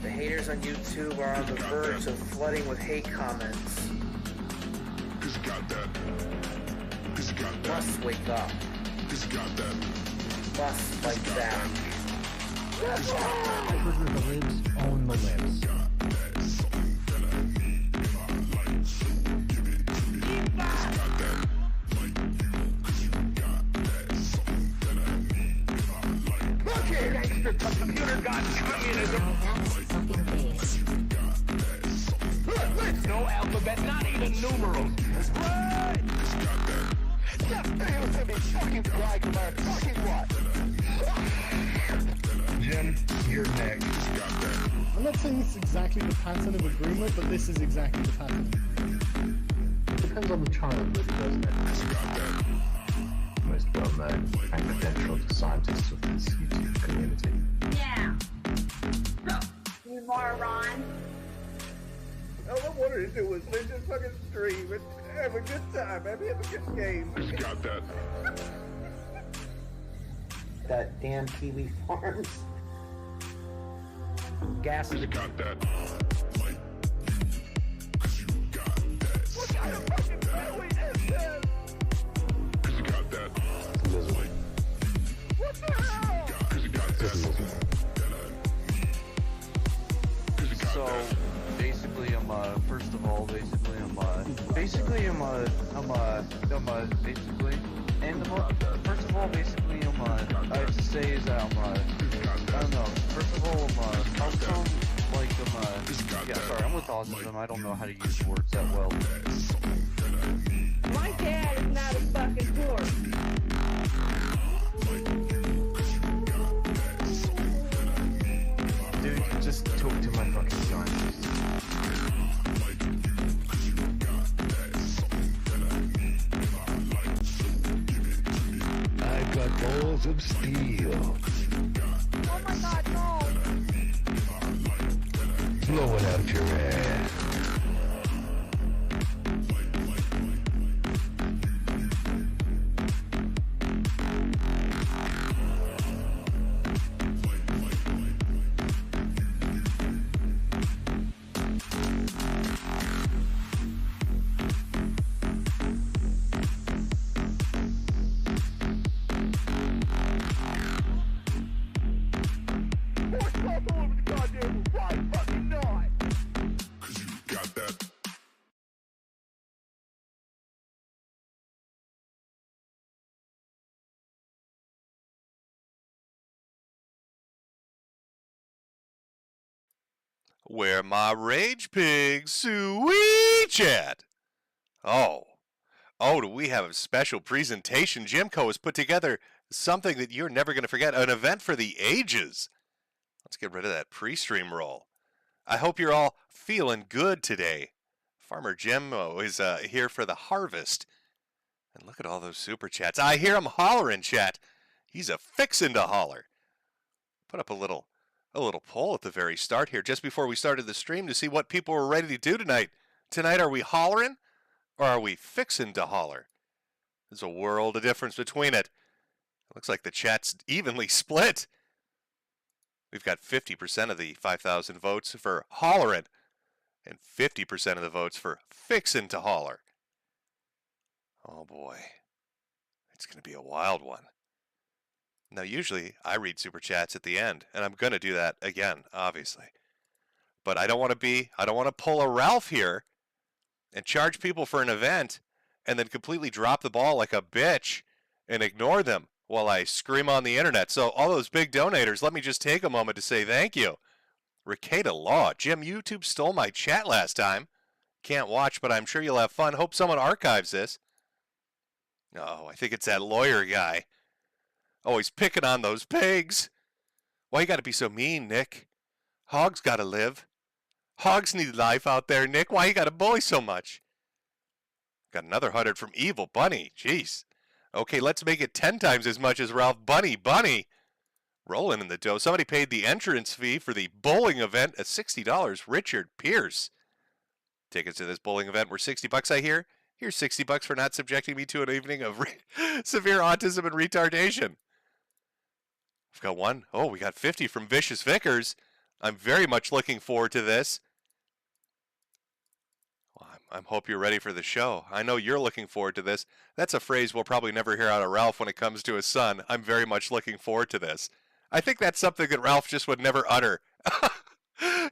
The haters on YouTube are on the verge of flooding with hate comments. Must wake up. Must like that. Trigger the libs, own the libs. Look here, gangster computer god communism. Look, no alphabet, not even numerals. That's right. Just fail to be fucking flag of our fucking what? Jim, you're next. I'm not saying this is exactly the pattern of agreement, but this is exactly the pattern. Depends on the child, really, doesn't it? Most well-known and credentialed scientists of this YouTube community. Yeah. You moron. All I wanted to do was live this fucking stream and have a good time, have a good game. That damn Kiwi Farms. Gas is Got that. What kind of fucking family is this? Got that. What the hell? So basically, first of all, basically, first of all, basically, I have to say is that, I don't know, first of all, how come, like, yeah, sorry, I'm with autism, I don't know how to use words that well. My dad is not a fucking dork. Dude, just talk to my fucking scientist. I've got balls of steel. Oh my god, no. Blow it out your ass. Where my rage pigs sweet chat. Oh, do we have a special presentation? JimCo has put together something that you're never going to forget, an event for the ages. Let's get rid of that pre-stream roll. I hope you're all feeling good today. Farmer JimCo is here for the harvest. And look at all those super chats. I hear him hollering, chat. He's a fixin' to holler. Put up a little poll at the very start here, just before we started the stream, to see what people were ready to do tonight. Tonight, are we hollering or are we fixing to holler? There's a world of difference between it. It looks like the chat's evenly split. We've got 50% of the 5,000 votes for hollering and 50% of the votes for fixing to holler. Oh boy, it's going to be a wild one. Now, usually I read super chats at the end, and I'm going to do that again, obviously. But I don't want to pull a Ralph here and charge people for an event and then completely drop the ball like a bitch and ignore them while I scream on the internet. So all those big donators, let me just take a moment to say thank you. Ricada Law, Jim, YouTube stole my chat last time. Can't watch, but I'm sure you'll have fun. Hope someone archives this. Oh, I think it's that lawyer guy. Always picking on those pigs. Why you gotta be so mean, Nick? Hogs gotta live. Hogs need life out there, Nick. Why you gotta bully so much? Got another 100 from Evil Bunny. Jeez. Okay, let's make it 10 times as much as Ralph Bunny. Rolling in the dough. Somebody paid the entrance fee for the bowling event at $60. Richard Pierce. Tickets to this bowling event were $60, I hear. Here's $60 for not subjecting me to an evening of severe autism and retardation. We've got one. Oh, we got 50 from Vicious Vickers. I'm very much looking forward to this. Well, I hope you're ready for the show. I know you're looking forward to this. That's a phrase we'll probably never hear out of Ralph when it comes to his son. I'm very much looking forward to this. I think that's something that Ralph just would never utter.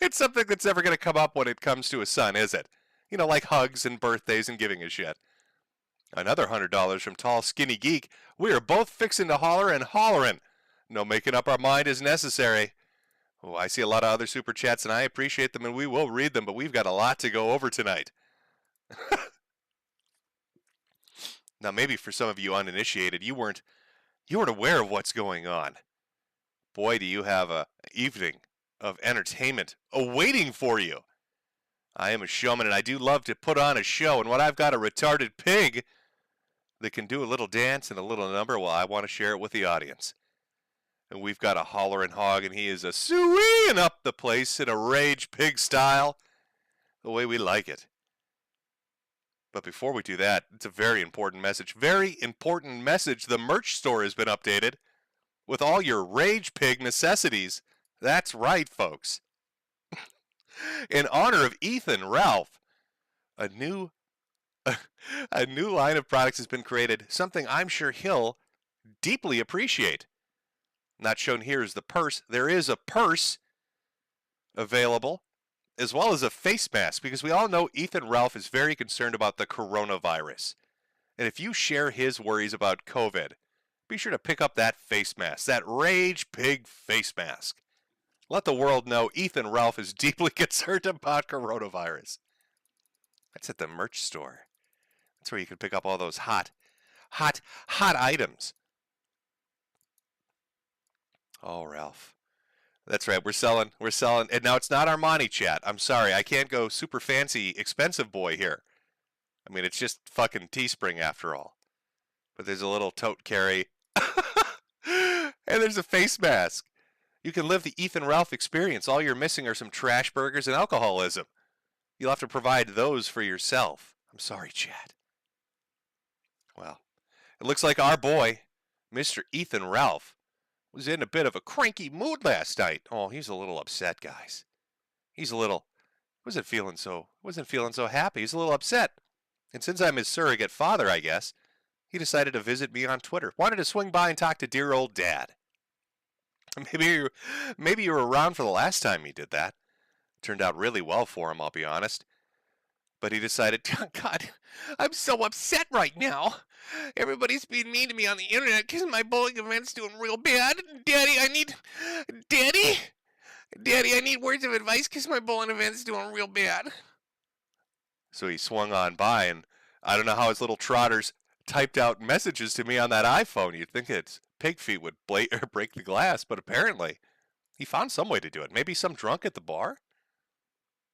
It's something that's never going to come up when it comes to his son, is it? You know, like hugs and birthdays and giving a shit. Another $100 from Tall Skinny Geek. We are both fixing to holler and hollerin'. No making up our mind is necessary. Oh, I see a lot of other super chats, and I appreciate them, and we will read them, but we've got a lot to go over tonight. Now, maybe for some of you uninitiated, you weren't aware of what's going on. Boy, do you have an evening of entertainment awaiting for you. I am a showman, and I do love to put on a show, and when I've got a retarded pig that can do a little dance and a little number, well, I want to share it with the audience. And we've got a hollering hog, and he is a suing up the place in a rage pig style, the way we like it. But before we do that, it's a very important message. Very important message. The merch store has been updated with all your rage pig necessities. That's right, folks. In honor of Ethan Ralph, a new line of products has been created, something I'm sure he'll deeply appreciate. Not shown here is the purse. There is a purse available, as well as a face mask, because we all know Ethan Ralph is very concerned about the coronavirus. And if you share his worries about COVID, be sure to pick up that face mask, that Rage Pig face mask. Let the world know Ethan Ralph is deeply concerned about coronavirus. That's at the merch store. That's where you can pick up all those hot items. Oh, Ralph. That's right. We're selling. And now it's not Armani chat. I'm sorry. I can't go super fancy, expensive boy here. I mean, it's just fucking Teespring after all. But there's a little tote carry. And there's a face mask. You can live the Ethan Ralph experience. All you're missing are some trash burgers and alcoholism. You'll have to provide those for yourself. I'm sorry, chat. Well, it looks like our boy, Mr. Ethan Ralph, was in a bit of a cranky mood last night. Oh, he's a little upset, guys. Wasn't feeling so happy. He's a little upset. And since I'm his surrogate father, I guess, he decided to visit me on Twitter. Wanted to swing by and talk to dear old dad. Maybe you were around for the last time he did that. Turned out really well for him, I'll be honest. But he decided, God, I'm so upset right now. Everybody's being mean to me on the internet because my bowling event's doing real bad. Daddy, I need words of advice because my bowling event's doing real bad. So he swung on by, and I don't know how his little trotters typed out messages to me on that iPhone. You'd think its pig feet would break the glass, but apparently he found some way to do it. Maybe some drunk at the bar?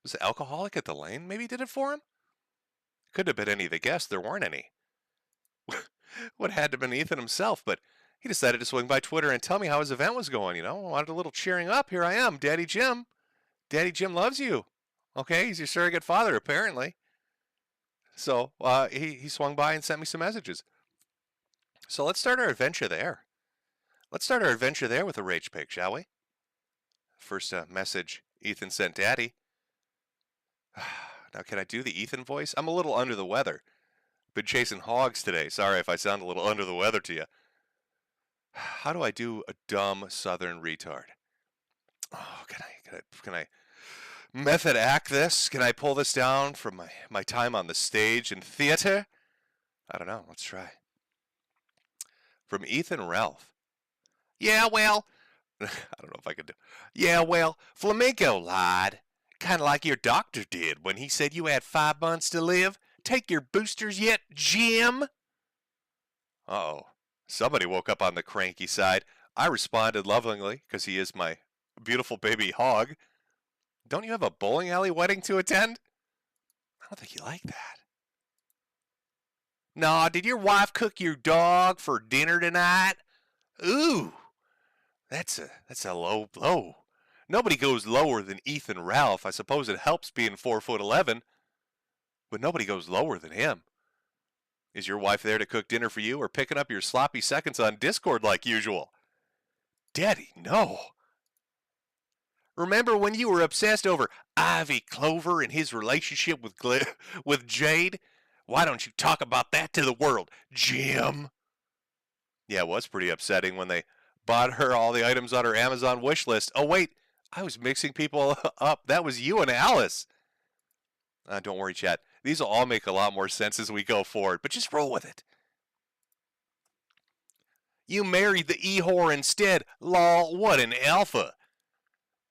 Was the alcoholic at the lane maybe did it for him? Couldn't have been any of the guests. There weren't any. What had to have been Ethan himself, but he decided to swing by Twitter and tell me how his event was going, you know. Wanted a little cheering up. Here I am, Daddy Jim. Daddy Jim loves you. Okay, he's your surrogate father, apparently. So he swung by and sent me some messages. So let's start our adventure there. Let's start our adventure there with a rage pig, shall we? First message Ethan sent Daddy. Now, can I do the Ethan voice? I'm a little under the weather. Been chasing hogs today. Sorry if I sound a little under the weather to you. How do I do a dumb southern retard? Oh, can I method act this? Can I pull this down from my time on the stage and theater? I don't know. Let's try. From Ethan Ralph. Yeah, well, I don't know if I could do. Yeah, well, flamenco lad. Kind of like your doctor did when he said you had 5 months to live. Take your boosters yet, Jim? Uh-oh. Somebody woke up on the cranky side. I responded lovingly, because he is my beautiful baby hog. Don't you have a bowling alley wedding to attend? I don't think you like that. Nah, did your wife cook your dog for dinner tonight? Ooh, that's a low blow. Nobody goes lower than Ethan Ralph. I suppose it helps being 4'11", but nobody goes lower than him. Is your wife there to cook dinner for you or picking up your sloppy seconds on Discord like usual? Daddy, no. Remember when you were obsessed over Ivy Clover and his relationship with Jade? Why don't you talk about that to the world, Jim? Yeah, it was pretty upsetting when they bought her all the items on her Amazon wish list. Oh, wait, I was mixing people up. That was you and Alice. Don't worry, chat. These will all make a lot more sense as we go forward, but just roll with it. You married the e-whore instead. Lol, what an alpha.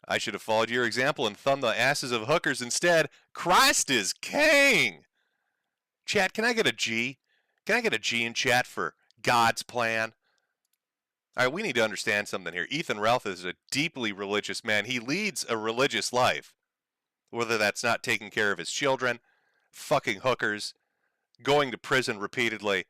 I should have followed your example and thumbed the asses of hookers instead. Christ is king. Chat, can I get a G? Can I get a G in chat for God's plan? All right, we need to understand something here. Ethan Ralph is a deeply religious man. He leads a religious life, whether that's not taking care of his children, fucking hookers, going to prison repeatedly.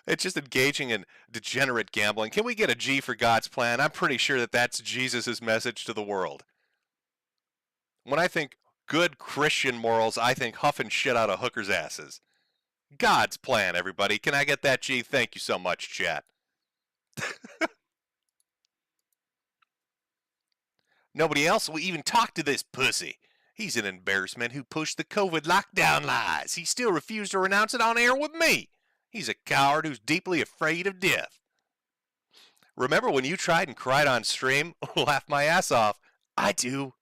It's just engaging in degenerate gambling. Can we get a G for God's plan? I'm pretty sure that that's Jesus' message to the world. When I think good Christian morals, I think huffing shit out of hookers' asses. God's plan, everybody. Can I get that G? Thank you so much, chat. Nobody else will even talk to this pussy. He's an embarrassment who pushed the COVID lockdown lies. He still refused to renounce it on air with me. He's a coward who's deeply afraid of death. Remember when you tried and cried on stream? Laughed my ass off. I do.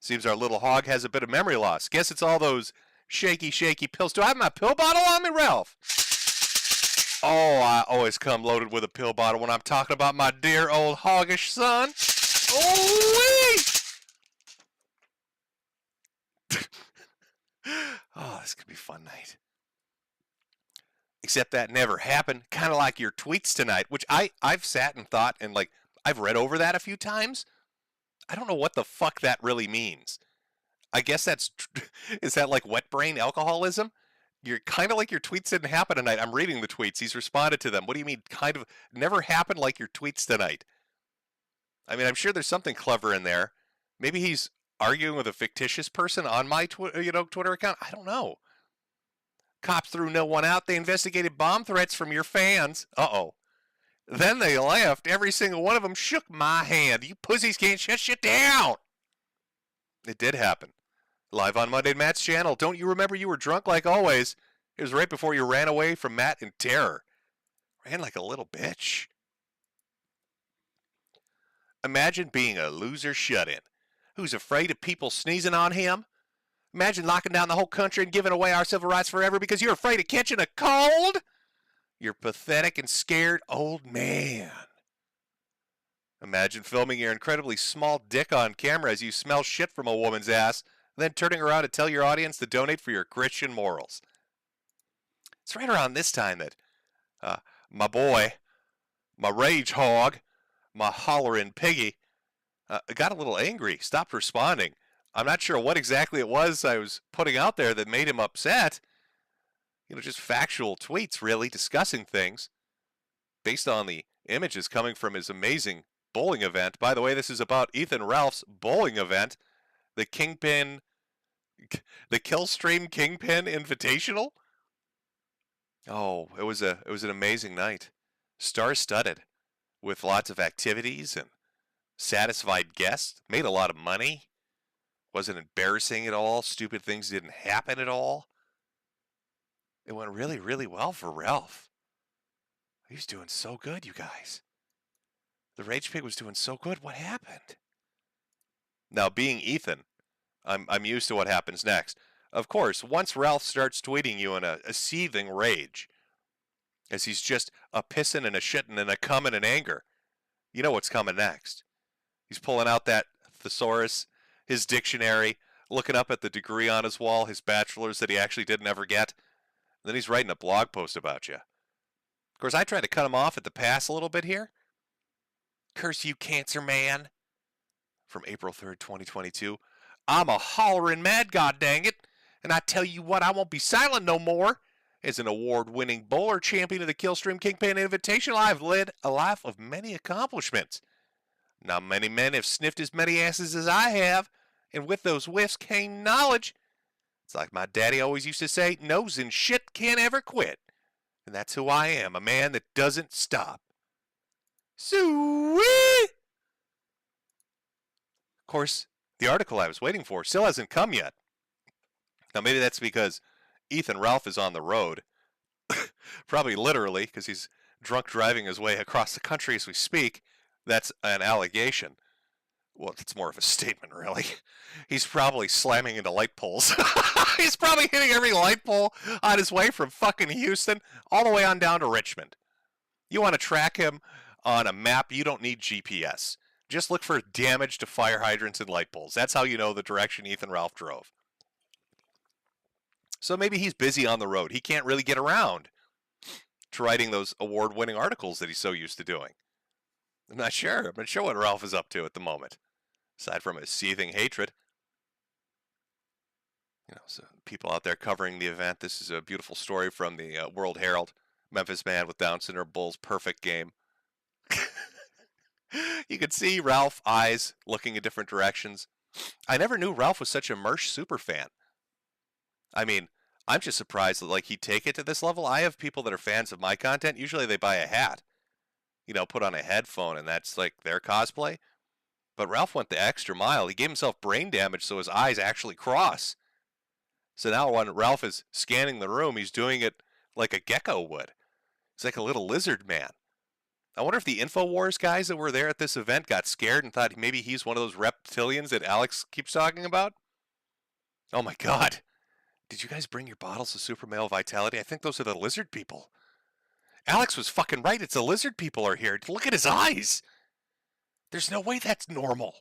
Seems our little hog has a bit of memory loss. Guess it's all those shaky pills. Do I have my pill bottle on me, Ralph? Oh, I always come loaded with a pill bottle when I'm talking about my dear old hoggish son. Oh, oh, this could be a fun night. Except that never happened. Kind of like your tweets tonight, which I've sat and thought and like I've read over that a few times. I don't know what the fuck that really means. I guess is that like wet brain alcoholism? You're kind of like your tweets didn't happen tonight. I'm reading the tweets. He's responded to them. What do you mean kind of never happened like your tweets tonight? I mean, I'm sure there's something clever in there. Maybe he's arguing with a fictitious person on my Twitter account. I don't know. Cops threw no one out. They investigated bomb threats from your fans. Uh-oh. Then they left. Every single one of them shook my hand. You pussies can't shut shit down. It did happen. Live on Monday Matt's channel. Don't you remember you were drunk like always? It was right before you ran away from Matt in terror. Ran like a little bitch. Imagine being a loser shut-in who's afraid of people sneezing on him. Imagine locking down the whole country and giving away our civil rights forever because you're afraid of catching a cold. You're pathetic and scared old man. Imagine filming your incredibly small dick on camera as you smell shit from a woman's ass, then turning around to tell your audience to donate for your Christian morals. It's right around this time that my boy, my rage hog, my hollering piggy, got a little angry, stopped responding. I'm not sure what exactly it was I was putting out there that made him upset. You know, just factual tweets, really, discussing things based on the images coming from his amazing bowling event. By the way, this is about Ethan Ralph's bowling event, the Killstream Kingpin Invitational. Oh, it was an amazing night, star-studded, with lots of activities and satisfied guests. Made a lot of money. Wasn't embarrassing at all. Stupid things didn't happen at all. It went really, really well for Ralph. He was doing so good, you guys. The Rage Pig was doing so good. What happened? Now, being Ethan, I'm used to what happens next. Of course, once Ralph starts tweeting you in a seething rage, as he's just a pissing and a shitting and a coming in anger, you know what's coming next. He's pulling out that thesaurus, his dictionary, looking up at the degree on his wall, his bachelor's that he actually didn't ever get. Then he's writing a blog post about you. Of course, I tried to cut him off at the pass a little bit here. Curse you, cancer man. From April 3rd, 2022. I'm a hollering mad, god dang it. And I tell you what, I won't be silent no more. As an award-winning bowler champion of the Killstream Kingpin Invitational, I've led a life of many accomplishments. Not many men have sniffed as many asses as I have, and with those whiffs came knowledge. It's like my daddy always used to say, nose and shit can't ever quit. And that's who I am, a man that doesn't stop. Sweet! Of course, the article I was waiting for still hasn't come yet. Now, maybe that's because Ethan Ralph is on the road. Probably literally, because he's drunk driving his way across the country as we speak. That's an allegation. Well, it's more of a statement, really. He's probably slamming into light poles. He's probably hitting every light pole on his way from fucking Houston all the way on down to Richmond. You want to track him on a map, you don't need GPS. Just look for damage to fire hydrants and light poles. That's how you know the direction Ethan Ralph drove. So maybe he's busy on the road. He can't really get around to writing those award-winning articles that he's so used to doing. I'm not sure. I'm not sure what Ralph is up to at the moment, aside from his seething hatred. You know, so people out there covering the event. This is a beautiful story from the World Herald. Memphis man with Down syndrome Bulls perfect game. You could see Ralph's eyes looking in different directions. I never knew Ralph was such a Mersh super fan. I mean, I'm just surprised that like he'd take it to this level. I have people that are fans of my content. Usually they buy a hat, you know, put on a headphone, and that's like their cosplay. But Ralph went the extra mile. He gave himself brain damage so his eyes actually cross. So now when Ralph is scanning the room, he's doing it like a gecko would. He's like a little lizard man. I wonder if the InfoWars guys that were there at this event got scared and thought maybe he's one of those reptilians that Alex keeps talking about. Oh my God. Did you guys bring your bottles of Super Male Vitality? I think those are the lizard people. Alex was fucking right. It's the lizard people are here. Look at his eyes. There's no way that's normal.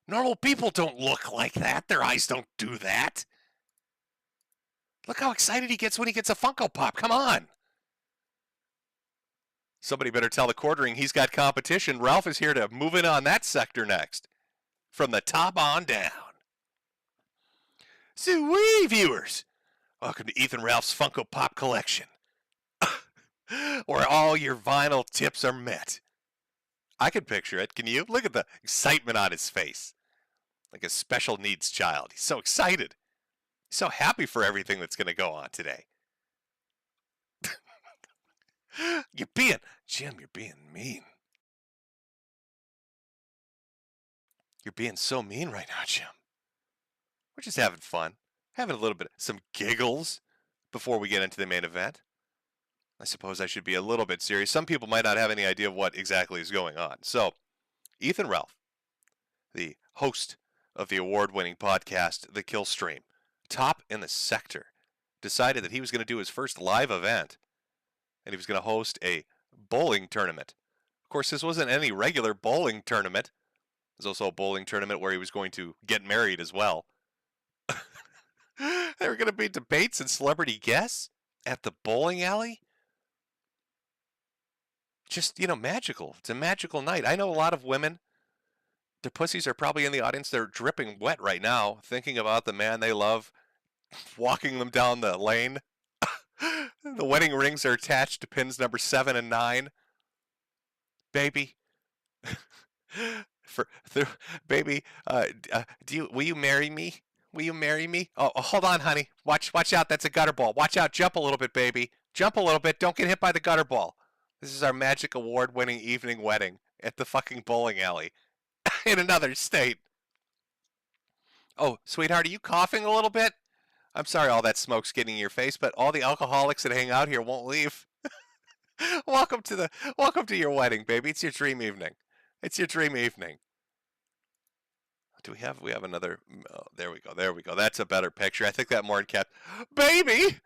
Normal people don't look like that. Their eyes don't do that. Look how excited he gets when he gets a Funko Pop. Come on. Somebody better tell the quartering he's got competition. Ralph is here to move in on that sector next. From the top on down. Sweet viewers. Welcome to Ethan Ralph's Funko Pop collection. Where all your vinyl tips are met. I can picture it. Can you? Look at the excitement on his face. Like a special needs child. He's so excited. He's so happy for everything that's going to go on today. Jim, you're being mean. You're being so mean right now, Jim. We're just having fun. Having a little bit, some giggles before we get into the main event. I suppose I should be a little bit serious. Some people might not have any idea of what exactly is going on. So, Ethan Ralph, the host of the award-winning podcast, The Kill Stream, top in the sector, decided that he was going to do his first live event, and he was going to host a bowling tournament. Of course, this wasn't any regular bowling tournament. There's also a bowling tournament where he was going to get married as well. There were going to be debates and celebrity guests at the bowling alley. Just, you know, magical. It's a magical night. I know a lot of women, their pussies are probably in the audience. They're dripping wet right now, thinking about the man they love, walking them down the lane. The wedding rings are attached to pins number 7 and 9. Baby. Baby, will you marry me? Will you marry me? Oh, hold on, honey. Watch out. That's a gutter ball. Watch out. Jump a little bit, baby. Jump a little bit. Don't get hit by the gutter ball. This is our magic award-winning evening wedding at the fucking bowling alley in another state. Oh, sweetheart, are you coughing a little bit? I'm sorry all that smoke's getting in your face, but all the alcoholics that hang out here won't leave. Welcome to your wedding, baby. It's your dream evening. It's your dream evening. We have another, oh, there we go. That's a better picture. I think that more kept, baby!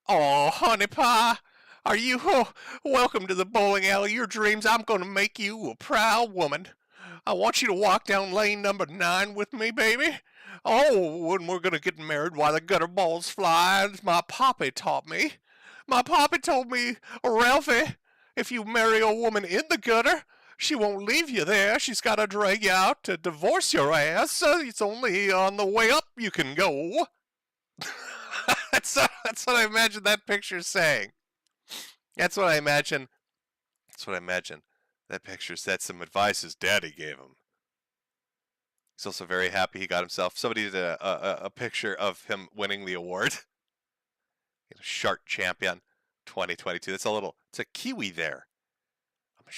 Oh, honey pie, are you, welcome to the bowling alley, your dreams. I'm going to make you a proud woman. I want you to walk down lane number 9 with me, baby. Oh, and we're going to get married while the gutter balls fly, as my poppy taught me. My poppy told me, Ralphie, if you marry a woman in the gutter, she won't leave you there. She's got to drag you out to divorce your ass. It's only on the way up you can go. That's what I imagine that picture's saying. That's what I imagine that picture said. Some advice his daddy gave him. He's also very happy he got himself. Somebody did a picture of him winning the award. Shark Champion 2022. It's a Kiwi there.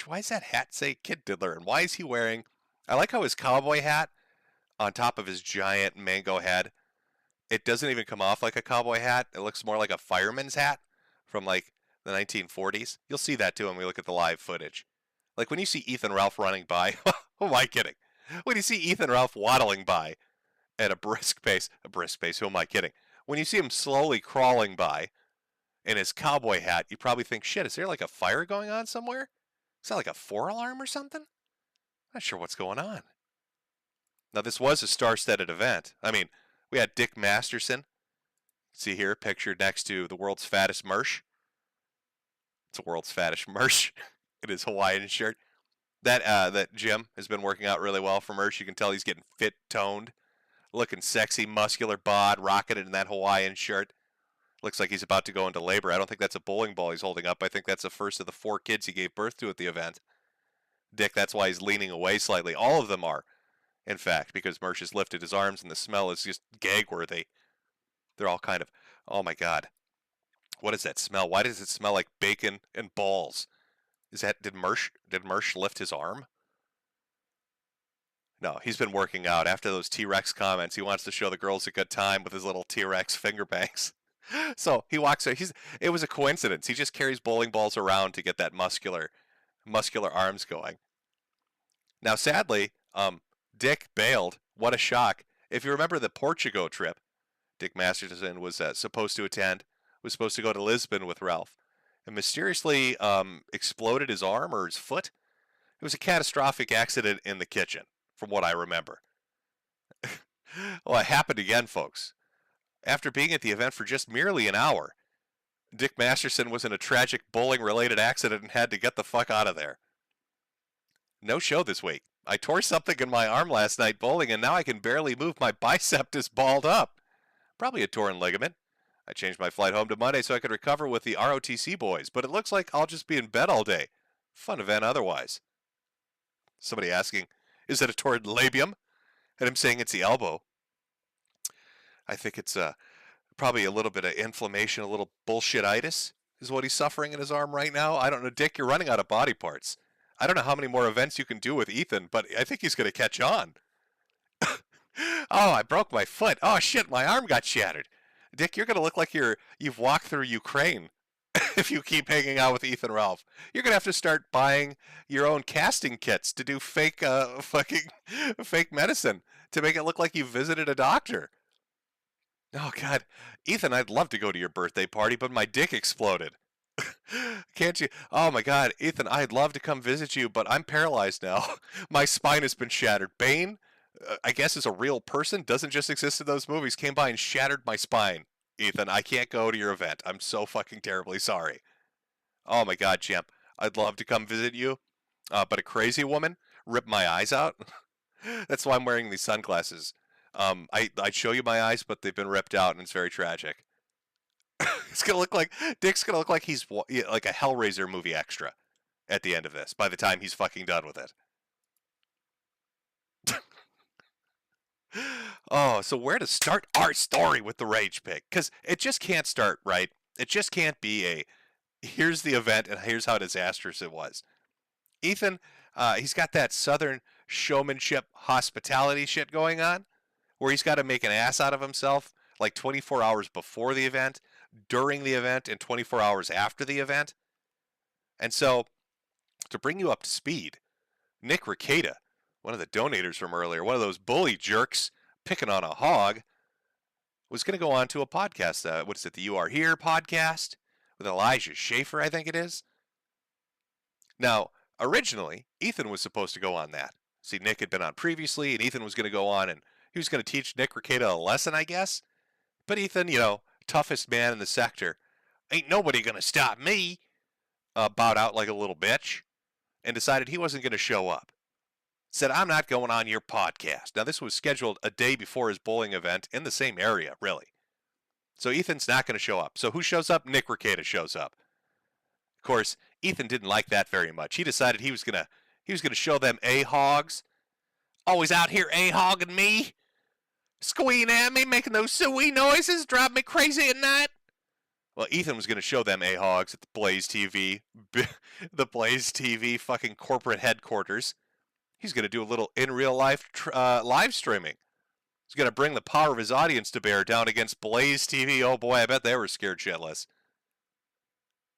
Why does that hat say Kid Diddler? And why is he wearing... I like how his cowboy hat on top of his giant mango head, it doesn't even come off like a cowboy hat. It looks more like a fireman's hat from like the 1940s. You'll see that too when we look at the live footage. Like when you see Ethan Ralph running by, who am I kidding? When you see Ethan Ralph waddling by at a brisk pace, who am I kidding? When you see him slowly crawling by in his cowboy hat, you probably think, shit, is there like a fire going on somewhere? Is that like a 4-alarm or something? Not sure what's going on. Now, this was a star-studded event. I mean, we had Dick Masterson. See here, pictured next to the world's fattest Mersh. It's a world's fattest Mersh in his Hawaiian shirt. That Jim has been working out really well for Mersh. You can tell he's getting fit, toned, looking sexy, muscular bod, rocking it in that Hawaiian shirt. Looks like he's about to go into labor. I don't think that's a bowling ball he's holding up. I think that's the first of the 4 kids he gave birth to at the event. Dick, that's why he's leaning away slightly. All of them are, in fact, because Mersh has lifted his arms and the smell is just gag-worthy. They're all kind of, oh my God. What is that smell? Why does it smell like bacon and balls? Did Mersh lift his arm? No, he's been working out. After those T-Rex comments, he wants to show the girls a good time with his little T-Rex finger bangs. So he walks. It was a coincidence. He just carries bowling balls around to get that muscular arms going. Now, sadly, Dick bailed. What a shock! If you remember the Portugal trip, Dick Masterson was supposed to attend. Was supposed to go to Lisbon with Ralph, and mysteriously exploded his arm or his foot. It was a catastrophic accident in the kitchen, from what I remember. Well, it happened again, folks. After being at the event for just merely an hour, Dick Masterson was in a tragic bowling-related accident and had to get the fuck out of there. No show this week. I tore something in my arm last night bowling, and now I can barely move. My bicep is balled up. Probably a torn ligament. I changed my flight home to Monday so I could recover with the ROTC boys, but it looks like I'll just be in bed all day. Fun event otherwise. Somebody asking, is it a torn labium? And I'm saying it's the elbow. I think it's probably a little bit of inflammation, a little bullshititis is what he's suffering in his arm right now. I don't know, Dick, you're running out of body parts. I don't know how many more events you can do with Ethan, but I think he's going to catch on. Oh, I broke my foot. Oh, shit, my arm got shattered. Dick, you're going to look like you've walked through Ukraine if you keep hanging out with Ethan Ralph. You're going to have to start buying your own casting kits to do fake medicine to make it look like you visited a doctor. Oh, God. Ethan, I'd love to go to your birthday party, but my dick exploded. Can't you? Oh, my God. Ethan, I'd love to come visit you, but I'm paralyzed now. My spine has been shattered. Bane, I guess, is a real person, doesn't just exist in those movies, came by and shattered my spine. Ethan, I can't go to your event. I'm so fucking terribly sorry. Oh, my God, champ. I'd love to come visit you, but a crazy woman ripped my eyes out. That's why I'm wearing these sunglasses. I'd show you my eyes, but they've been ripped out, and it's very tragic. It's gonna look like Dick's gonna look like he's like a Hellraiser movie extra at the end of this. By the time he's fucking done with it. Oh, so where to start our story with the Rage Pig? Because it just can't start right. It just can't be here's the event and here's how disastrous it was. Ethan, he's got that Southern showmanship hospitality shit going on, where he's got to make an ass out of himself like 24 hours before the event, during the event, and 24 hours after the event. And so, to bring you up to speed, Nick Ricada, one of the donators from earlier, one of those bully jerks picking on a hog, was going to go on to a podcast. What is it, the You Are Here podcast with Elijah Schaefer, I think it is. Now, originally, Ethan was supposed to go on that. See, Nick had been on previously, and Ethan was going to go on, and he was going to teach Nick Ricada a lesson, I guess. But Ethan, toughest man in the sector, ain't nobody going to stop me, bowed out like a little bitch, and decided he wasn't going to show up. Said, I'm not going on your podcast. Now, this was scheduled a day before his bowling event in the same area, really. So Ethan's not going to show up. So who shows up? Nick Ricada shows up. Of course, Ethan didn't like that very much. He decided he was going to show them A-hogs. Always out here A-hogging me. Squealing at me, making those suey noises, drive me crazy at night. Well, Ethan was going to show them A-Hogs at the Blaze TV, the Blaze TV fucking corporate headquarters. He's going to do a little in real life live streaming. He's going to bring the power of his audience to bear down against Blaze TV. Oh boy, I bet they were scared shitless.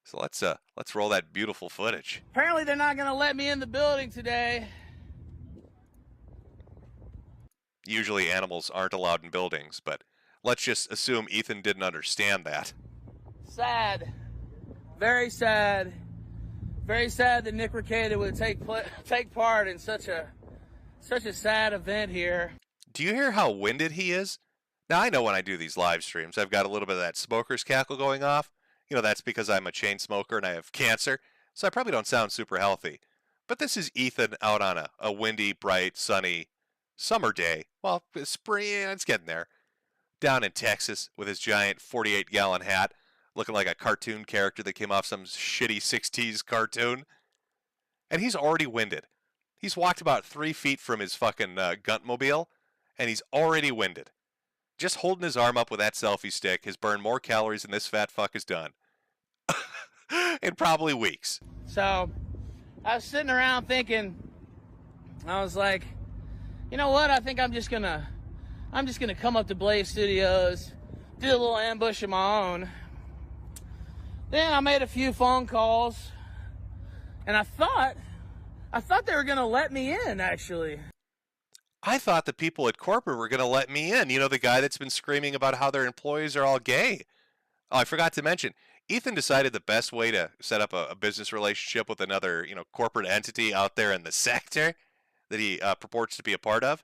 So let's roll that beautiful footage. Apparently they're not going to let me in the building today. Usually animals aren't allowed in buildings, but let's just assume Ethan didn't understand that. Sad. Very sad. Very sad that Nick Ricada would take part in such a sad event here. Do you hear how winded he is? Now, I know when I do these live streams, I've got a little bit of that smoker's cackle going off. You know, that's because I'm a chain smoker and I have cancer, so I probably don't sound super healthy. But this is Ethan out on a windy, bright, sunny summer day. Well, spring, it's getting there. Down in Texas with his giant 48-gallon hat, looking like a cartoon character that came off some shitty 60s cartoon. And he's already winded. He's walked about 3 feet from his fucking Guntmobile, and he's already winded. Just holding his arm up with that selfie stick has burned more calories than this fat fuck has done. In probably weeks. So, I was sitting around thinking, I was like, you know what, I think I'm just gonna come up to Blaze Studios, do a little ambush of my own. Then I made a few phone calls, and I thought they were gonna let me in, actually. I thought the people at corporate were going to let me in. You know, the guy that's been screaming about how their employees are all gay. Oh, I forgot to mention, Ethan decided the best way to set up a business relationship with another, corporate entity out there in the sector that he purports to be a part of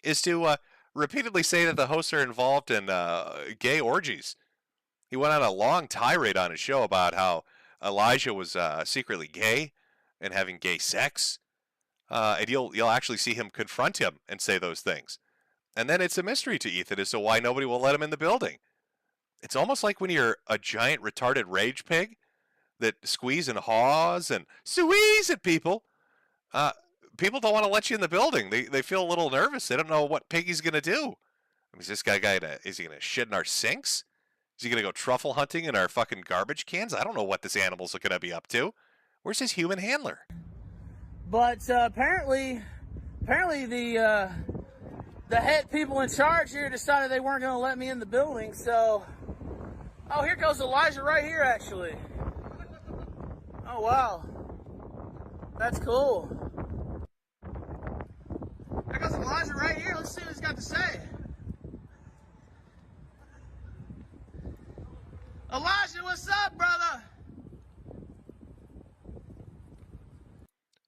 is to repeatedly say that the hosts are involved in gay orgies. He went on a long tirade on his show about how Elijah was secretly gay and having gay sex. And you'll actually see him confront him and say those things. And then it's a mystery to Ethan as to why nobody will let him in the building. It's almost like when you're a giant retarded rage pig that squeeze and haws and squeeze at people. People don't want to let you in the building. They feel a little nervous. They don't know what Piggy's going to do. I mean, is this guy is he going to shit in our sinks? Is he going to go truffle hunting in our fucking garbage cans? I don't know what this animal's going to be up to. Where's his human handler? But apparently the head people in charge here decided they weren't going to let me in the building. So, oh, here goes Elijah right here, actually. Oh wow, that's cool. There goes Elijah right here. Let's see what he's got to say. Elijah, what's up, brother?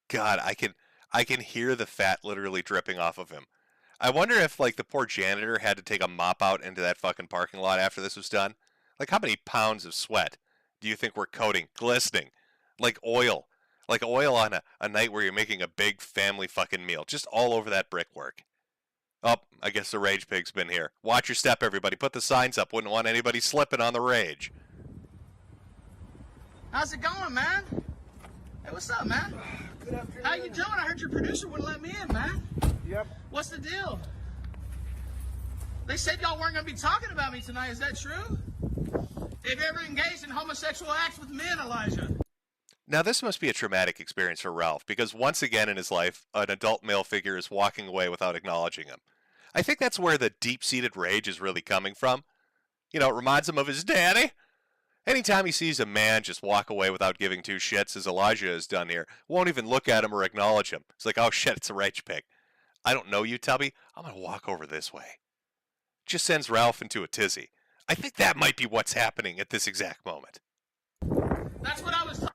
God, I can hear the fat literally dripping off of him. I wonder if, like, the poor janitor had to take a mop out into that fucking parking lot after this was done. Like, how many pounds of sweat do you think we're coating, glistening, like oil on a night where you're making a big family fucking meal, just all over that brickwork? Oh, I guess the rage pig's been here. Watch your step, everybody. Put the signs up. Wouldn't want anybody slipping on the rage. How's it going, man? Hey, what's up, man? Good afternoon. How you doing? I heard your producer wouldn't let me in, man. Yep. What's the deal? They said y'all weren't going to be talking about me tonight. Is that true? Have you ever engaged in homosexual acts with men, Elijah? Now, this must be a traumatic experience for Ralph, because once again in his life, an adult male figure is walking away without acknowledging him. I think that's where the deep-seated rage is really coming from. You know, it reminds him of his daddy. Anytime he sees a man just walk away without giving two shits, as Elijah has done here, won't even look at him or acknowledge him. It's like, oh shit, it's a rage pig. I don't know you, Tubby. I'm going to walk over this way. Just sends Ralph into a tizzy. I think that might be what's happening at this exact moment. That's what I was talking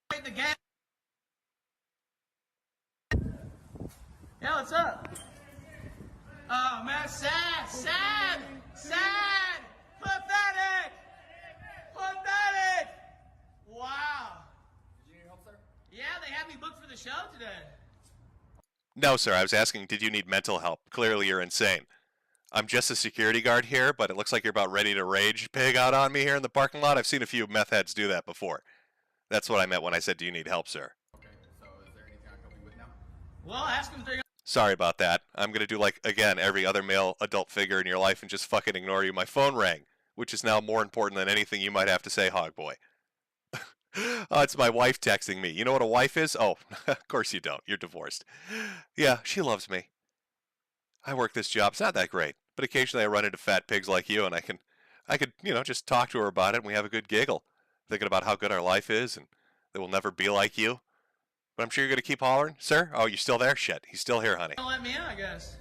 about. The gas. Yeah, what's up? Oh man, sad. Pathetic. Wow. Did you need help, sir? Yeah, they had me booked for the show today. No, sir, I was asking, did you need mental help? Clearly you're insane. I'm just a security guard here, but it looks like you're about ready to rage pig out on me here in the parking lot. I've seen a few meth heads do that before. That's what I meant when I said, do you need help, sir? Okay, so is there anything I can help you with now? Well, ask them if they're Sorry about that. I'm going to do like, again, every other male adult figure in your life and just fucking ignore you. My phone rang. which is now more important than anything you might have to say, Hog Boy. It's my wife texting me. You know what a wife is? Oh, of course you don't. You're divorced. Yeah, she loves me. I work this job. It's not that great, but occasionally I run into fat pigs like you, and I could, just talk to her about it, and we have a good giggle, thinking about how good our life is, and that we'll never be like you. But I'm sure you're going to keep hollering, sir? Oh, you're still there? Shit, he's still here, honey. Don't let me in, I guess.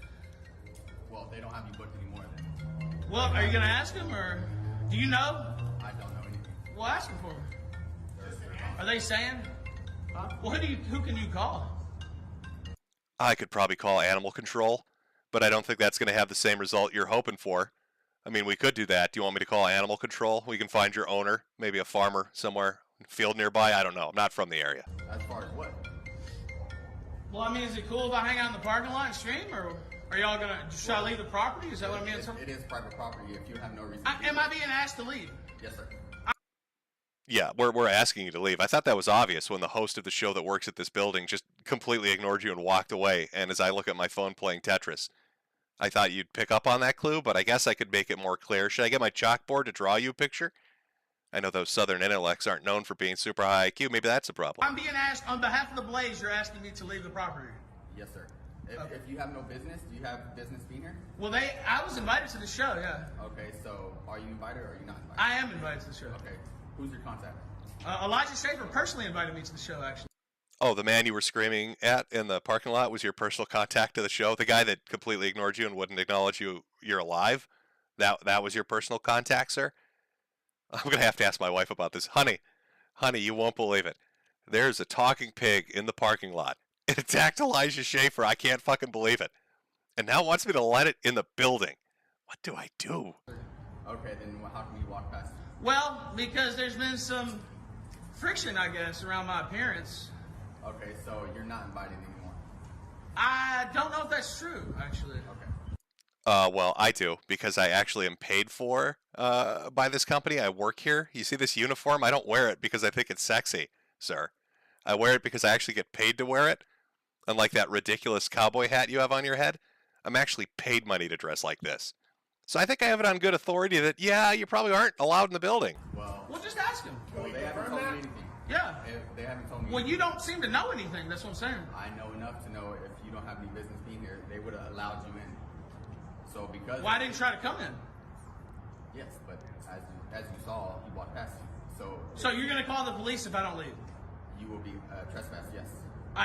Well, they don't have you booked anymore then. Well, are you gonna ask him, or do you know? I don't know anything. Well, ask him for me. Are they saying? Well, who can you call? I could probably call animal control, but I don't think that's going to have the same result you're hoping for. I mean, we could do that. Do you want me to call animal control? We can find your owner, maybe a farmer somewhere, field nearby. I don't know. I'm not from the area. As far as what? Well, I mean, is it cool if I hang out in the parking lot and stream, or are y'all gonna? Should I leave the property? Is that what I mean? It is private property if you have no reason. Am I being asked to leave? Yes, sir. Yeah, we're asking you to leave. I thought that was obvious when the host of the show that works at this building just completely ignored you and walked away. And as I look at my phone playing Tetris, I thought you'd pick up on that clue, but I guess I could make it more clear. Should I get my chalkboard to draw you a picture? I know those southern intellects aren't known for being super high IQ. Maybe that's a problem. I'm being asked on behalf of the Blaze. You're asking me to leave the property. Yes, sir. If you have no business, do you have business being here? Well, I was invited to the show. Yeah. Okay, so are you invited or are you not invited? I am invited to the show. Okay. Who's your contact? Elijah Schaefer personally invited me to the show, actually. Oh, the man you were screaming at in the parking lot was your personal contact to the show? The guy that completely ignored you and wouldn't acknowledge you're alive? That was your personal contact, sir? I'm going to have to ask my wife about this. Honey, you won't believe it. There's a talking pig in the parking lot. It attacked Elijah Schaefer. I can't fucking believe it. And now wants me to let it in the building. What do I do? Okay, then how can we walk past? Well, because there's been some friction, I guess, around my appearance. Okay, so you're not invited anymore. I don't know if that's true, actually. Okay. Well, I do, because I actually am paid for by this company. I work here. You see this uniform? I don't wear it because I think it's sexy, sir. I wear it because I actually get paid to wear it. Unlike that ridiculous cowboy hat you have on your head, I'm actually paid money to dress like this. So I think I have it on good authority that, yeah, you probably aren't allowed in the building. Well, Just ask him. they haven't told me anything. Yeah. They haven't told me Well, anything. you don't seem to know anything. That's what I'm saying. I know enough to know if you don't have any business being here, they would have allowed you in. So because... Why didn't you try to come in? Yes, but as you saw, he walked past you. So you're going to call the police if I don't leave? You will be trespassed, yes.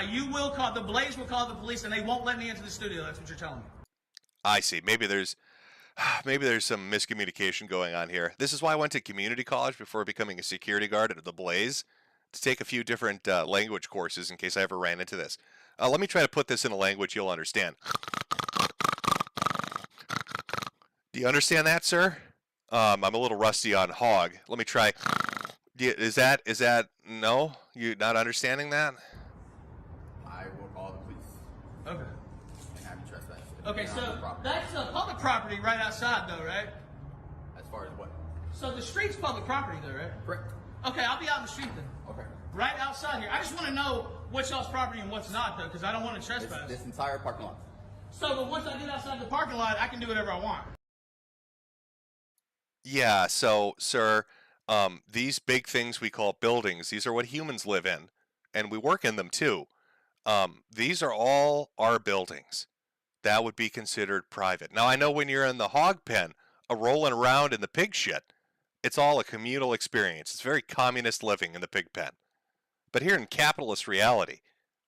You will call, the Blaze will call the police, and they won't let me into the studio. That's what you're telling me. I see. Maybe there's some miscommunication going on here. This is why I went to community college before becoming a security guard at the Blaze, to take a few different language courses in case I ever ran into this. Let me try to put this in a language you'll understand. Do you understand that, sir? I'm a little rusty on hog. Let me try. Is that no? You not understanding that? I will call the police Okay. and have you trespassed. Okay, You're not on so the property. that's public property right outside, though, right? As far as what? So the street's public property, though, right? Correct. Okay, I'll be out in the street then. Okay. Right outside here. I just want to know what's y'all's property and what's not, though, because I don't want to trespass. This entire parking lot. So, but once I get outside the parking lot, I can do whatever I want. Yeah, so, sir, these big things we call buildings, these are what humans live in, and we work in them too. These are all our buildings. That would be considered private. Now, I know when you're in the hog pen, rolling around in the pig shit, it's all a communal experience. It's very communist living in the pig pen. But here in capitalist reality,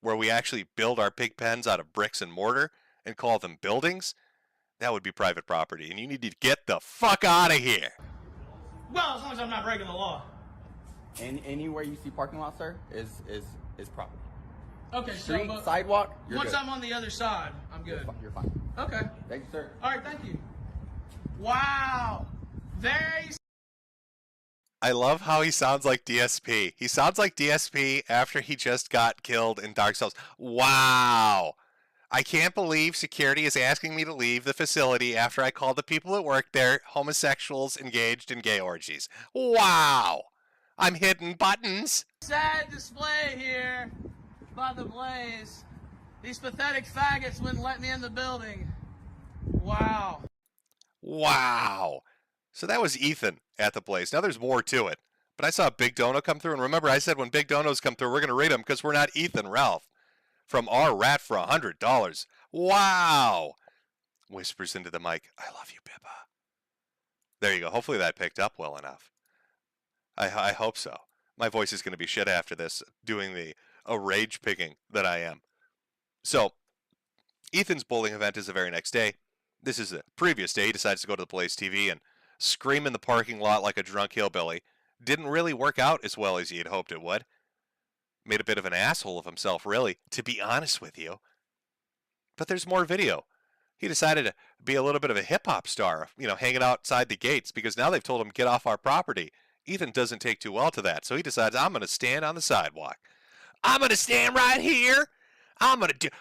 where we actually build our pig pens out of bricks and mortar and call them buildings, that would be private property, and you need to get the fuck out of here. Well, as long as I'm not breaking the law. Anywhere you see parking lot, sir, is property. Okay, Street, so but sidewalk, you're once good. I'm on the other side, I'm good. You're fine. Okay. Thank you, sir. All right, thank you. Wow. Very. I love how he sounds like DSP. He sounds like DSP after he just got killed in Dark Souls. Wow. I can't believe security is asking me to leave the facility after I called the people that work there homosexuals engaged in gay orgies. Wow. I'm hitting buttons. Sad display here by the Blaze. These pathetic faggots wouldn't let me in the building. Wow. Wow. So that was Ethan at the Blaze. Now there's more to it. But I saw Big Dono come through, and remember I said when Big Donos come through, we're going to rate them because we're not Ethan Ralph. From our rat for $100. Wow! Whispers into the mic, I love you, Pippa. There you go. Hopefully that picked up well enough. I hope so. My voice is going to be shit after this, doing the rage picking that I am. So, Ethan's bowling event is the very next day. This is the previous day. He decides to go to the Blaze TV and scream in the parking lot like a drunk hillbilly. Didn't really work out as well as he had hoped it would. Made a bit of an asshole of himself, really, to be honest with you. But there's more video. He decided to be a little bit of a hip-hop star, hanging outside the gates, because now they've told him, get off our property. Ethan doesn't take too well to that, so he decides, I'm going to stand on the sidewalk. I'm going to stand right here.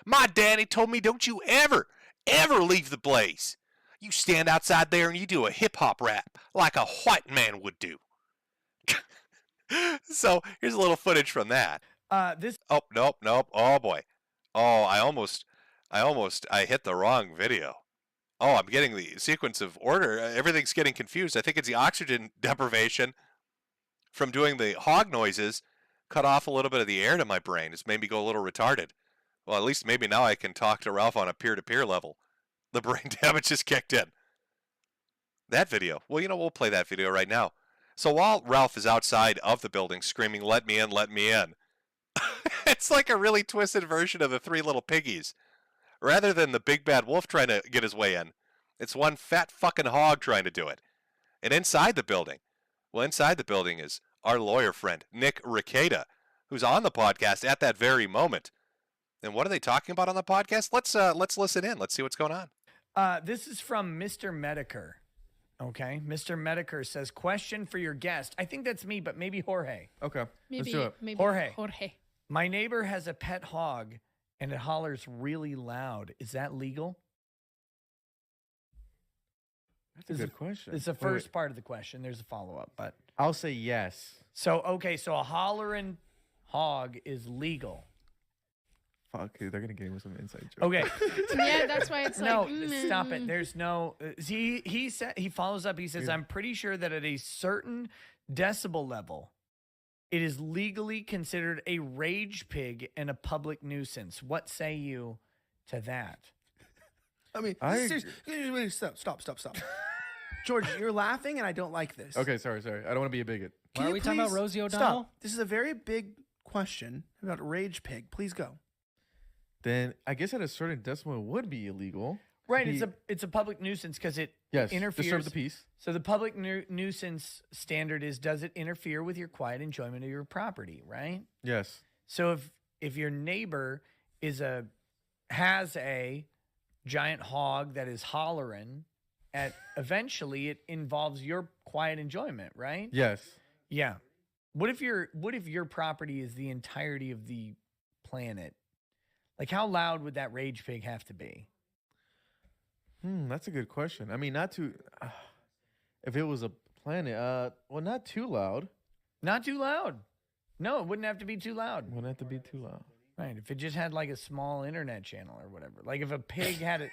My daddy told me, don't you ever leave the Blaze. You stand outside there and you do a hip-hop rap like a white man would do. So here's a little footage from that. Oh, nope. Oh, boy. Oh, I hit the wrong video. Oh, I'm getting the sequence of order. Everything's getting confused. I think it's the oxygen deprivation from doing the hog noises cut off a little bit of the air to my brain. It's made me go a little retarded. Well, at least maybe now I can talk to Ralph on a peer-to-peer level. The brain damage just kicked in. That video. Well, we'll play that video right now. So while Ralph is outside of the building screaming, let me in, let me in. It's like a really twisted version of the Three Little Piggies. Rather than the big bad wolf trying to get his way in, it's one fat fucking hog trying to do it. And inside the building, is our lawyer friend, Nick Ricada, who's on the podcast at that very moment. And what are they talking about on the podcast? Let's listen in. Let's see what's going on. This is from Mr. Metokur. Okay, Mr. Metokur says, question for your guest. I think that's me, but maybe Jorge. Okay, let's do it. Maybe Jorge. My neighbor has a pet hog, and it hollers really loud. Is that legal? That's a good question. It's the first part of the question. There's a follow-up, but I'll say yes. So a hollering hog is legal. Fuck, they're gonna get me with some inside joke. Okay. Yeah, that's why it's no, stop it. There's no. He said, he follows up. He says, I'm pretty sure that at a certain decibel level, it is legally considered a rage pig and a public nuisance. What say you to that? I mean, stop. George, you're laughing, and I don't like this. Okay, sorry. I don't want to be a bigot. Why are we talking about Rosie O'Donnell? Stop. This is a very big question about rage pig. Please go. Then I guess at a certain decimal it would be illegal. Right, it's a public nuisance because it interferes. Disturb the peace. So the public nuisance standard is, does it interfere with your quiet enjoyment of your property, right? Yes. So if your neighbor has a giant hog that is hollering, eventually it involves your quiet enjoyment, right? Yes. Yeah. What if your property is the entirety of the planet? Like, how loud would that rage pig have to be? That's a good question. I mean, not too. If it was a planet, well, not too loud. Not too loud. No, it wouldn't have to be too loud. Wouldn't have to be too loud. Right. If it just had like a small internet channel or whatever. Like if a pig had it.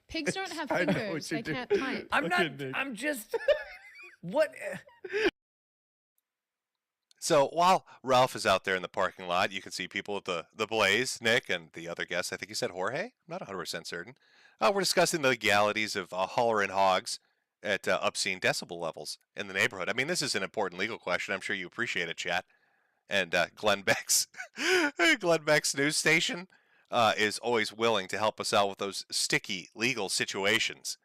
Pigs don't have fingers. They can't type. I'm just. What? So while Ralph is out there in the parking lot, you can see people at the Blaze, Nick, and the other guest. I think he said Jorge. I'm not 100% certain. We're discussing the legalities of hollering hogs at obscene decibel levels in the neighborhood. I mean, this is an important legal question. I'm sure you appreciate it, chat. And Glenn Beck's news station is always willing to help us out with those sticky legal situations.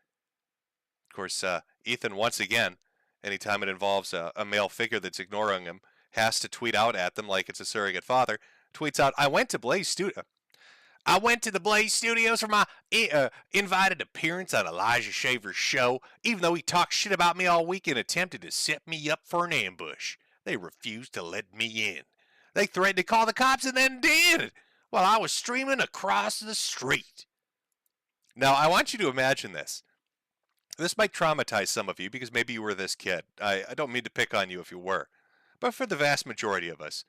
Of course, Ethan, once again, anytime it involves a male figure that's ignoring him, has to tweet out at them like it's a surrogate father. Tweets out, I went to the Blaze Studios for my invited appearance on Elijah Shaver's show, even though he talked shit about me all week and attempted to set me up for an ambush. They refused to let me in. They threatened to call the cops and then did, while I was streaming across the street. Now, I want you to imagine this. This might traumatize some of you because maybe you were this kid. I don't mean to pick on you if you were. But for the vast majority of us,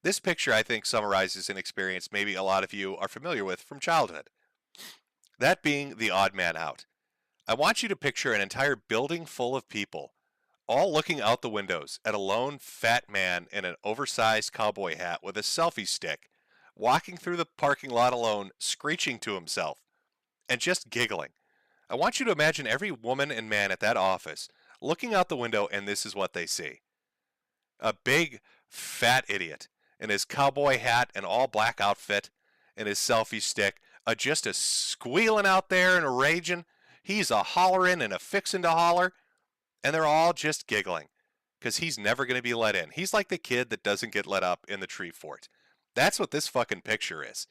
this picture, I think, summarizes an experience maybe a lot of you are familiar with from childhood. That being the odd man out. I want you to picture an entire building full of people, all looking out the windows at a lone fat man in an oversized cowboy hat with a selfie stick, walking through the parking lot alone, screeching to himself, and just giggling. I want you to imagine every woman and man at that office looking out the window, and this is what they see. A big, fat idiot in his cowboy hat and all black outfit and his selfie stick, just a squealing out there and a raging. He's a hollering and a fixing to holler, and they're all just giggling because he's never going to be let in. He's like the kid that doesn't get let up in the tree fort. That's what this fucking picture is.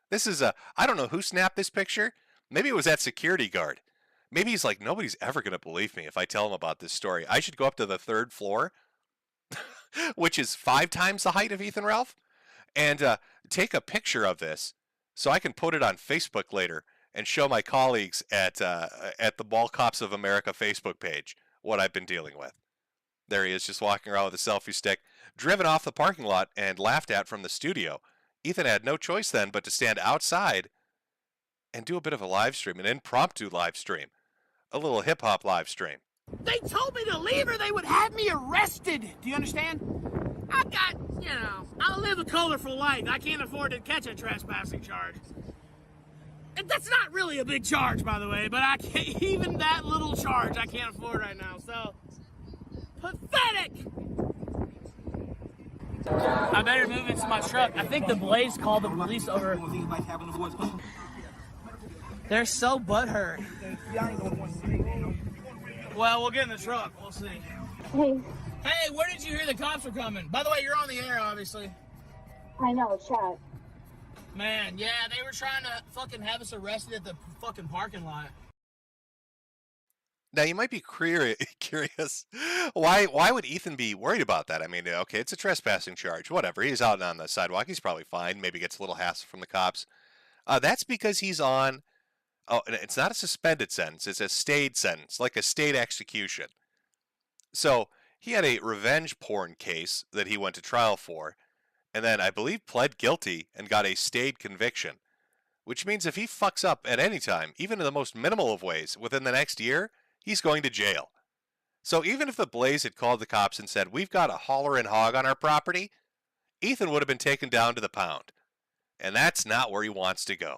This is I don't know who snapped this picture. Maybe it was that security guard. Maybe he's like, nobody's ever going to believe me if I tell him about this story. I should go up to the 3rd floor, which is 5 times the height of Ethan Ralph, and take a picture of this so I can put it on Facebook later and show my colleagues at the Mall Cops of America Facebook page what I've been dealing with. There he is, just walking around with a selfie stick, driven off the parking lot and laughed at from the studio. Ethan had no choice then but to stand outside and do a bit of a live stream, an impromptu live stream, a little hip-hop live stream. They told me to leave or they would have me arrested. Do you understand? I live a colorful life. I can't afford to catch a trespassing charge. And that's not really a big charge, by the way, but I can't, even that little charge I can't afford right now, so pathetic! I better move into my truck. I think the Blaze called the police over. They're so butthurt. Well, we'll get in the truck. We'll see. Hey, where did you hear the cops were coming? By the way, you're on the air, obviously. I know, chat. Man, yeah, they were trying to fucking have us arrested at the fucking parking lot. Now, you might be curious, why would Ethan be worried about that? I mean, okay, it's a trespassing charge, whatever. He's out on the sidewalk. He's probably fine. Maybe gets a little hassle from the cops. That's because he's on, it's not a suspended sentence. It's a stayed sentence, like a state execution. So he had a revenge porn case that he went to trial for, and then I believe pled guilty and got a stayed conviction, which means if he fucks up at any time, even in the most minimal of ways, within the next year, he's going to jail. So even if the Blaze had called the cops and said, we've got a holler and hog on our property, Ethan would have been taken down to the pound. And that's not where he wants to go.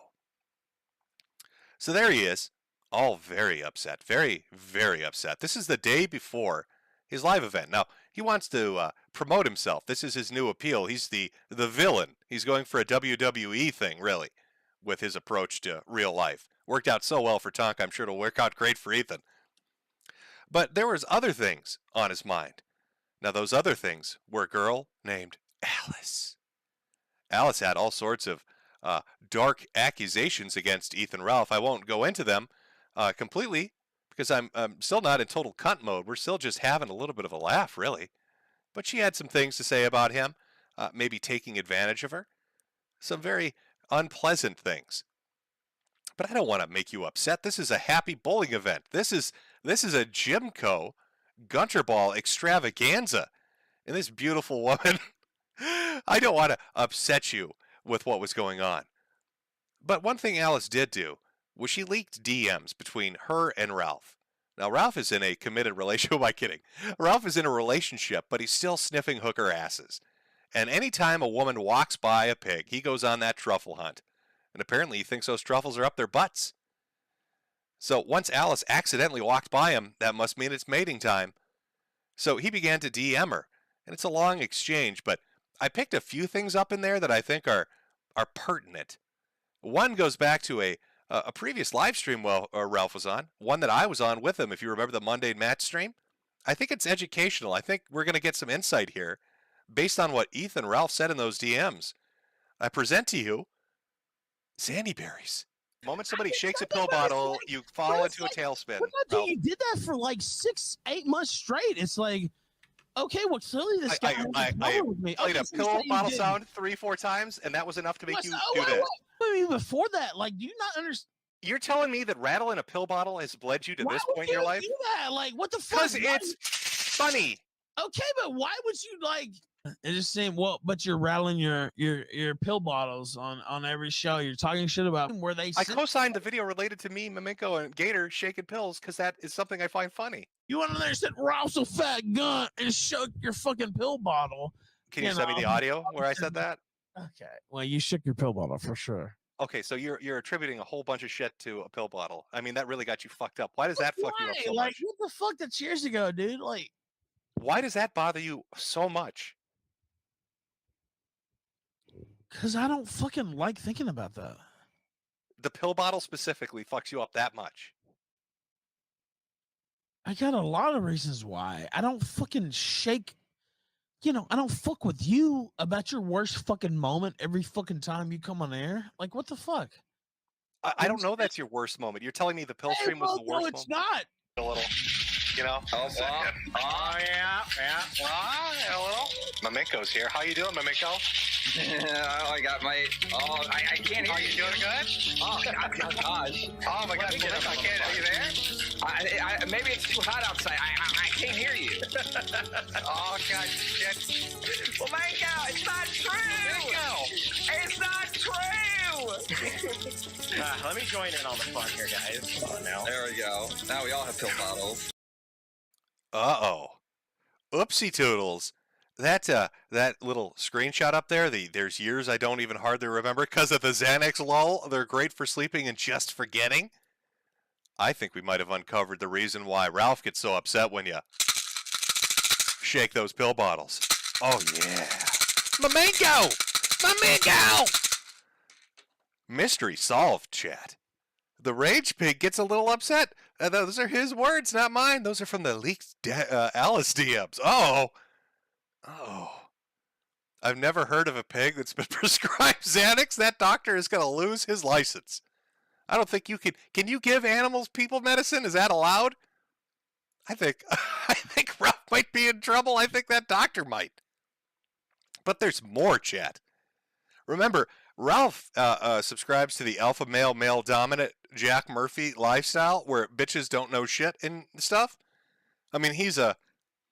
So there he is, all very upset, very, very upset. This is the day before his live event. Now, he wants to promote himself. This is his new appeal. He's the villain. He's going for a WWE thing, really, with his approach to real life. Worked out so well for Tonk, I'm sure it'll work out great for Ethan. But there was other things on his mind. Now, those other things were a girl named Alice. Alice had all sorts of dark accusations against Ethan Ralph. I won't go into them completely because I'm still not in total cunt mode. We're still just having a little bit of a laugh, really. But she had some things to say about him, maybe taking advantage of her. Some very unpleasant things. But I don't want to make you upset. This is a happy bowling event. This is a JimCo GunterBall Extravaganza. And this beautiful woman, I don't want to upset you with what was going on. But one thing Alice did do was she leaked DMs between her and Ralph. Now, Ralph is in a committed relationship. Who am I kidding? Ralph is in a relationship, but he's still sniffing hooker asses. And anytime a woman walks by a pig, he goes on that truffle hunt. And apparently he thinks those truffles are up their butts. So once Alice accidentally walked by him, that must mean it's mating time. So he began to DM her. And it's a long exchange, but I picked a few things up in there that I think are pertinent. One goes back to a previous live stream Ralph was on, one that I was on with him, if you remember the Monday match stream. I think it's educational. I think we're going to get some insight here based on what Ethan Ralph said in those DMs. I present to you Sandy berries. The moment somebody shakes a pill bottle, you fall into a tailspin. You did that for like 6-8 months straight. It's like, okay, well, clearly this guy with me. Played a pill bottle sound 3-4 times, and that was enough to make you do this. I mean, before that, like, do you not understand? You're telling me that rattling a pill bottle has led you to this point in your life? Do that? Like, what the fuck? Because it's funny. Okay, but why would you, like, It just seemed but you're rattling your pill bottles on every show. You're talking shit about where they. I co-signed the video related to me, Maminko, and Gator shaking pills because that is something I find funny. You went in there and said Ralph's a fat gun and shook your fucking pill bottle. Can you send me the audio where I said that? Okay. Well, you shook your pill bottle for sure. Okay, so you're attributing a whole bunch of shit to a pill bottle. I mean, that really got you fucked up. Why does that fuck you up so much? What the fuck? That's years ago, dude. Like, why does that bother you so much? Because I don't fucking like thinking about that. The pill bottle specifically fucks you up that much. I got a lot of reasons why. I don't fucking shake. I don't fuck with you about your worst fucking moment every fucking time you come on air. Like, what the fuck? I don't know that's your worst moment. You're telling me the pill stream was the worst moment? No, it's not. A little, Oh, yeah. A little. Maminko's here. How you doing, Maminko? I got my. I can't hear you. Are you doing good? Oh, gosh. Oh, my God. I can't. Are you there? Maybe it's too hot outside. I can't hear you. Oh, God. Shit. Well, Maminko, it's not true. It's not true. Let me join in on the fun here, guys. Come on now. There we go. Now we all have pill bottles. Uh-oh. Oopsie toodles. That little screenshot up there, there's years I don't even hardly remember because of the Xanax lull. They're great for sleeping and just forgetting. I think we might have uncovered the reason why Ralph gets so upset when you shake those pill bottles. Oh, yeah. Maminko! Maminko! Mystery solved, chat. The Rage Pig gets a little upset. Those are his words, not mine. Those are from the leaked Alice DMs. Oh. I've never heard of a pig that's been prescribed Xanax. That doctor is going to lose his license. I don't think you can. Can you give animals people medicine? Is that allowed? I think Ralph might be in trouble. I think that doctor might. But there's more, chat. Remember, Ralph subscribes to the alpha male dominant Jack Murphy lifestyle where bitches don't know shit and stuff. I mean, he's a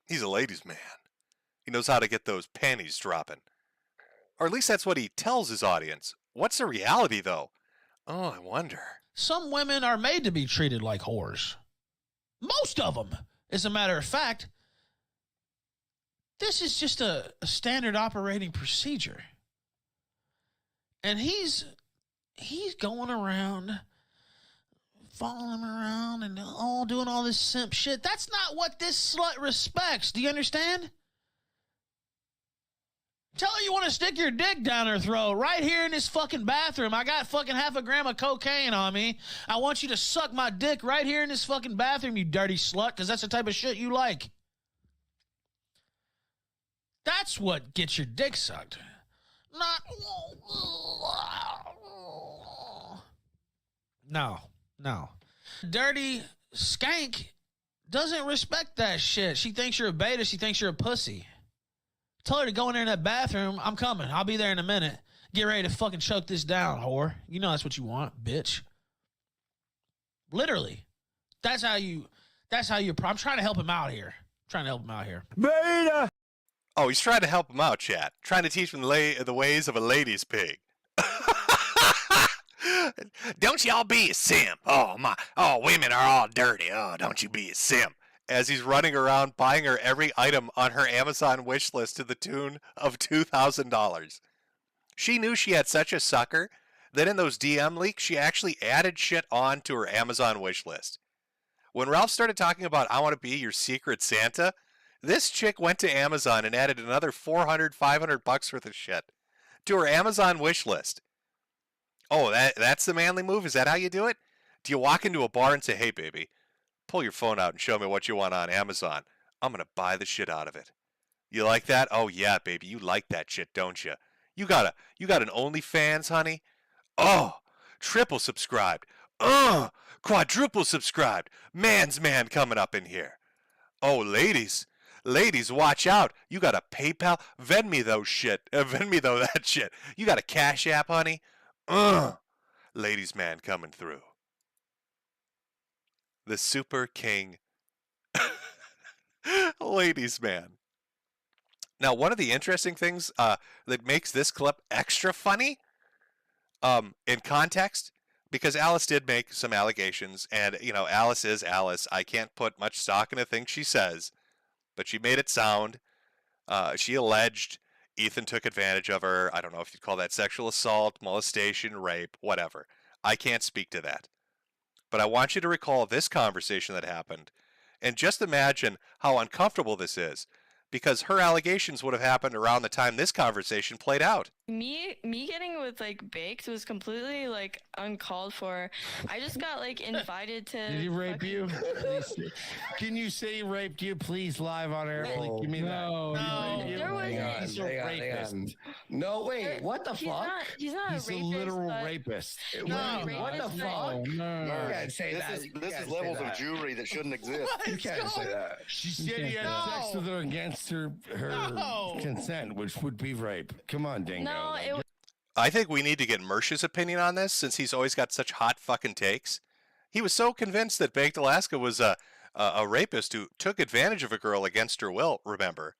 ladies' man. He knows how to get those panties dropping. Or at least that's what he tells his audience. What's the reality, though? Oh, I wonder. Some women are made to be treated like whores. Most of them. As a matter of fact, this is just a standard operating procedure. And he's going around, following around, and doing all this simp shit. That's not what this slut respects. Do you understand? Tell her you want to stick your dick down her throat right here in this fucking bathroom. I got fucking half a gram of cocaine on me. I want you to suck my dick right here in this fucking bathroom, you dirty slut, because that's the type of shit you like. That's what gets your dick sucked. Not... No. Dirty skank doesn't respect that shit. She thinks you're a beta. She thinks you're a pussy. Tell her to go in there in that bathroom. I'm coming. I'll be there in a minute. Get ready to fucking choke this down, whore. You know that's what you want, bitch. Literally. That's how you, I'm trying to help him out here. Beta! Oh, he's trying to help him out, chat. Trying to teach him the ways of a lady's pig. Don't y'all be a simp. Oh, women are all dirty. Oh, don't you be a simp. As he's running around buying her every item on her Amazon wish list to the tune of $2,000. She knew she had such a sucker that in those DM leaks, she actually added shit on to her Amazon wish list. When Ralph started talking about, I want to be your secret Santa, this chick went to Amazon and added another $400, $500 worth of shit to her Amazon wish list. Oh, that's the manly move? Is that how you do it? Do you walk into a bar and say, hey, baby, pull your phone out and show me what you want on Amazon. I'm going to buy the shit out of it. You like that? Oh, yeah, baby. You like that shit, don't you? You got an OnlyFans, honey? Oh, triple subscribed. Quadruple subscribed. Man's man coming up in here. Oh, ladies, watch out. You got a PayPal? Vend me that shit. You got a Cash App, honey? Ladies man coming through. The Super King Ladies man. Now, one of the interesting things that makes this clip extra funny, in context, because Alice did make some allegations, and Alice is Alice. I can't put much stock in a thing she says, but she made it sound. She alleged Ethan took advantage of her. I don't know if you'd call that sexual assault, molestation, rape, whatever. I can't speak to that. But I want you to recall this conversation that happened, and just imagine how uncomfortable this is, because her allegations would have happened around the time this conversation played out. Me getting with like baked was completely like uncalled for. I just got like invited to. Did he rape you? Can you say he raped you, please, live on air? Please give me No. There was He's a rapist. No, wait, what the fuck? He's not He's a rapist. a literal but- rapist. No, What the fuck? No. You can't say that. This You is can't say levels of that. jewelry that shouldn't exist. You can't say that. She said he had sex with her against her consent, which would be rape. Come on, Dingo. No, it was. I think we need to get Mersh's opinion on this, since he's always got such hot fucking takes. He was so convinced that Baked Alaska was a rapist who took advantage of a girl against her will, remember?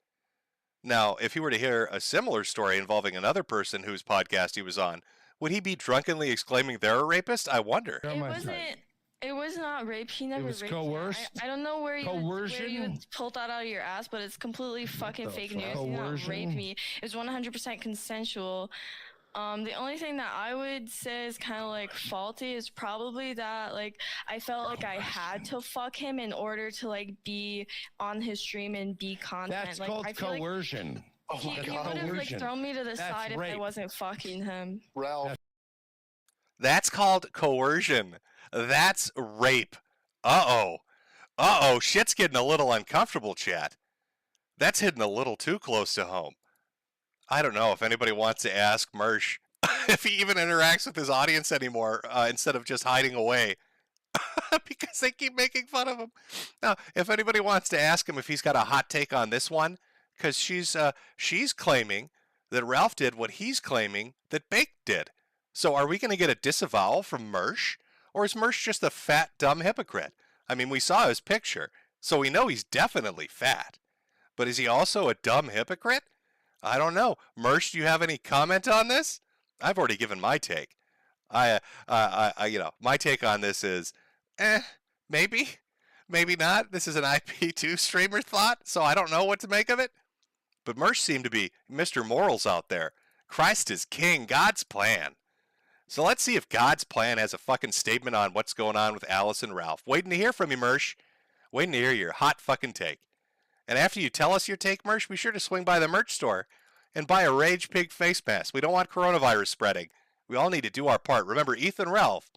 Now, if he were to hear a similar story involving another person whose podcast he was on, would he be drunkenly exclaiming they're a rapist? I wonder. It wasn't. It was not rape. He never was raped me. coerced? I don't know where you Coercion? pulled that out of your ass, but it's completely fucking fake news. He did not rape Coercion? me. It was 100% consensual. The only thing that I would say is kind of like faulty is probably that like I felt like I had to fuck him in order to like be on his stream and be content. That's like, called I feel coercion. Like he would have like thrown me to the That's side if I rape. wasn't fucking him. Ralph. That's called coercion. That's rape. Uh-oh. Uh-oh, shit's getting a little uncomfortable, chat. That's hitting a little too close to home. I don't know if anybody wants to ask Mersh if he even interacts with his audience anymore, instead of just hiding away. Because they keep making fun of him. Now, if anybody wants to ask him if he's got a hot take on this one, because she's claiming that Ralph did what he's claiming that Baked did. So are we going to get a disavowal from Mersh? Or is Mersh just a fat, dumb hypocrite? I mean, we saw his picture, so we know he's definitely fat. But is he also a dumb hypocrite? I don't know. Mersh, do you have any comment on this? I've already given my take. My take on this is, maybe, maybe not. This is an IP2 streamer thought, so I don't know what to make of it. But Mersh seemed to be Mr. Morals out there. Christ is king, God's plan. So let's see if God's plan has a fucking statement on what's going on with Alice and Ralph. Waiting to hear from you, Mersh. Waiting to hear your hot fucking take. And after you tell us your take, Mersh, be sure to swing by the merch store and buy a Rage Pig face mask. We don't want coronavirus spreading. We all need to do our part. Remember, Ethan Ralph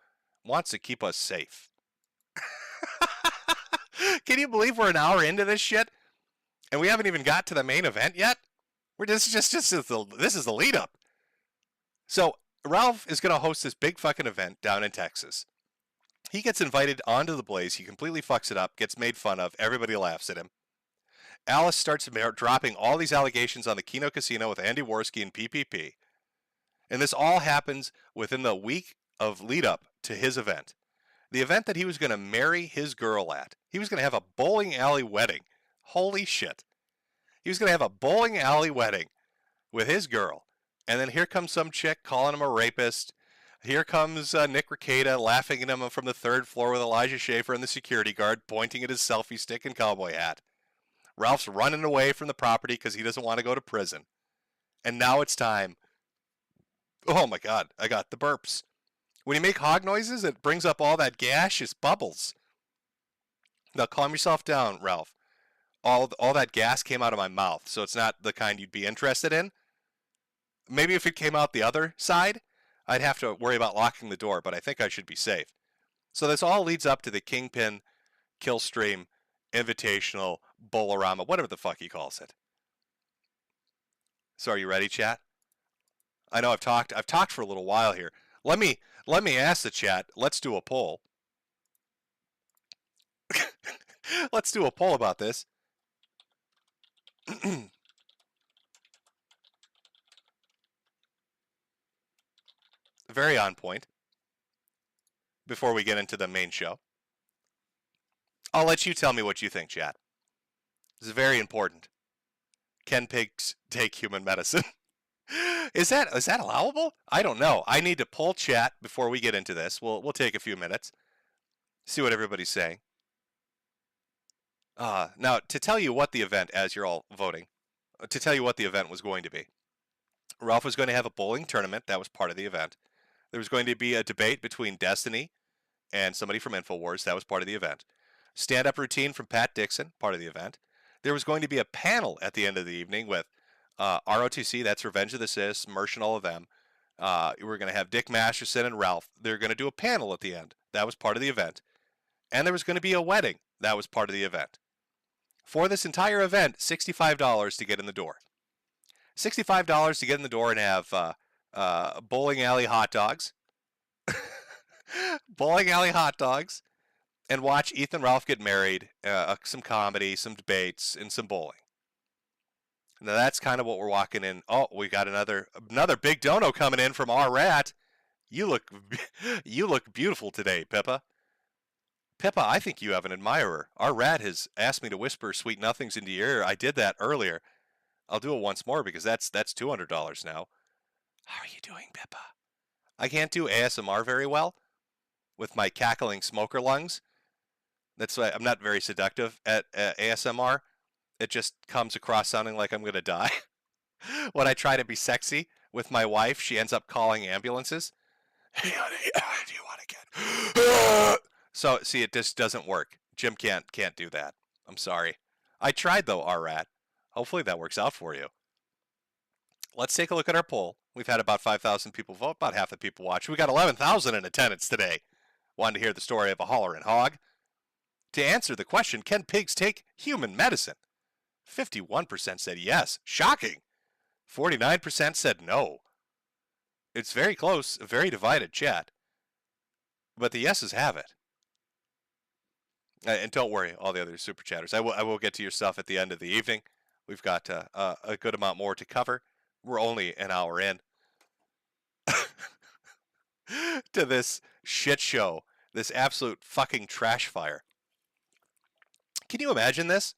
wants to keep us safe. Can you believe we're an hour into this shit? And we haven't even got to the main event yet? This is the lead up. So Ralph is going to host this big fucking event down in Texas. He gets invited onto the Blaze. He completely fucks it up, gets made fun of. Everybody laughs at him. Alice starts dropping all these allegations on the Keno Casino with Andy Worski and PPP. And this all happens within the week of lead up to his event. The event that he was going to marry his girl at. He was going to have a bowling alley wedding. Holy shit. He was going to have a bowling alley wedding with his girl. And then here comes some chick calling him a rapist. Here comes Nick Rekieta laughing at him from the third floor with Elijah Schaefer and the security guard pointing at his selfie stick and cowboy hat. Ralph's running away from the property because he doesn't want to go to prison. And now it's time. Oh my God, I got the burps. When you make hog noises, it brings up all that gaseous bubbles. Now calm yourself down, Ralph. All that gas came out of my mouth, so it's not the kind you'd be interested in. Maybe if it came out the other side, I'd have to worry about locking the door, but I think I should be safe. So this all leads up to the Kingpin Killstream Invitational Bolorama, whatever the fuck he calls it. So are you ready, chat? I know I've talked for a little while here. Let me ask the chat. Let's do a poll. Let's do a poll about this. Very on point. Before we get into the main show, I'll let you tell me what you think, chat. This is very important. Can pigs take human medicine? Is that allowable? I don't know. I need to poll chat before we get into this. We'll take a few minutes, see what everybody's saying. Now, to tell you what the event, as you're all voting, to tell you what the event was going to be. Ralph was going to have a bowling tournament. That was part of the event. There was going to be a debate between Destiny and somebody from InfoWars. That was part of the event. Stand-up routine from Pat Dixon, part of the event. There was going to be a panel at the end of the evening with ROTC, that's Revenge of the Sis, Mersh and all of them. We're going to have Dick Masterson and Ralph. They're going to do a panel at the end. That was part of the event. And there was going to be a wedding. That was part of the event. For this entire event, $65 to get in the door. $65 to get in the door and have bowling alley hot dogs. Bowling alley hot dogs. And watch Ethan Ralph get married, some comedy, some debates, and some bowling. Now that's kind of what we're walking in. Oh, we got another big dono coming in from our rat. You look beautiful today, Pippa. Pippa, I think you have an admirer. Our rat has asked me to whisper sweet nothings into your ear. I did that earlier. I'll do it once more because that's $200 now. How are you doing, Pippa? I can't do ASMR very well with my cackling smoker lungs. That's why I'm not very seductive at ASMR. It just comes across sounding like I'm going to die. When I try to be sexy with my wife, she ends up calling ambulances. Hey, honey, do you want to get... So, see, it just doesn't work. Jim can't do that. I'm sorry. I tried, though, R-Rat. Hopefully that works out for you. Let's take a look at our poll. We've had about 5,000 people vote, about half the people watch. We got 11,000 in attendance today. Wanted to hear the story of a hollering hog. To answer the question, can pigs take human medicine? 51% said yes. Shocking. 49% said no. It's very close, a very divided chat. But the yeses have it. And don't worry, all the other super chatters. I will get to your stuff at the end of the evening. We've got a good amount more to cover. We're only an hour in to this shit show, this absolute fucking trash fire. Can you imagine this?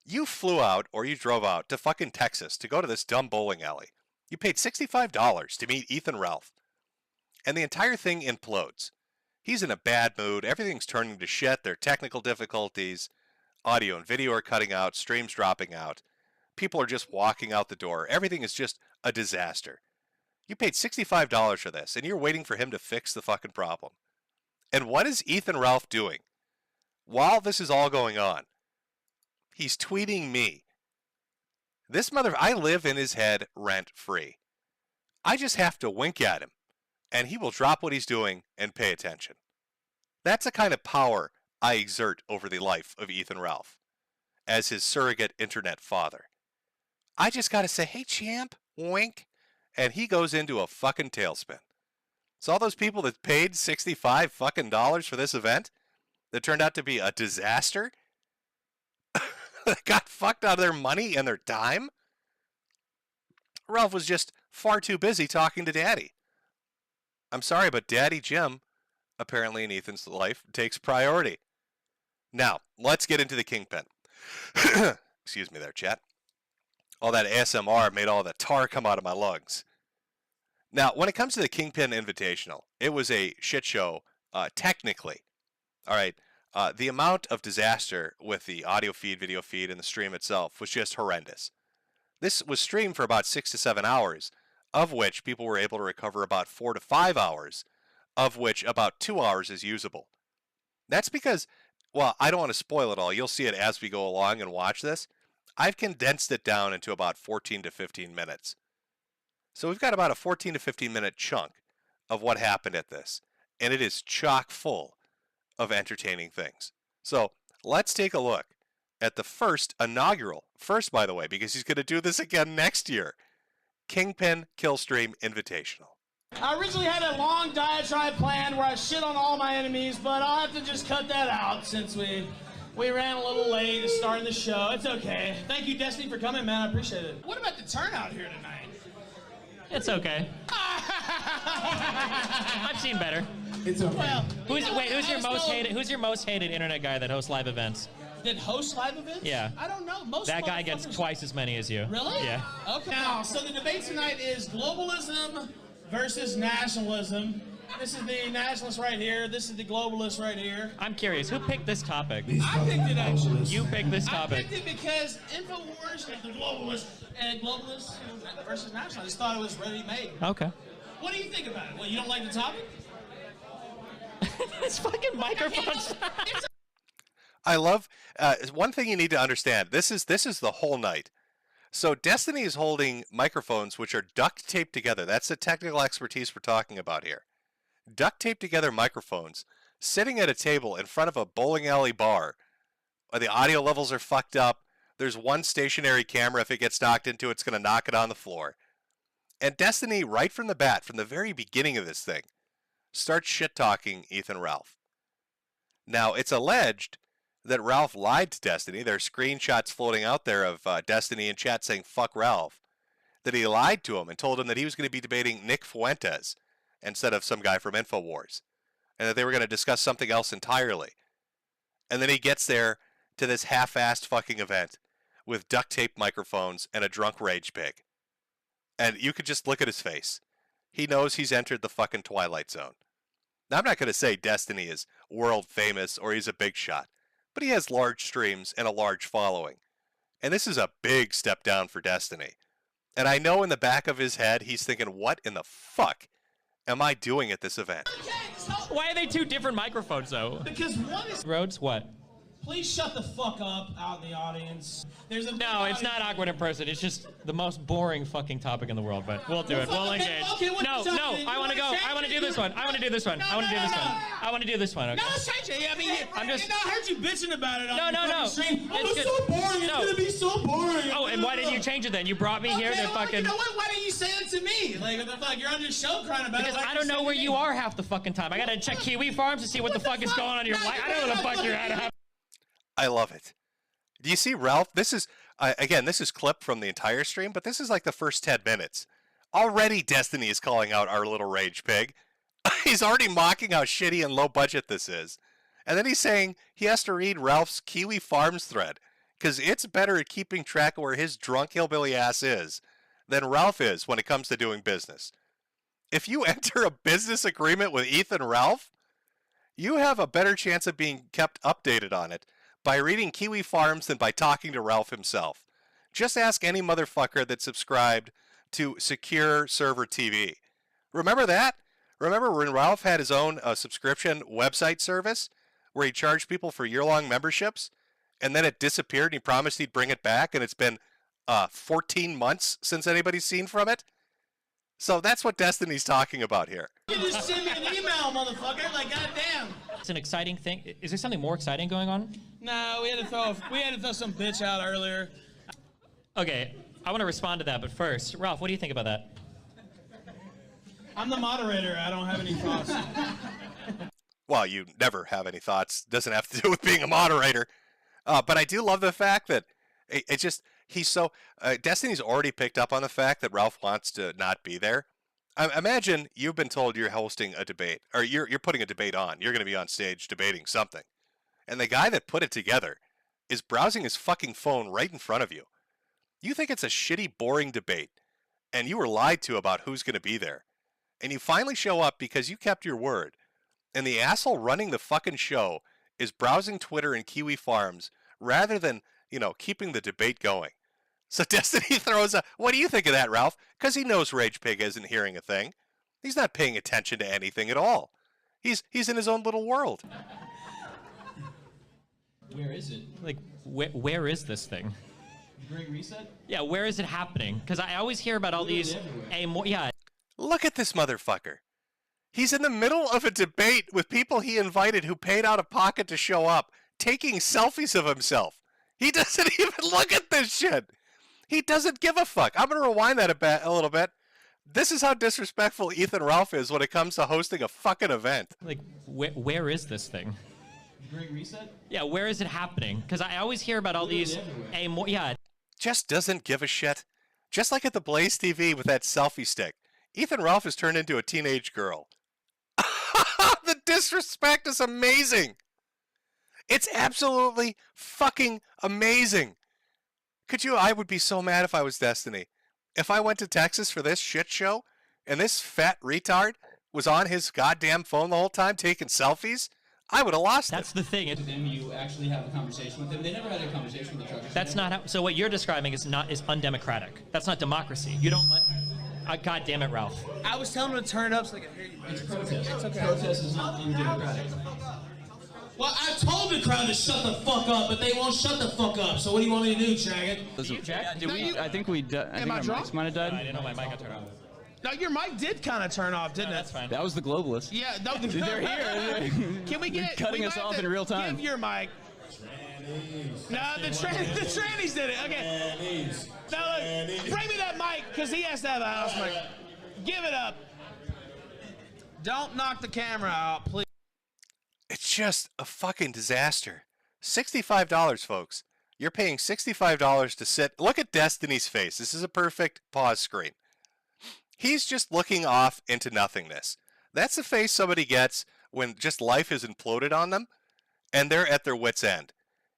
You flew out or you drove out to fucking Texas to go to this dumb bowling alley. You paid $65 to meet Ethan Ralph. And the entire thing implodes. He's in a bad mood. Everything's turning to shit. There are technical difficulties. Audio and video are cutting out. Streams dropping out. People are just walking out the door. Everything is just a disaster. You paid $65 for this, and you're waiting for him to fix the fucking problem. And what is Ethan Ralph doing? While this is all going on, he's tweeting me. This I live in his head rent-free. I just have to wink at him, and he will drop what he's doing and pay attention. That's the kind of power I exert over the life of Ethan Ralph, as his surrogate internet father. I just gotta say, hey champ, wink, and he goes into a fucking tailspin. So all those people that paid $65 fucking dollars for this event, that turned out to be a disaster, that got fucked out of their money and their time, Ralph was just far too busy talking to Daddy. I'm sorry, but Daddy Jim, apparently in Ethan's life, takes priority. Now, let's get into the Kingpin. Excuse me there, chat. All that ASMR made all the tar come out of my lungs. Now, when it comes to the Kingpin Invitational, it was a shit show, technically. All right, the amount of disaster with the audio feed, video feed, and the stream itself was just horrendous. This was streamed for about 6 to 7 hours, of which people were able to recover about 4 to 5 hours, of which about 2 hours is usable. That's because, well, I don't want to spoil it all. You'll see it as we go along and watch this. I've condensed it down into about 14 to 15 minutes. So we've got about a 14 to 15 minute chunk of what happened at this. And it is chock full of entertaining things. So let's take a look at the first, by the way, because he's going to do this again next year, Kingpin Killstream Invitational. I originally had a long diatribe planned where I shit on all my enemies, but I'll have to just cut that out since we ran a little late to starting the show. It's okay. Thank you, Destiny, for coming, man. I appreciate it. What about the turnout here tonight? It's okay. I've seen better. It's okay. Well, who's your most hated internet guy that hosts live events? That hosts live events? Yeah. I don't know. Most That guy gets motherfuckers- twice as many as you. Really? Yeah. Okay. Now, so the debate tonight is globalism versus nationalism. This is the nationalist right here. This is the globalist right here. I'm curious, who picked this topic? I picked it actually. You picked this topic. I picked it because InfoWars, the globalist, and globalists versus nationalists. I just thought it was ready made. Okay. What do you think about it? Well, you don't like the topic? This fucking microphone's. I love one thing you need to understand. This is the whole night. So Destiny is holding microphones which are duct taped together. That's the technical expertise we're talking about here. Duct taped together microphones sitting at a table in front of a bowling alley bar. The audio levels are fucked up. There's one stationary camera. If it gets knocked into, it's going to knock it on the floor. And Destiny, right from the bat, from the very beginning of this thing, starts shit-talking Ethan Ralph. Now, it's alleged that Ralph lied to Destiny. There are screenshots floating out there of Destiny in chat saying, fuck Ralph. That he lied to him and told him that he was going to be debating Nick Fuentes instead of some guy from InfoWars. And that they were going to discuss something else entirely. And then he gets there to this half-assed fucking event with duct tape microphones and a drunk rage pig. And you could just look at his face. He knows he's entered the fucking Twilight Zone. Now, I'm not going to say Destiny is world famous or he's a big shot, but he has large streams and a large following. And this is a big step down for Destiny. And I know in the back of his head, he's thinking, what in the fuck am I doing at this event? Why are they two different microphones, though? Because one is... Rhodes, what? Please shut the fuck up out in the audience. There's a No, it's not awkward in person. It's just the most boring fucking topic in the world, but we'll do it. We'll engage. No, I want to go. I want to do this one. I want to do this one. I want to do this one. I want to do this one. Okay. No, let's change it. I mean, I'm just... I heard you bitching about it on No. stream. Oh, It's it's good. so boring. It's going to be so boring. Oh, and why didn't you change it then? You brought me here to fucking... You know what? Why didn't you say it to me? Like, what the fuck? You're on your show crying about Because it. I don't know where you are half the fucking time. I got to check Kiwi Farms to see what the fuck is going on in your life. I don't know what the fuck you're at. I love it. Do you see Ralph? This is, again, this is clipped from the entire stream, but this is like the first 10 minutes. Already Destiny is calling out our little rage pig. He's already mocking how shitty and low budget this is. And then he's saying he has to read Ralph's Kiwi Farms thread because it's better at keeping track of where his drunk hillbilly ass is than Ralph is when it comes to doing business. If you enter a business agreement with Ethan Ralph, you have a better chance of being kept updated on it by reading Kiwi Farms than by talking to Ralph himself. Just ask any motherfucker that subscribed to Secure Server TV. Remember that? Remember when Ralph had his own subscription website service where he charged people for year-long memberships and then it disappeared and he promised he'd bring it back and it's been 14 months since anybody's seen from it? So that's what Destiny's talking about here. You can just send me an email, motherfucker. Like, goddamn. It's an exciting thing. Is there something more exciting going on? No, we had to throw some bitch out earlier. Okay, I want to respond to that, but first, Ralph, what do you think about that? I'm the moderator. I don't have any thoughts. Well, you never have any thoughts. Doesn't have to do with being a moderator. But I do love the fact that he's so... Destiny's already picked up on the fact that Ralph wants to not be there. Imagine you've been told you're hosting a debate, or you're putting a debate on. You're going to be on stage debating something. And the guy that put it together is browsing his fucking phone right in front of you. You think it's a shitty, boring debate, and you were lied to about who's going to be there. And you finally show up because you kept your word. And the asshole running the fucking show is browsing Twitter and Kiwi Farms rather than, keeping the debate going. So Destiny throws a, what do you think of that, Ralph? Because he knows Rage Pig isn't hearing a thing. He's not paying attention to anything at all. He's in his own little world. Where is it? Like, where is this thing? Great reset? Yeah, where is it happening? Because I always hear about all these... Yeah. Look at this motherfucker. He's in the middle of a debate with people he invited who paid out of pocket to show up, taking selfies of himself. He doesn't even look at this shit. He doesn't give a fuck. I'm going to rewind that a little bit. This is how disrespectful Ethan Ralph is when it comes to hosting a fucking event. Like, where is this thing? Great reset? Yeah, where is it happening? Because I always hear about all these... Yeah. Just doesn't give a shit. Just like at the Blaze TV with that selfie stick. Ethan Ralph has turned into a teenage girl. The disrespect is amazing. It's absolutely fucking amazing. I would be so mad if I was Destiny. If I went to Texas for this shit show and this fat retard was on his goddamn phone the whole time taking selfies, I would have lost That's it. the thing. Then you actually have a conversation with them. They never had a conversation with the truckers. That's not how. So what you're describing is undemocratic. That's not democracy. You don't let. God damn it, Ralph. I was telling them to turn it up so they could hear you better. It's protest. It's okay. Protest is not undemocratic. Well, I told the crowd to shut the fuck up, but they won't shut the fuck up. So what do you want me to do, Chaggot? Did we? I think we. I think our mics might have died. I didn't know my mic got turned off. No, your mic did kind of turn off, didn't it? That's fine. That was the globalists. Yeah, no, They're here. Can we get cutting we us might off have in real time? Give your mic. No, the trannies did it. Okay. Now look, bring me that mic because he has to have a house mic. Give it up. Don't knock the camera out, please. It's just a fucking disaster. $65, folks. You're paying $65 to sit. Look at Destiny's face. This is a perfect pause screen. He's just looking off into nothingness. That's the face somebody gets when just life has imploded on them and they're at their wits' end.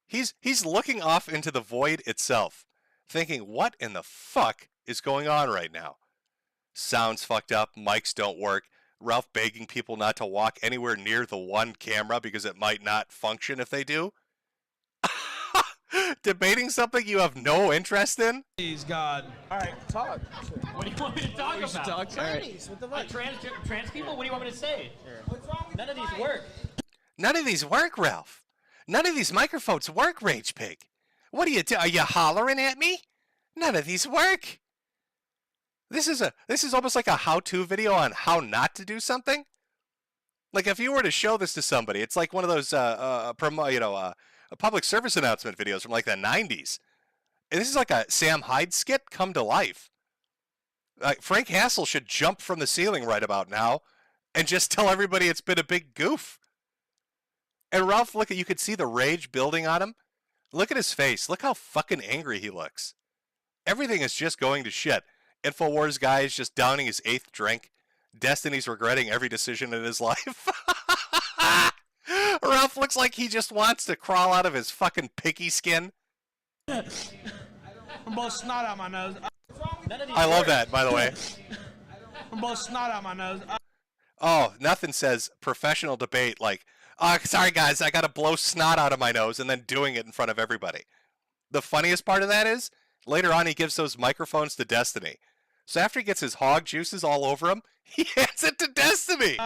He's looking off into the void itself, thinking, what in the fuck is going on right now? Sounds fucked up, mics don't work, Ralph begging people not to walk anywhere near the one camera because it might not function if they do. Debating something you have no interest in? Please, God. All right, talk. What do you want me to talk We should about? talk. All right. Trans people? What do you want me to say? None of these work. None of these work, Ralph. None of these microphones work, Rage Pig. What are you doing? Are you hollering at me? None of these work. This is almost like a how-to video on how not to do something. Like if you were to show this to somebody, it's like one of those public service announcement videos from like the 90s. And this is like a Sam Hyde skit come to life. Frank Hassel should jump from the ceiling right about now and just tell everybody it's been a big goof. And Ralph, you could see the rage building on him. Look at his face. Look how fucking angry he looks. Everything is just going to shit. InfoWars guy is just downing his 8th drink. Destiny's regretting every decision in his life. Ralph looks like he just wants to crawl out of his fucking piggy skin. I'm both snot out my nose. I love that, by the way. I'm both snot out my nose. Oh, nothing says professional debate like, sorry guys, I gotta blow snot out of my nose and then doing it in front of everybody. The funniest part of that is, later on he gives those microphones to Destiny. So after he gets his hog juices all over him, he hands it to Destiny.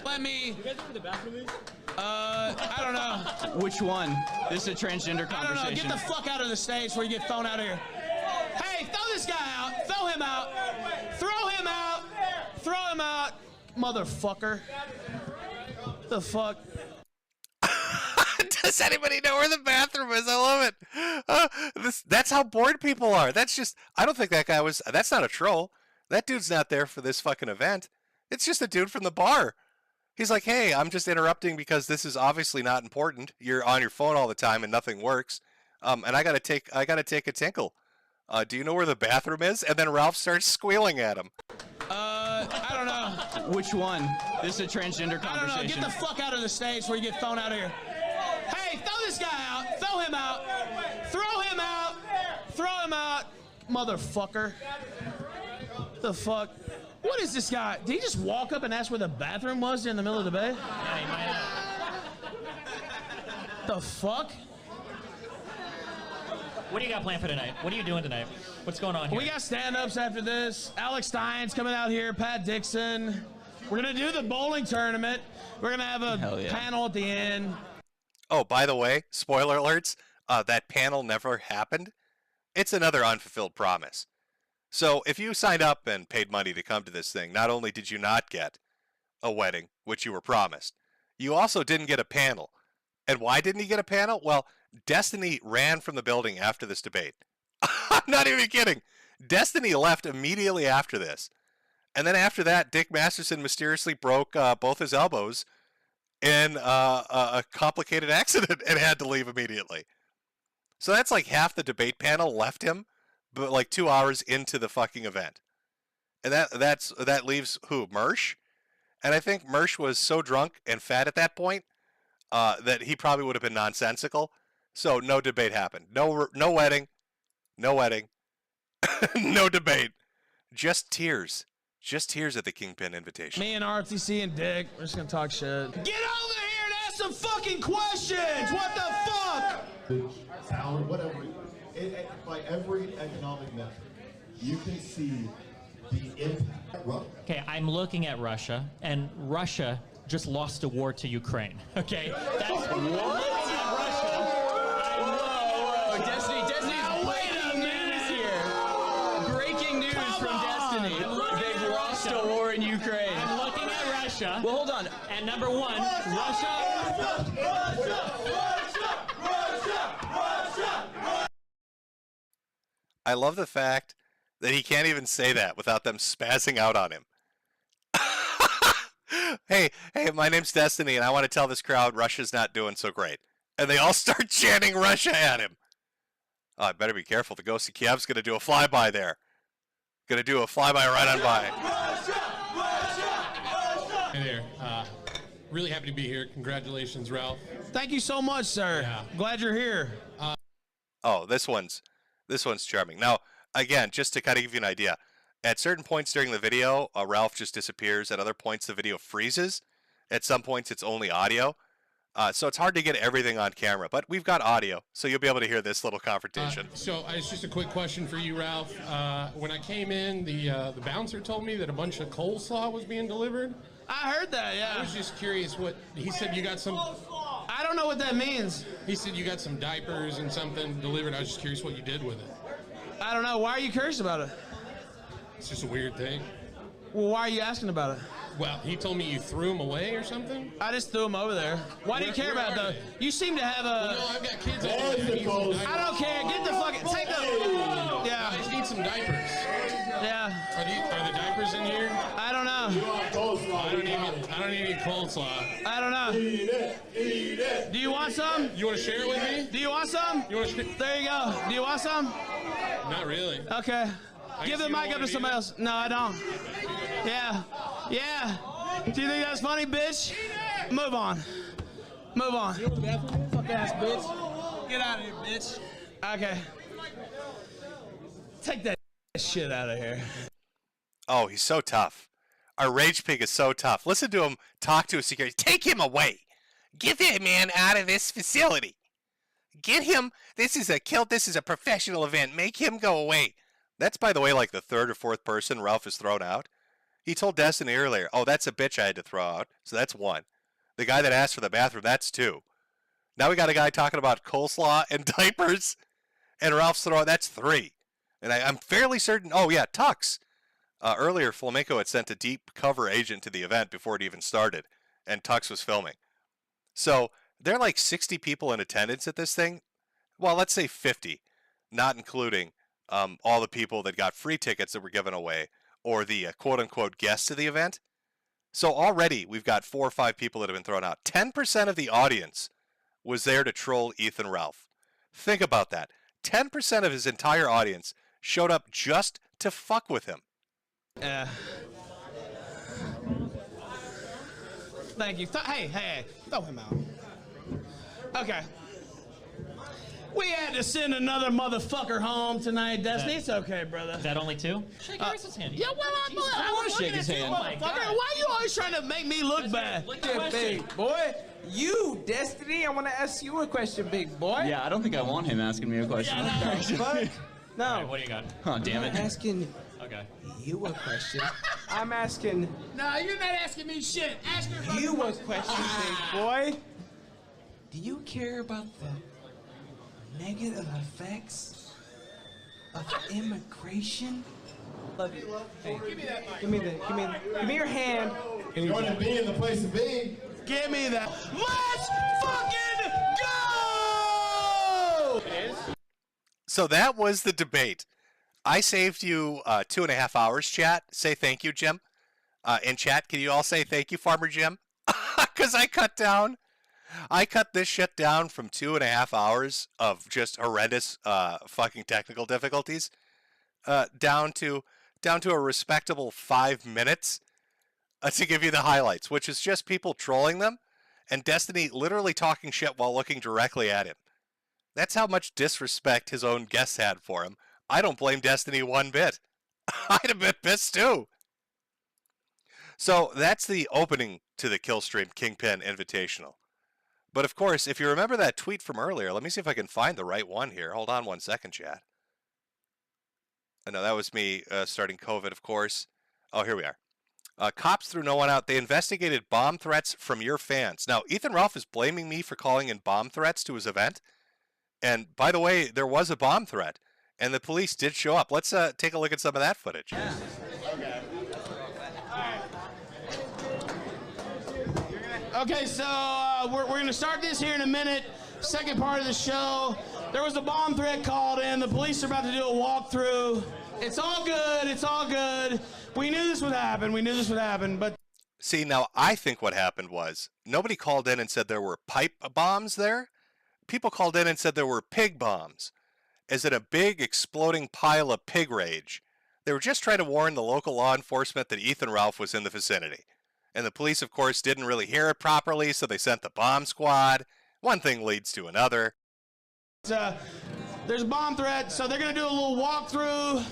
Let me. You guys in the bathroom? I don't know. Which one? This is a transgender conversation. I don't know. Get the fuck out of the stage before you get thrown out of here. Hey, throw this guy out. Throw him out. Throw him out. Throw him out. Motherfucker. The fuck? Does anybody know where the bathroom is? I love it. That's how bored people are. That's just, I don't think that guy was, that's not a troll. That dude's not there for this fucking event. It's just a dude from the bar. He's like, hey, I'm just interrupting because this is obviously not important. You're on your phone all the time and nothing works. And I gotta take a tinkle. Do you know where the bathroom is? And then Ralph starts squealing at him. I don't know. Which one? This is a transgender conversation. I don't know. Get the fuck out of the stage before you get thrown out of here. Hey, throw this guy out. Throw him out. Throw him out. Throw him out. Motherfucker. The fuck? What is this guy? Did he just walk up and ask where the bathroom was in the middle of the bay? Yeah, he might have. The fuck? What do you got planned for tonight? What are you doing tonight? What's going on here? We got stand-ups after this. Alex Stein's coming out here. Pat Dixon. We're going to do the bowling tournament. We're going to have a panel at the end. Oh, by the way, spoiler alerts, that panel never happened. It's another unfulfilled promise. So if you signed up and paid money to come to this thing, not only did you not get a wedding, which you were promised, you also didn't get a panel. And why didn't you get a panel? Well, Destiny ran from the building after this debate. I'm not even kidding. Destiny left immediately after this. And then after that, Dick Masterson mysteriously broke both his elbows in a complicated accident and had to leave immediately. So that's like half the debate panel left him, but like 2 hours into the fucking event. And that leaves who? Mersh? And I think Mersh was so drunk and fat at that point that he probably would have been nonsensical. So no debate happened. No wedding. No wedding. No debate. Just tears. Just tears at the Kingpin invitation. Me and RTC and Dick, we're just gonna talk shit. Get over here and ask some fucking questions! What the fuck? Talent, whatever. By every economic metric, you can see the impact. Okay, I'm looking at Russia, and Russia just lost a war to Ukraine. Okay, that's looking at Russia. Whoa, Destiny's breaking news here. Breaking news from Destiny. They've lost a war in Ukraine. I'm looking at Russia. Well, hold on. And number one, Russia. I love the fact that he can't even say that without them spazzing out on him. Hey, my name's Destiny, and I want to tell this crowd Russia's not doing so great. And they all start chanting Russia at him. Oh, I better be careful. The Ghost of Kiev's going to do a flyby there. Going to do a flyby right on by. Hey there. Really happy to be here. Congratulations, Ralph. Thank you so much, sir. Yeah. Glad you're here. Oh, this one's charming. Now, again, just to kind of give you an idea, at certain points during the video, Ralph just disappears. At other points, the video freezes. At some points, it's only audio. So it's hard to get everything on camera, but we've got audio, so you'll be able to hear this little confrontation. So it's just a quick question for you, Ralph. When I came in, the bouncer told me that a bunch of coleslaw was being delivered. I heard that, yeah. I was just curious what he said. You got some. I don't know what that means. He said you got some diapers and something delivered. I was just curious what you did with it. I don't know. Why are you curious about it? It's just a weird thing. Well, why are you asking about it? Well, he told me you threw them away or something. I just threw them over there. Why do you care about it, though? You seem to have a... Well, no, I've got kids. I don't care. Get the fucking... Take the... Yeah. I just need some diapers. Yeah. Are the diapers in here? I don't know. I don't need any coleslaw. I don't know. Eat it. Do you want some? You want to share it with me? Do you want some? You want to There you go. Do you want some? Not really. Okay. Give the mic up to somebody else. No, I don't. Yeah. Yeah. Do you think that's funny, bitch? Move on. Move on. Fuck ass bitch. Get out of here, bitch. Okay. Take that shit out of here. Oh, he's so tough. Our rage pig is so tough. Listen to him talk to a security. Take him away. Get that man out of this facility. Get him. This is a professional event. Make him go away. That's, by the way, like the third or fourth person Ralph has thrown out. He told Destiny earlier, oh, that's a bitch I had to throw out. So that's one. The guy that asked for the bathroom, that's two. Now we got a guy talking about coleslaw and diapers, and Ralph's throwing, that's three. And I'm fairly certain, oh yeah, Tux. Earlier, Flamenco had sent a deep cover agent to the event before it even started, and Tux was filming. So there are like 60 people in attendance at this thing. Well, let's say 50, not including all the people that got free tickets that were given away, or the quote-unquote guests of the event. So already we've got 4 or 5 people that have been thrown out. 10% of the audience was there to troll Ethan Ralph. Think about that. 10% of his entire audience showed up just to fuck with him. Thank you. Hey, throw him out. Okay. We had to send another motherfucker home tonight, Destiny. It's okay, brother. Is that only 2? Shake Harris's hand. Yeah, well, I want to shake his hand. Why are you always trying to make me look bad? Big boy. You, Destiny, I want to ask you a question, big boy. Yeah, I don't think I want him asking me a question. No. All right, what do you got? Oh, damn it. I'm asking Okay. you a question. I'm asking No, you're not asking me shit. Ask your you a question, big boy. Do you care about the negative effects of immigration? Love you. Hey, give me that mic. Give me your hand. You want to be in the place to be? Give me that. Let's fucking go! So that was the debate. I saved you 2.5 hours, chat. Say thank you, Jim. In chat, can you all say thank you, Farmer Jim? Because I cut this shit down from 2.5 hours of just horrendous fucking technical difficulties down to a respectable 5 minutes to give you the highlights, which is just people trolling them and Destiny literally talking shit while looking directly at him. That's how much disrespect his own guests had for him. I don't blame Destiny one bit. I'd have been pissed too. So that's the opening to the Killstream Kingpin Invitational. But of course, if you remember that tweet from earlier, let me see if I can find the right one here. Hold on 1 second, chat. I know that was me starting COVID, of course. Oh, here we are. Cops threw no one out. They investigated bomb threats from your fans. Now, Ethan Ralph is blaming me for calling in bomb threats to his event. And by the way, there was a bomb threat, and the police did show up. Let's take a look at some of that footage. Okay, so we're going to start this here in a minute. Second part of the show. There was a bomb threat called in. The police are about to do a walkthrough. It's all good. It's all good. We knew this would happen. We knew this would happen, but... See, now I think what happened was nobody called in and said there were pipe bombs there. People called in and said there were pig bombs, as in a big exploding pile of pig rage. They were just trying to warn the local law enforcement that Ethan Ralph was in the vicinity. And the police, of course, didn't really hear it properly, so they sent the bomb squad. One thing leads to another. There's a bomb threat, so they're going to do a little walkthrough.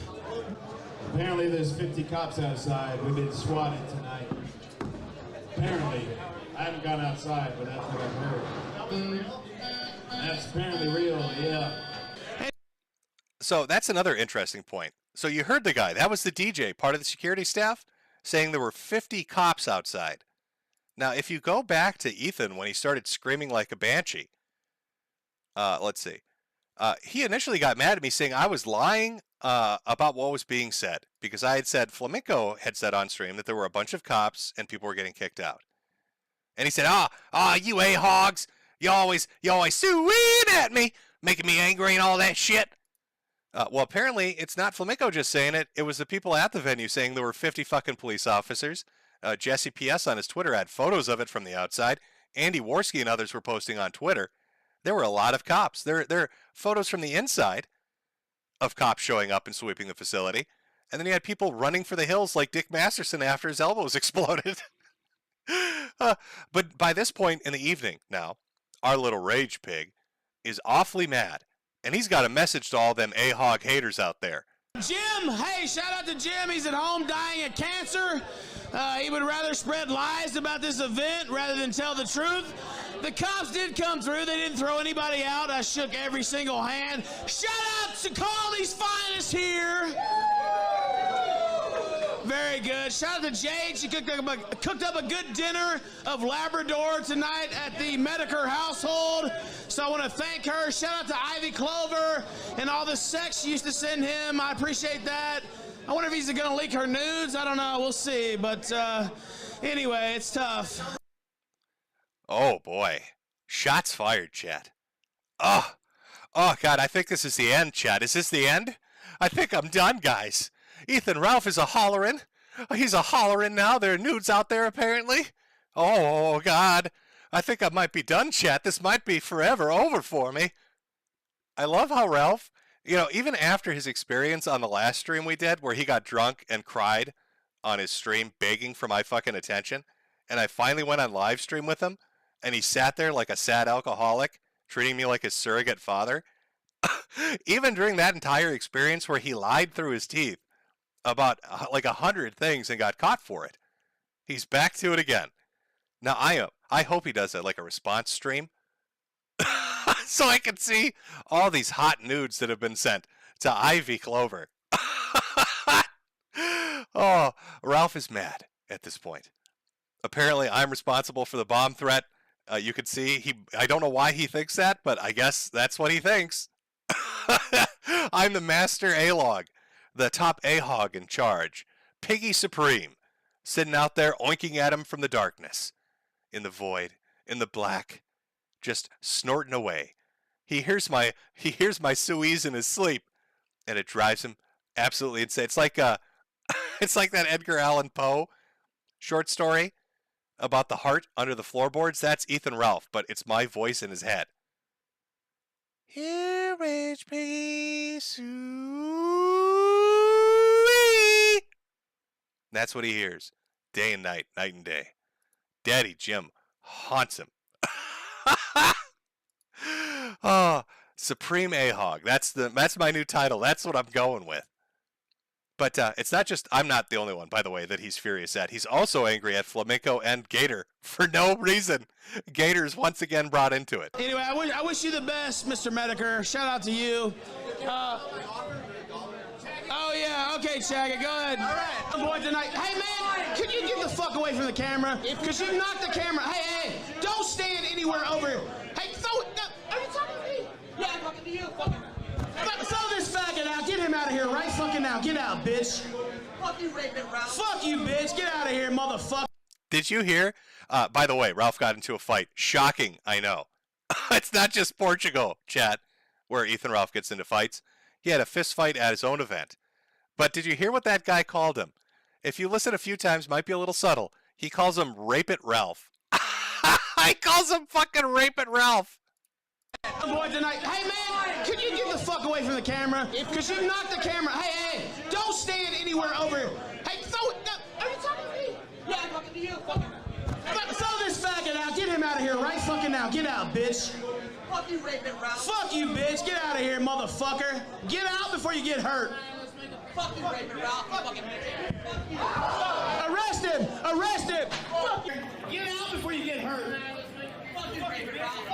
Apparently there's 50 cops outside. We've been swatted tonight. Apparently. I haven't gone outside, but that's what I've heard. That's apparently real, yeah. So that's another interesting point. So you heard the guy. That was the DJ, part of the security staff, saying there were 50 cops outside. Now, if you go back to Ethan when he started screaming like a banshee, let's see. He initially got mad at me saying I was lying about what was being said, because I had said Flamenco had said on stream that there were a bunch of cops and people were getting kicked out. And he said, you a-hogs, you always sweet at me, making me angry and all that shit. Well, apparently it's not Flamenco just saying it. It was the people at the venue saying there were 50 fucking police officers. Jesse PS on his Twitter had photos of it from the outside. Andy Worski and others were posting on Twitter. There were a lot of cops. There are photos from the inside of cops showing up and sweeping the facility. And then you had people running for the hills like Dick Masterson after his elbows exploded. But by this point in the evening now, our little rage pig is awfully mad. And he's got a message to all them A-hog haters out there. Jim, hey, shout out to Jim. He's at home dying of cancer. He would rather spread lies about this event rather than tell the truth. The cops did come through. They didn't throw anybody out. I shook every single hand. Shout out to Carly's finest here. Very good. Shout out to Jade. She cooked up a good dinner of Labrador tonight at the Metokur household. So I want to thank her. Shout out to Ivy Clover and all the sex she used to send him. I appreciate that. I wonder if he's going to leak her nudes. I don't know. We'll see. But anyway, it's tough. Oh, boy. Shots fired, chat. Oh, God. I think this is the end, chat. Is this the end? I think I'm done, guys. Ethan Ralph is a hollerin'. He's a hollerin' now. There are nudes out there, apparently. Oh, God. I think I might be done, chat. This might be forever over for me. I love how Ralph, even after his experience on the last stream we did, where he got drunk and cried on his stream begging for my fucking attention, and I finally went on live stream with him, and he sat there like a sad alcoholic, treating me like his surrogate father. Even during that entire experience where he lied through his teeth about like 100 things and got caught for it, he's back to it again. Now I hope he does like a response stream so I can see all these hot nudes that have been sent to Ivy Clover. Oh, Ralph is mad at this point. Apparently I'm responsible for the bomb threat. You could see I don't know why he thinks that, but I guess that's what he thinks. I'm the master A-log, the top A-hog in charge, Piggy Supreme, sitting out there oinking at him from the darkness, in the void, in the black, just snorting away. He hears my Suisse in his sleep, and it drives him absolutely insane. It's like it's like that Edgar Allan Poe short story about the heart under the floorboards. That's Ethan Ralph, but it's my voice in his head. Here, rage piggy, Suisse. That's what he hears, day and night and day. Daddy Jim haunts him Oh, Supreme A-Hog. That's my new title. That's what I'm going with. But it's not just, I'm not the only one, by the way, that he's furious at. He's also angry at Flamenco and Gator for no reason. Gator's once again brought into it. Anyway, I wish you the best, Mr. Metokur. Shout out to you. Oh, yeah. Okay, Chagga, go ahead. All right. I'm going tonight. Hey, man, could you get the fuck away from the camera? Because you knocked the camera. Hey, don't stand anywhere over here. Hey, throw it. No, are you talking to me? Yeah, I'm talking to you. Throw this faggot out. Get him out of here right fucking now. Get out, bitch. Fuck you, raping Ralph. Fuck you, bitch. Get out of here, motherfucker. Did you hear? By the way, Ralph got into a fight. Shocking, I know. It's not just Portugal, chat, where Ethan Ralph gets into fights. He had a fist fight at his own event. But did you hear what that guy called him? If you listen a few times, might be a little subtle. He calls him Rape It Ralph. He calls him fucking Rape It Ralph. I'm going tonight. Hey, man, could you get the fuck away from the camera? Because you knocked the camera. Hey, don't stand anywhere over here. Hey, throw it. No, are you talking to me? Yeah, I'm talking to you. Throw this faggot out. Get him out of here right fucking now. Get out, bitch. Fuck you, raping Ralph. Fuck you, bitch. Get out of here, motherfucker. Get out before you get hurt. Fuck you, raping Ralph. Fucking arrest him. Arrest him. Fuck you. Get out before you get hurt. Fuck you, raping Ralph.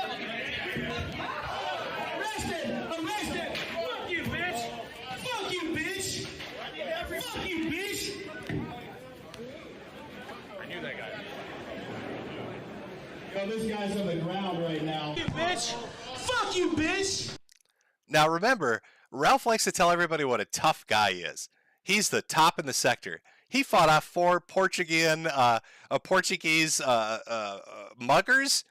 Arrest him. Arrest him. Fuck you, bitch. Fuck you, bitch. Fuck you, bitch. I knew that guy. Yo, this guy's on the ground right now. You bitch. Fuck you, bitch. Now remember, Ralph likes to tell everybody what a tough guy he is. He's the top in the sector. He fought off 4 Portuguese muggers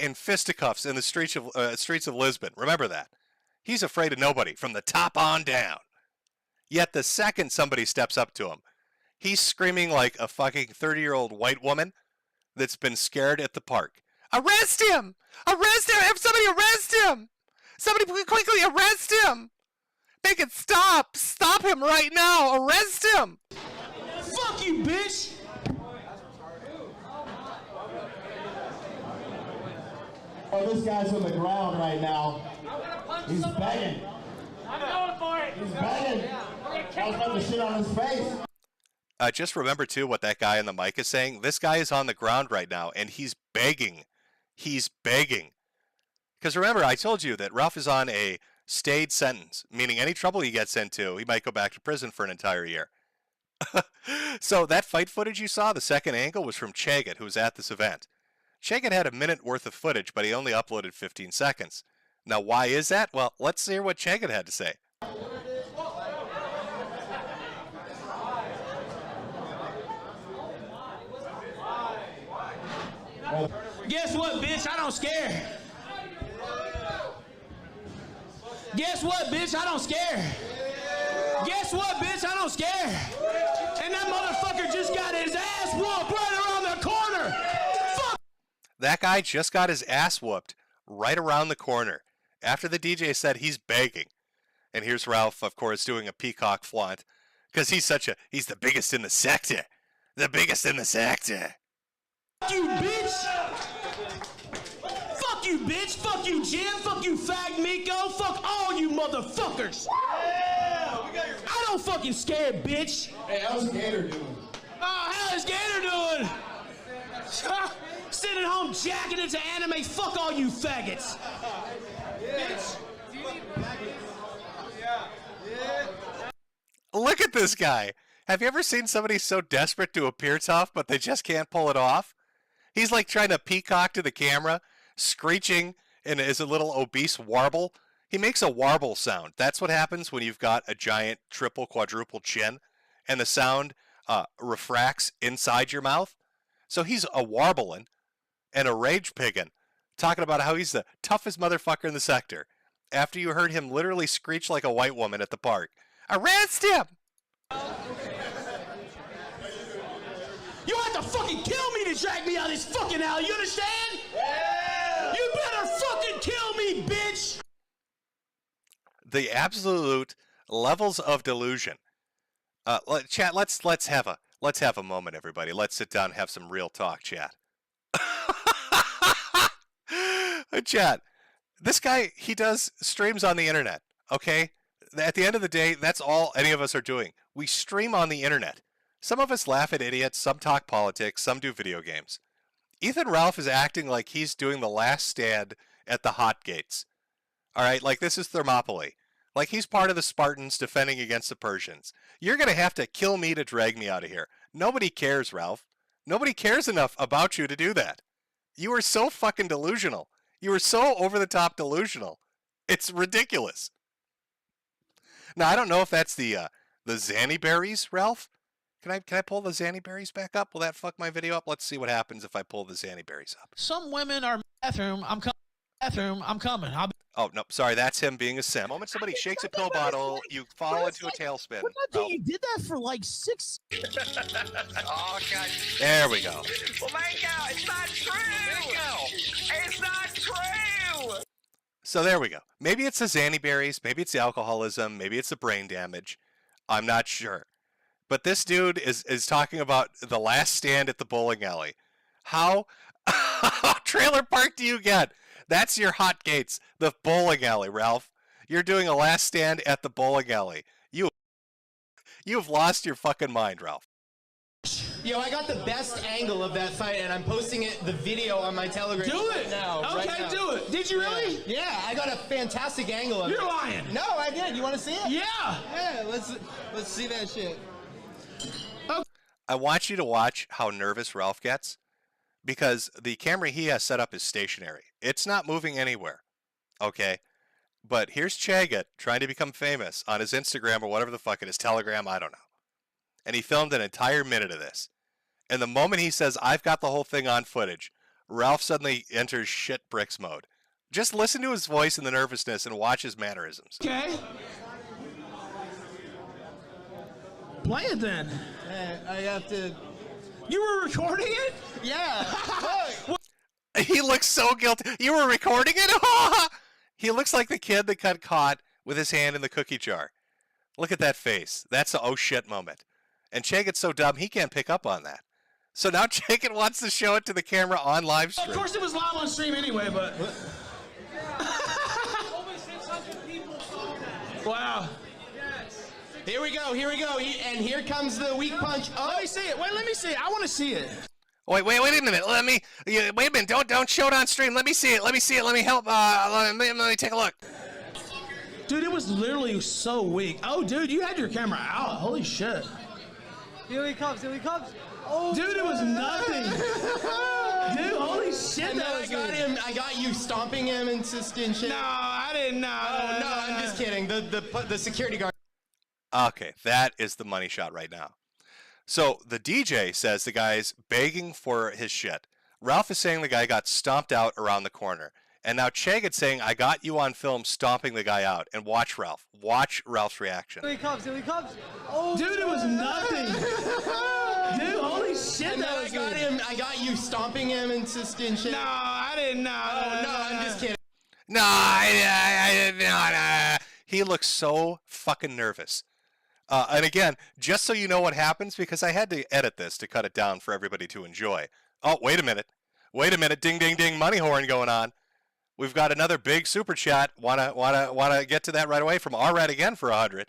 in fisticuffs in the streets of Lisbon. Remember that. He's afraid of nobody from the top on down. Yet the second somebody steps up to him, he's screaming like a fucking 30-year-old white woman that's been scared at the park. Arrest him! Arrest him! Somebody arrest him! Somebody quickly arrest him! Make it stop! Stop him right now! Arrest him! Fuck you, bitch! Oh, this guy's on the ground right now. He's begging. I'm going for it. He's begging. I was about to shit on his face. Just remember, too, what that guy on the mic is saying. This guy is on the ground right now, and he's begging. He's begging. Because remember, I told you that Ralph is on a stayed sentence, meaning any trouble he gets into, he might go back to prison for an entire year. So that fight footage you saw, the second angle, was from Chaggot, who was at this event. Chaggot had a minute worth of footage, but he only uploaded 15 seconds. Now, why is that? Well, let's hear what Chaggot had to say. Guess what, bitch? I don't scare. Guess what, bitch? I don't scare. Guess what, bitch? I don't scare. And that motherfucker just got his ass whooped right around the corner. Fuck. That guy just got his ass whooped right around the corner after the DJ said he's begging. And here's Ralph, of course, doing a peacock flaunt because he's the biggest in the sector. The biggest in the sector. Fuck you, bitch. Fuck you, bitch. Fuck you, Jim. Fuck you, Fag Miko. Fuck all you motherfuckers. I don't fucking scare, bitch. Hey, how's Gator doing? Oh, how is Gator doing? Sitting home jacking into anime. Fuck all you faggots. Bitch. Look at this guy. Have you ever seen somebody so desperate to appear tough, but they just can't pull it off? He's like trying to peacock to the camera, screeching in his little obese warble. He makes a warble sound. That's what happens when you've got a giant triple, quadruple chin, and the sound refracts inside your mouth. So he's a warbling and a rage piggin', talking about how he's the toughest motherfucker in the sector, after you heard him literally screech like a white woman at the park. Arrest him! You have to fucking kill me to drag me out of this fucking alley, you understand? Yeah. You better fucking kill me, bitch! The absolute levels of delusion. Chat, let's have a moment, everybody. Let's sit down and have some real talk, chat. Chat, This guy, he does streams on the internet, okay? At the end of the day, that's all any of us are doing. We stream on the internet. Some of us laugh at idiots, some talk politics, some do video games. Ethan Ralph is acting like he's doing the last stand at the hot gates. All right, like this is Thermopylae. Like he's part of the Spartans defending against the Persians. You're going to have to kill me to drag me out of here. Nobody cares, Ralph. Nobody cares enough about you to do that. You are so fucking delusional. You are so over-the-top delusional. It's ridiculous. Now, I don't know if that's the Zanny berries, Ralph. Can I pull the Zanny berries back up? Will that fuck my video up? Let's see what happens if I pull the Zanny berries up. Some women are bathroom. I'm coming. Oh, no, sorry, that's him being a simp. The moment somebody shakes a pill bottle, you fall into a tailspin. Ralph. You did that for like 6. Oh, God. There we go. Well, Mango, it's not true. It's not true. So there we go. Maybe it's the Zanny berries, maybe it's the alcoholism, maybe it's the brain damage. I'm not sure. But this dude is talking about the last stand at the bowling alley. How trailer park do you get? That's your hot gates, the bowling alley, Ralph. You're doing a last stand at the bowling alley. You've lost your fucking mind, Ralph. Yo, I got the best angle of that fight, and I'm posting the video on my Telegram. Do it right now. Okay, right now. do it. Did you really? Yeah, I got a fantastic angle of it. You're lying. No, I did. You want to see it? Yeah. Yeah, let's see that shit. I want you to watch how nervous Ralph gets because the camera he has set up is stationary. It's not moving anywhere. Okay? But here's Chagat trying to become famous on his Instagram or whatever the fuck it is, Telegram, I don't know. And he filmed an entire minute of this. And the moment he says, I've got the whole thing on footage, Ralph suddenly enters shit bricks mode. Just listen to his voice and the nervousness and watch his mannerisms. Okay. Play it then. I have to... You were recording it? Yeah. Look. He looks so guilty. You were recording it? He looks like the kid that got caught with his hand in the cookie jar. Look at that face. That's a oh shit moment. And Chagat's so dumb, he can't pick up on that. So now Chagat wants to show it to the camera on live stream. Of course it was live on stream anyway, but... Wow. Here we go. And here comes the weak punch. Oh. Let me see it. Wait, let me see it. I want to see it. Wait a minute. Wait a minute. Don't show it on stream. Let me see it. Let me help. Let me take a look. Dude, it was literally so weak. Oh, dude, you had your camera out. Holy shit. Here he comes. Oh, dude, it was nothing. Dude, holy shit. And then I got you stomping him and shit. No, I didn't know. Oh, no, I'm just kidding. The security guard. Okay, that is the money shot right now. So the DJ says the guy's begging for his shit. Ralph is saying the guy got stomped out around the corner. And now Chagat's saying, I got you on film stomping the guy out. And watch Ralph. Watch Ralph's reaction. Here he comes. Oh, dude, it was nothing. Dude, holy shit. And then I got you stomping him and shit. No, I didn't know. Oh, no, I'm just kidding. No, I didn't know. He looks so fucking nervous. And again, just so you know what happens, because I had to edit this to cut it down for everybody to enjoy. Oh, wait a minute. Ding, ding, ding, money horn going on. We've got another big super chat. Wanna get to that right away from RRAD again for 100.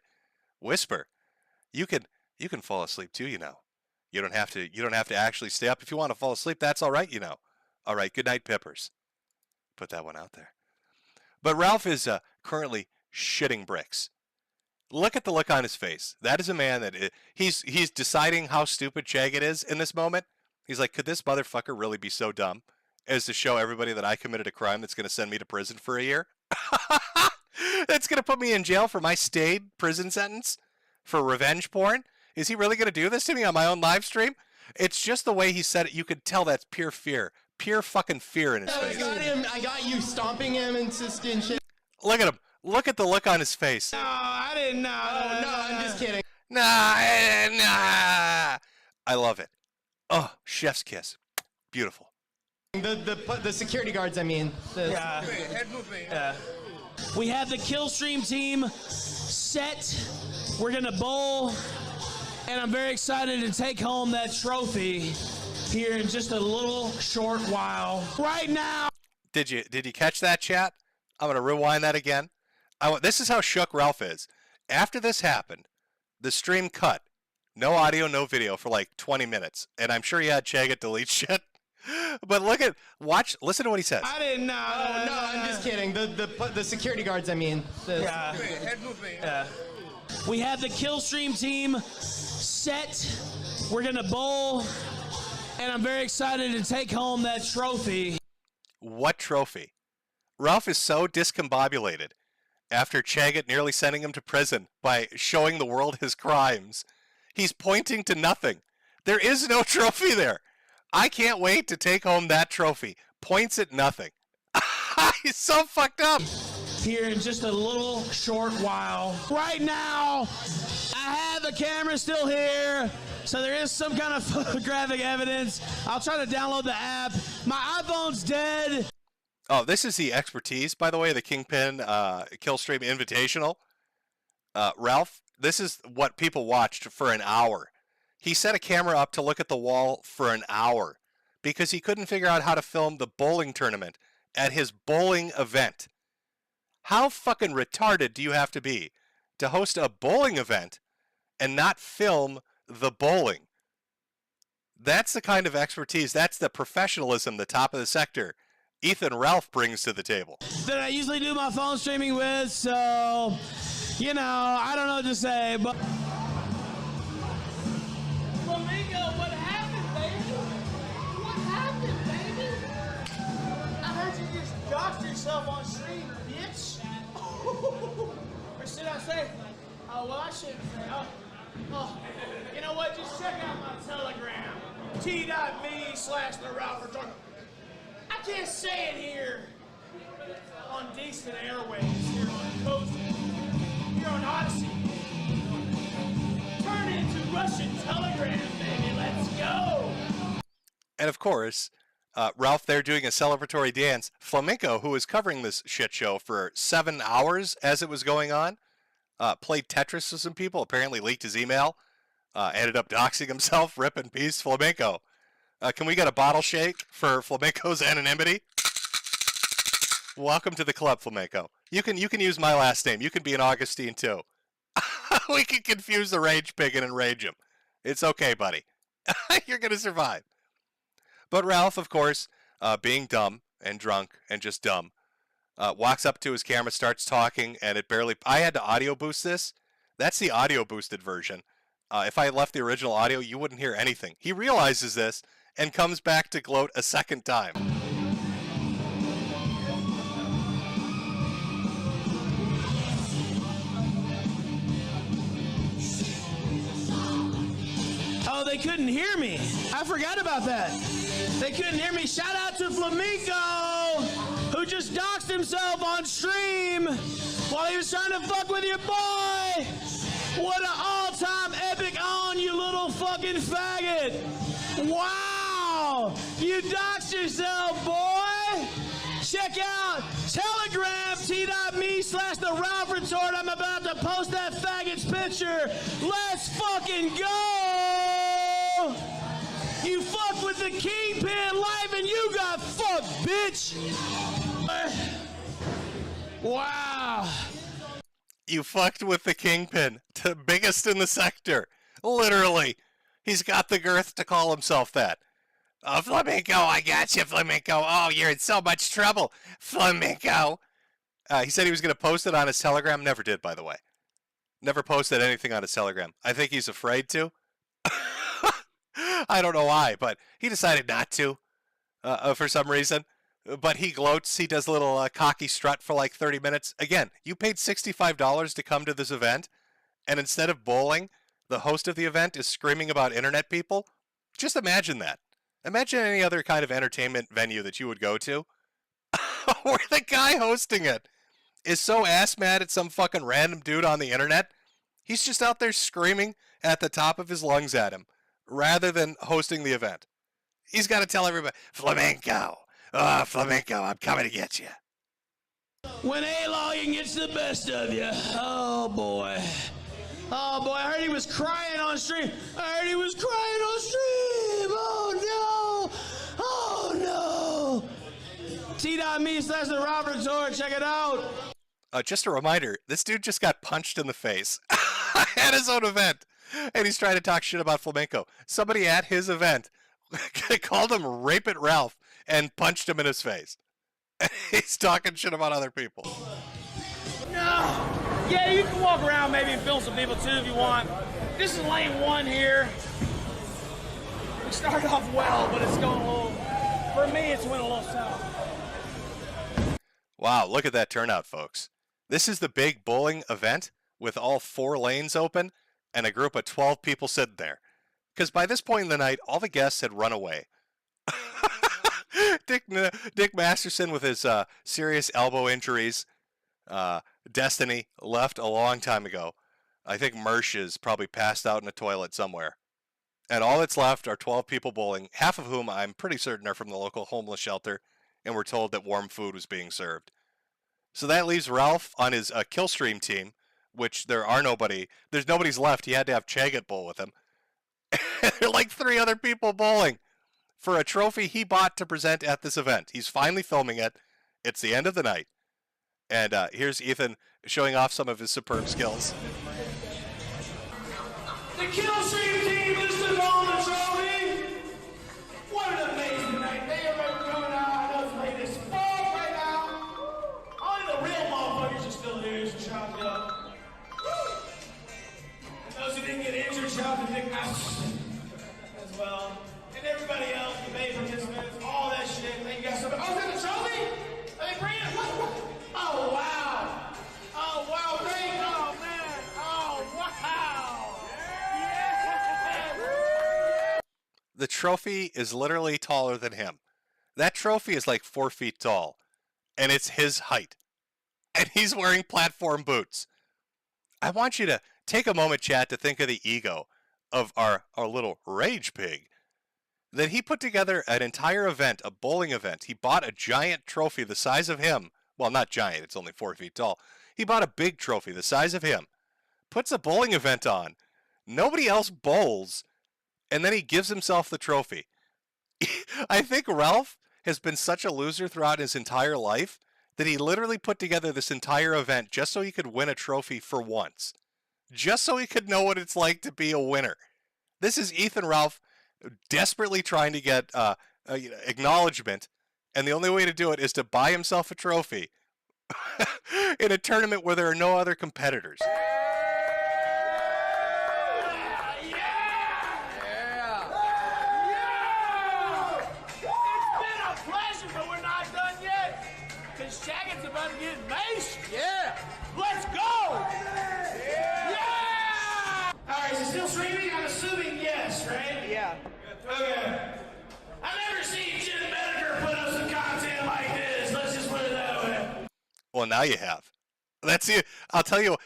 Whisper, you can fall asleep too, you know. You don't have to actually stay up if you want to fall asleep. That's all right, you know. All right, good night, Pippers. Put that one out there. But Ralph is currently shitting bricks. Look at the look on his face. That is a man that he's deciding how stupid Chagat is in this moment. He's like, could this motherfucker really be so dumb as to show everybody that I committed a crime that's going to send me to prison for a year? That's going to put me in jail for my stayed prison sentence for revenge porn? Is he really going to do this to me on my own live stream? It's just the way he said it. You could tell that's pure fear. Pure fucking fear in his face. I got you stomping him and shit. Look at him. Look at the look on his face. No, I didn't know. Oh, no, I'm just kidding. Nah. I love it. Oh, chef's kiss. Beautiful. The security guards, I mean. Yeah. Head movement. Yeah. We have the kill stream team set. We're going to bowl. And I'm very excited to take home that trophy here in just a little short while. Right now. Did you catch that, chat? I'm going to rewind that again. This is how shook Ralph is. After this happened, the stream cut. No audio, no video for like 20 minutes. And I'm sure he had Chagget delete shit. But listen to what he says. I didn't know. Oh, no, I'm just kidding. The security guards, I mean. Yeah. Yeah. We have the kill stream team set. We're going to bowl. And I'm very excited to take home that trophy. What trophy? Ralph is so discombobulated after Chagget nearly sending him to prison by showing the world his crimes. He's pointing to nothing. There is no trophy there. I can't wait to take home that trophy. Points at nothing. He's so fucked up. Here in just a little short while. Right now, I have the camera still here, so there is some kind of photographic evidence. I'll try to download the app. My iPhone's dead. Oh, this is the expertise, by the way, the Kingpin Killstream Invitational. Ralph, this is what people watched for an hour. He set a camera up to look at the wall for an hour because he couldn't figure out how to film the bowling tournament at his bowling event. How fucking retarded do you have to be to host a bowling event and not film the bowling? That's the kind of expertise, that's the professionalism the top of the sector Ethan Ralph brings to the table. That I usually do my phone streaming with, so, you know, I don't know what to say, but... Flamingo, what happened, baby? What happened, baby? I heard you just doxed yourself on stream, bitch. Or should I say, oh, well, I shouldn't say, oh, you know what, just check out my Telegram, t.me/the Ralph Retorque. I can't say it here on decent airways, here on Coast, here on Odyssey. Turn it into Russian Telegram, baby, let's go! And of course, Ralph there doing a celebratory dance. Flamenco, who was covering this shit show for 7 hours as it was going on, played Tetris with some people, apparently leaked his email, ended up doxing himself. Rip in peace, Flamenco. Can we get a bottle shake for Flamenco's anonymity? Welcome to the club, Flamenco. You can use my last name. You can be an Augustine too. We can confuse the rage pig and enrage him. It's okay, buddy. You're gonna survive. But Ralph, of course, being dumb and drunk and just dumb, walks up to his camera, starts talking, and it barely... I had to audio boost this. That's the audio boosted version. If I had left the original audio, you wouldn't hear anything. He realizes this and comes back to gloat a second time. Oh, they couldn't hear me. I forgot about that. They couldn't hear me. Shout out to Flamenco, who just doxed himself on stream while he was trying to fuck with your boy. What an all-time epic on, you little fucking faggot. Wow. You doxed yourself, boy. Check out Telegram, t.me/the Ralph Retort. I'm about to post that faggot's picture. Let's fucking go. You fucked with the Kingpin life and you got fucked, bitch. Wow. You fucked with the Kingpin, the biggest in the sector. Literally. He's got the girth to call himself that. Oh, Flamenco, I got you, Flamenco. Oh, you're in so much trouble, Flamenco. He said he was going to post it on his Telegram. Never did, by the way. Never posted anything on his Telegram. I think he's afraid to. I don't know why, but he decided not to for some reason. But he gloats. He does a little cocky strut for like 30 minutes. Again, you paid $65 to come to this event, and instead of bowling, the host of the event is screaming about internet people. Just imagine that. Imagine any other kind of entertainment venue that you would go to where the guy hosting it is so ass mad at some fucking random dude on the internet. He's just out there screaming at the top of his lungs at him rather than hosting the event. He's got to tell everybody, Flamenco. Oh, Flamenco, I'm coming to get you. When A-Logging gets the best of you. Oh, boy. Oh, boy, I heard he was crying on stream. Oh, no. Oh, no. T.me/the Robert Resort. Check it out. Just a reminder, this dude just got punched in the face at his own event, and he's trying to talk shit about flamenco. Somebody at his event called him Rape It Ralph and punched him in his face. And he's talking shit about other people. No. Yeah, you can walk around maybe and film some people too if you want. This is lane 1 here. We started off well, but it's going a little, for me, it's went a little south. Wow, look at that turnout, folks. This is the big bowling event with all 4 lanes open and a group of 12 people sitting there. Because by this point in the night, all the guests had run away. Dick Masterson with his serious elbow injuries. Destiny left a long time ago. I think Mersh is probably passed out in a toilet somewhere. And all that's left are 12 people bowling, half of whom I'm pretty certain are from the local homeless shelter, and were told that warm food was being served. So that leaves Ralph on his Killstream team, which there's nobody's left. He had to have Chagat bowl with him. There are like 3 other people bowling for a trophy he bought to present at this event. He's finally filming it. It's the end of the night. And here's Ethan showing off some of his superb skills. The Killstream team is the golden trophy. What an amazing night. They are coming out. I know it's late as fuck right now. Only the real motherfuckers are still here, so shout out to y'all. And those who didn't get injured, shout out to Dick Masterson as well. And everybody else, the Bay participants, all that shit. Thank you guys so much. Oh, is that the trophy? Are they bringing it? Oh, wow. Oh, wow. Thank you. Oh, man. Oh, wow. Yeah. The trophy is literally taller than him. That trophy is like 4 feet tall, and it's his height. And he's wearing platform boots. I want you to take a moment, chat, to think of the ego of our little rage pig. That he put together an entire event, a bowling event. He bought a giant trophy the size of him. Well, not giant, it's only 4 feet tall. He bought a big trophy the size of him. Puts a bowling event on. Nobody else bowls. And then he gives himself the trophy. I think Ralph has been such a loser throughout his entire life that he literally put together this entire event just so he could win a trophy for once. Just so he could know what it's like to be a winner. This is Ethan Ralph desperately trying to get acknowledgement, and the only way to do it is to buy himself a trophy in a tournament where there are no other competitors. Jacket's about to get maced. Yeah. Let's go. Yeah. All right, is it still streaming? I'm assuming yes, right? Yeah. Okay. I've never seen Jim Metokur put up some content like this. Let's just put it that way. Well, now you have. That's you. I'll tell you.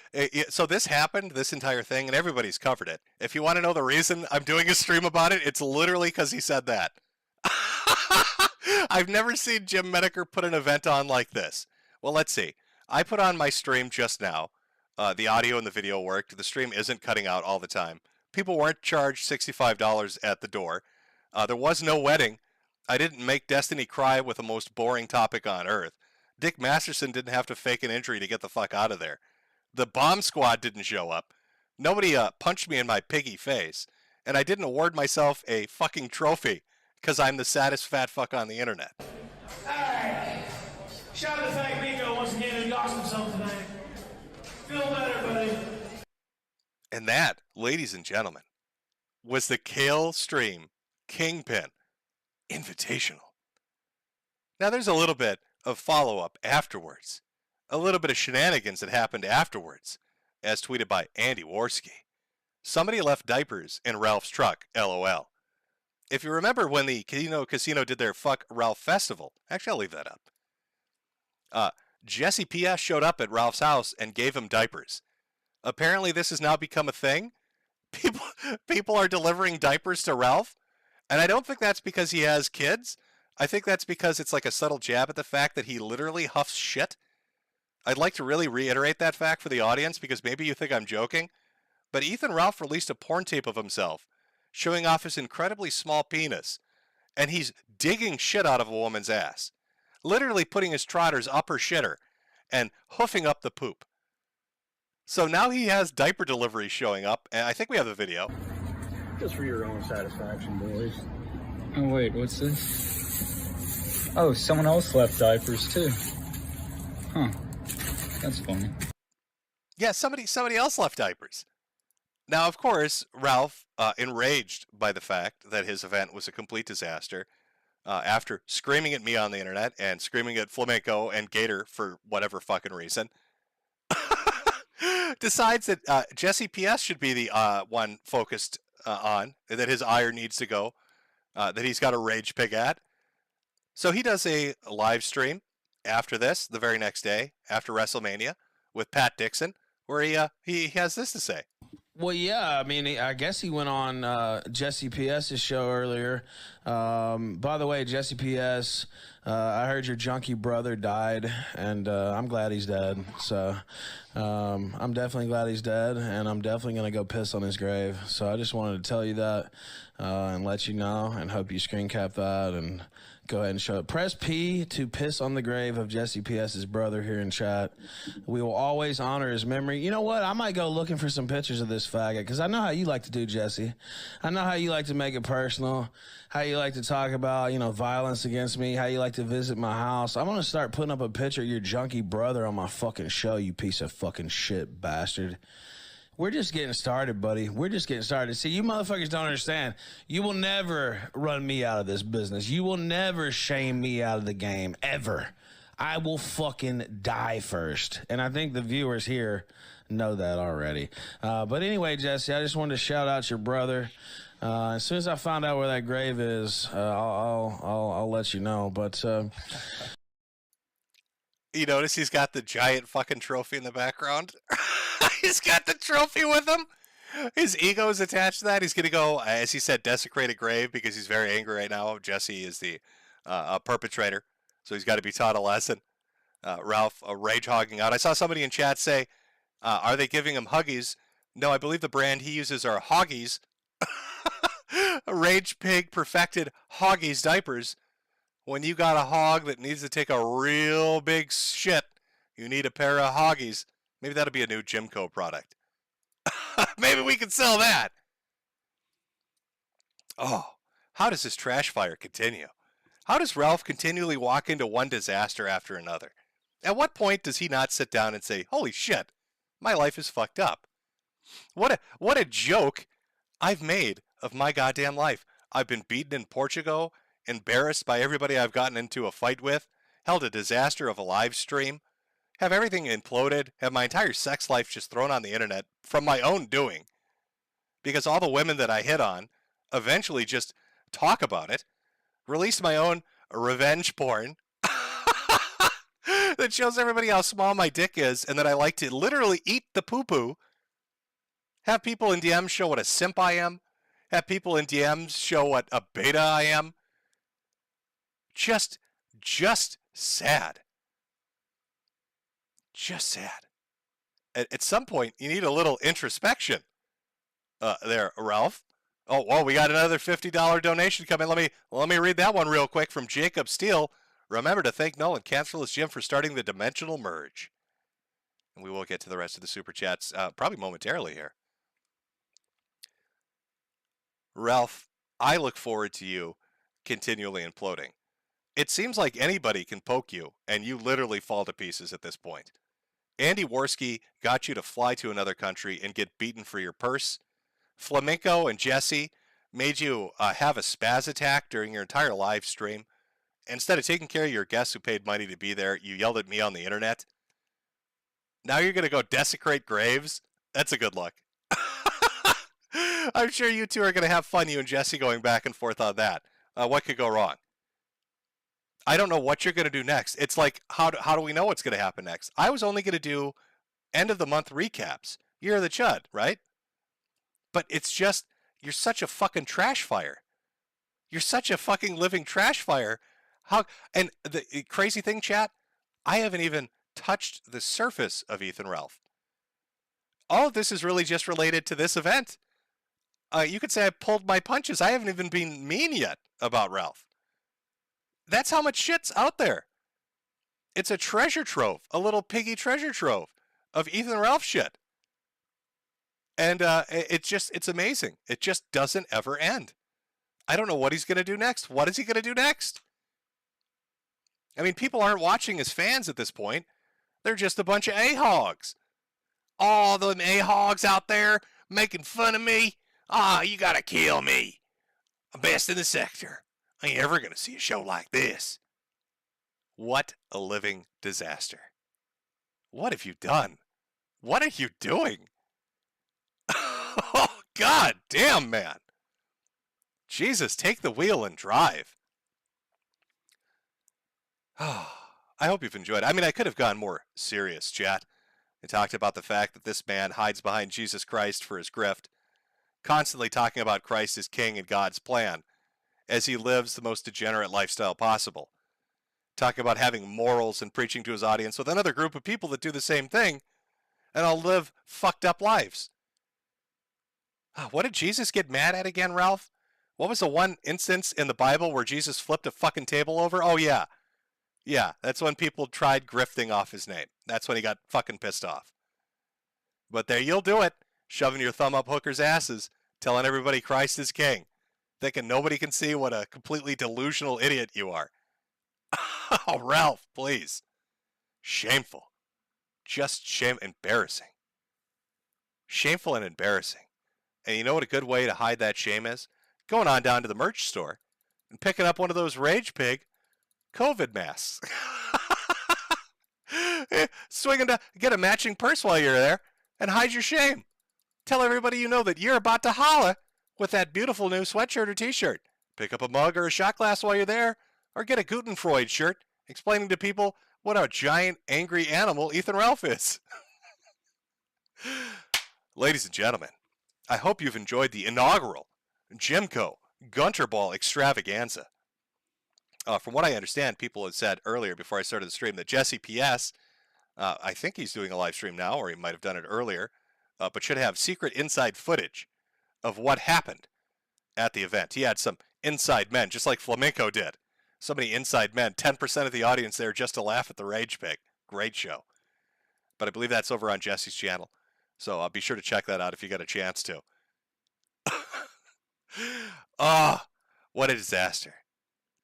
So this happened, this entire thing, and everybody's covered it. If you want to know the reason I'm doing a stream about it, it's literally because he said that. I've never seen Jim Metokur put an event on like this. Well, let's see. I put on my stream just now. The audio and the video worked. The stream isn't cutting out all the time. People weren't charged $65 at the door. There was no wedding. I didn't make Destiny cry with the most boring topic on earth. Dick Masterson didn't have to fake an injury to get the fuck out of there. The bomb squad didn't show up. Nobody punched me in my piggy face. And I didn't award myself a fucking trophy because I'm the saddest fat fuck on the internet. Alright. Shout out to Fat Nico once again who doxed himself tonight. Feel better, buddy. And that, ladies and gentlemen, was the Kale Stream Kingpin Invitational. Now there's a little bit of follow-up afterwards. A little bit of shenanigans that happened afterwards, as tweeted by Andy Worski. Somebody left diapers in Ralph's truck, LOL. If you remember when the Casino did their Fuck Ralph Festival, actually I'll leave that up. Jesse P.S. showed up at Ralph's house and gave him diapers. Apparently this has now become a thing. People are delivering diapers to Ralph, and I don't think that's because he has kids. I think that's because it's like a subtle jab at the fact that he literally huffs shit. I'd like to really reiterate that fact for the audience because maybe you think I'm joking, but Ethan Ralph released a porn tape of himself showing off his incredibly small penis, and he's digging shit out of a woman's ass. literally putting his trotters up her shitter and hoofing up the poop. So now he has diaper deliveries showing up, and I think we have the video. Just for your own satisfaction, boys. Oh, wait, what's this? Oh, someone else left diapers, too. Huh. That's funny. Yeah, somebody else left diapers. Now, of course, Ralph, enraged by the fact that his event was a complete disaster, after screaming at me on the internet and screaming at Flamenco and Gator for whatever fucking reason, decides that Jesse PS should be the one focused on, that his ire needs to go, that he's got a rage pig at. So he does a live stream after this, the very next day, after WrestleMania, with Pat Dixon, where he has this to say. Well, yeah, I mean, I guess he went on Jesse P.S.'s show earlier. By the way, Jesse P.S., I heard your junkie brother died, and I'm glad he's dead. So I'm definitely glad he's dead, and I'm definitely going to go piss on his grave. So I just wanted to tell you that and let you know, and hope you screen cap that and go ahead and show it. Press P to piss on the grave of Jesse P.S.'s brother here in chat. We will always honor his memory. You know what? I might go looking for some pictures of this faggot, because I know how you like to do, Jesse. I know how you like to make it personal, how you like to talk about, violence against me, how you like to visit my house. I'm going to start putting up a picture of your junkie brother on my fucking show, you piece of fucking shit bastard. We're just getting started, buddy. We're just getting started. See, you motherfuckers don't understand. You will never run me out of this business. You will never shame me out of the game, ever. I will fucking die first. And I think the viewers here know that already. But anyway, Jesse, I just wanted to shout out your brother. As soon as I find out where that grave is, I'll let you know. But you notice he's got the giant fucking trophy in the background? He's got the trophy with him. His ego is attached to that. He's going to go, as he said, desecrate a grave because he's very angry right now. Jesse is the perpetrator, so he's got to be taught a lesson. Ralph rage hogging out. I saw somebody in chat say, are they giving him Huggies? No, I believe the brand he uses are Hoggies. Rage Pig perfected Hoggies diapers. When you got a hog that needs to take a real big shit, you need a pair of Hoggies. Maybe that'll be a new JimCo product. Maybe we can sell that. Oh, how does this trash fire continue? How does Ralph continually walk into one disaster after another? At what point does he not sit down and say, holy shit, my life is fucked up? What a joke I've made of my goddamn life. I've been beaten in Portugal, embarrassed by everybody I've gotten into a fight with, held a disaster of a live stream, have everything imploded, have my entire sex life just thrown on the internet from my own doing. Because all the women that I hit on eventually just talk about it, release my own revenge porn that shows everybody how small my dick is and that I like to literally eat the poo-poo. Have people in DMs show what a simp I am. Have people in DMs show what a beta I am. Just sad. Just sad. At some point, you need a little introspection. There, Ralph. Oh, well, we got another $50 donation coming. Let me read that one real quick from Jacob Steele. Remember to thank Nolan Cancerless Jim for starting the Dimensional Merge. And we will get to the rest of the super chats probably momentarily here. Ralph, I look forward to you continually imploding. It seems like anybody can poke you, and you literally fall to pieces at this point. Andy Worski got you to fly to another country and get beaten for your purse. Flamenco and Jesse made you have a spaz attack during your entire live stream. Instead of taking care of your guests who paid money to be there, you yelled at me on the internet. Now you're going to go desecrate graves? That's a good look. I'm sure you two are going to have fun, you and Jesse, going back and forth on that. What could go wrong? I don't know what you're going to do next. It's like, how do we know what's going to happen next? I was only going to do end of the month recaps. You're the chud, right? But it's just, you're such a fucking trash fire. You're such a fucking living trash fire. And the crazy thing, chat, I haven't even touched the surface of Ethan Ralph. All of this is really just related to this event. You could say I pulled my punches. I haven't even been mean yet about Ralph. That's how much shit's out there. It's a treasure trove, a little piggy treasure trove of Ethan Ralph shit. And it's amazing. It just doesn't ever end. I don't know what he's going to do next. What is he going to do next? I mean, people aren't watching as fans at this point. They're just a bunch of a-hogs. All them a-hogs out there making fun of me. You got to kill me. I'm best in the sector. I ain't ever going to see a show like this. What a living disaster. What have you done? What are you doing? Oh, God damn, man. Jesus, take the wheel and drive. Oh, I hope you've enjoyed it. I mean, I could have gone more serious, chat. I talked about the fact that this man hides behind Jesus Christ for his grift, constantly talking about Christ as king and God's plan, as he lives the most degenerate lifestyle possible. Talking about having morals and preaching to his audience with another group of people that do the same thing, and all live fucked up lives. What did Jesus get mad at again, Ralph? What was the one instance in the Bible where Jesus flipped a fucking table over? Oh, yeah. Yeah, that's when people tried grifting off his name. That's when he got fucking pissed off. But there you'll do it, shoving your thumb up hookers' asses, telling everybody Christ is king, thinking nobody can see what a completely delusional idiot you are. Oh, Ralph, please. Shameful. Just embarrassing. Shameful and embarrassing. And you know what a good way to hide that shame is? Going on down to the merch store and picking up one of those Rage Pig COVID masks. Swinging to get a matching purse while you're there and hide your shame. Tell everybody you know that you're about to holla with that beautiful new sweatshirt or t-shirt. Pick up a mug or a shot glass while you're there, or get a Gutenfreud shirt explaining to people what a giant angry animal Ethan Ralph is. Ladies and gentlemen, I hope you've enjoyed the inaugural JimCo GunterBall Extravaganza. From what I understand, people had said earlier before I started the stream that Jesse PS, I think he's doing a live stream now, or he might have done it earlier, but should have secret inside footage of what happened at the event. He had some inside men, just like Flamenco did. So many inside men, 10% of the audience there just to laugh at the Rage Pig. Great show. But I believe that's over on Jesse's channel. So be sure to check that out if you get a chance to. What a disaster.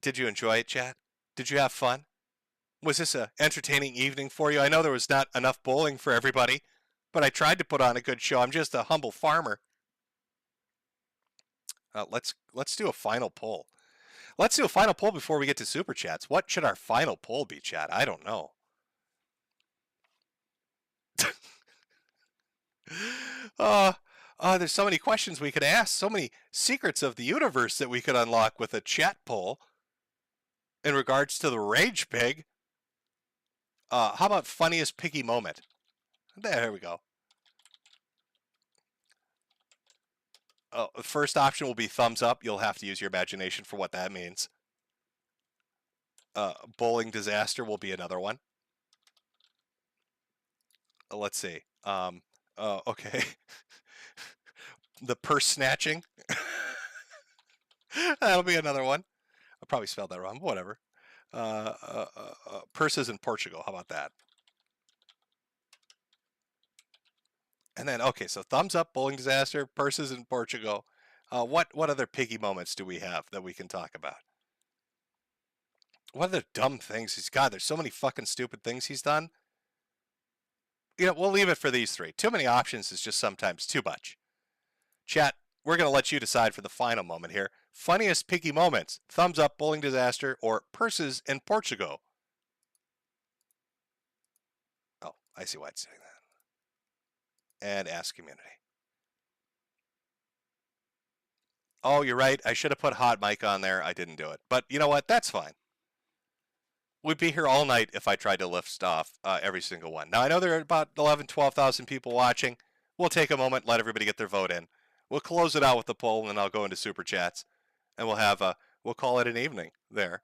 Did you enjoy it, chat? Did you have fun? Was this an entertaining evening for you? I know there was not enough bowling for everybody, but I tried to put on a good show. I'm just a humble farmer. Let's do a final poll. Let's do a final poll before we get to Super Chats. What should our final poll be, chat? I don't know. There's so many questions we could ask, so many secrets of the universe that we could unlock with a chat poll in regards to the Rage Pig. How about funniest piggy moment? There we go. The first option will be thumbs up. You'll have to use your imagination for what that means. Bowling disaster will be another one. Let's see. Okay. The purse snatching. That'll be another one. I probably spelled that wrong. Whatever. Purses in Portugal. How about that? And then, okay, so thumbs up, bowling disaster, purses in Portugal. What other piggy moments do we have that we can talk about? What other dumb things he's got? There's so many fucking stupid things he's done. You know, we'll leave it for these three. Too many options is just sometimes too much. Chat, we're going to let you decide for the final moment here. Funniest piggy moments, thumbs up, bowling disaster, or purses in Portugal. Oh, I see why it's doing that. And ask community. Oh, you're right. I should have put hot mic on there. I didn't do it. But you know what? That's fine. We'd be here all night if I tried to lift off every single one. Now, I know there are about 11, 12,000 people watching. We'll take a moment, let everybody get their vote in. We'll close it out with the poll, and then I'll go into Super Chats. And we'll have we'll call it an evening there.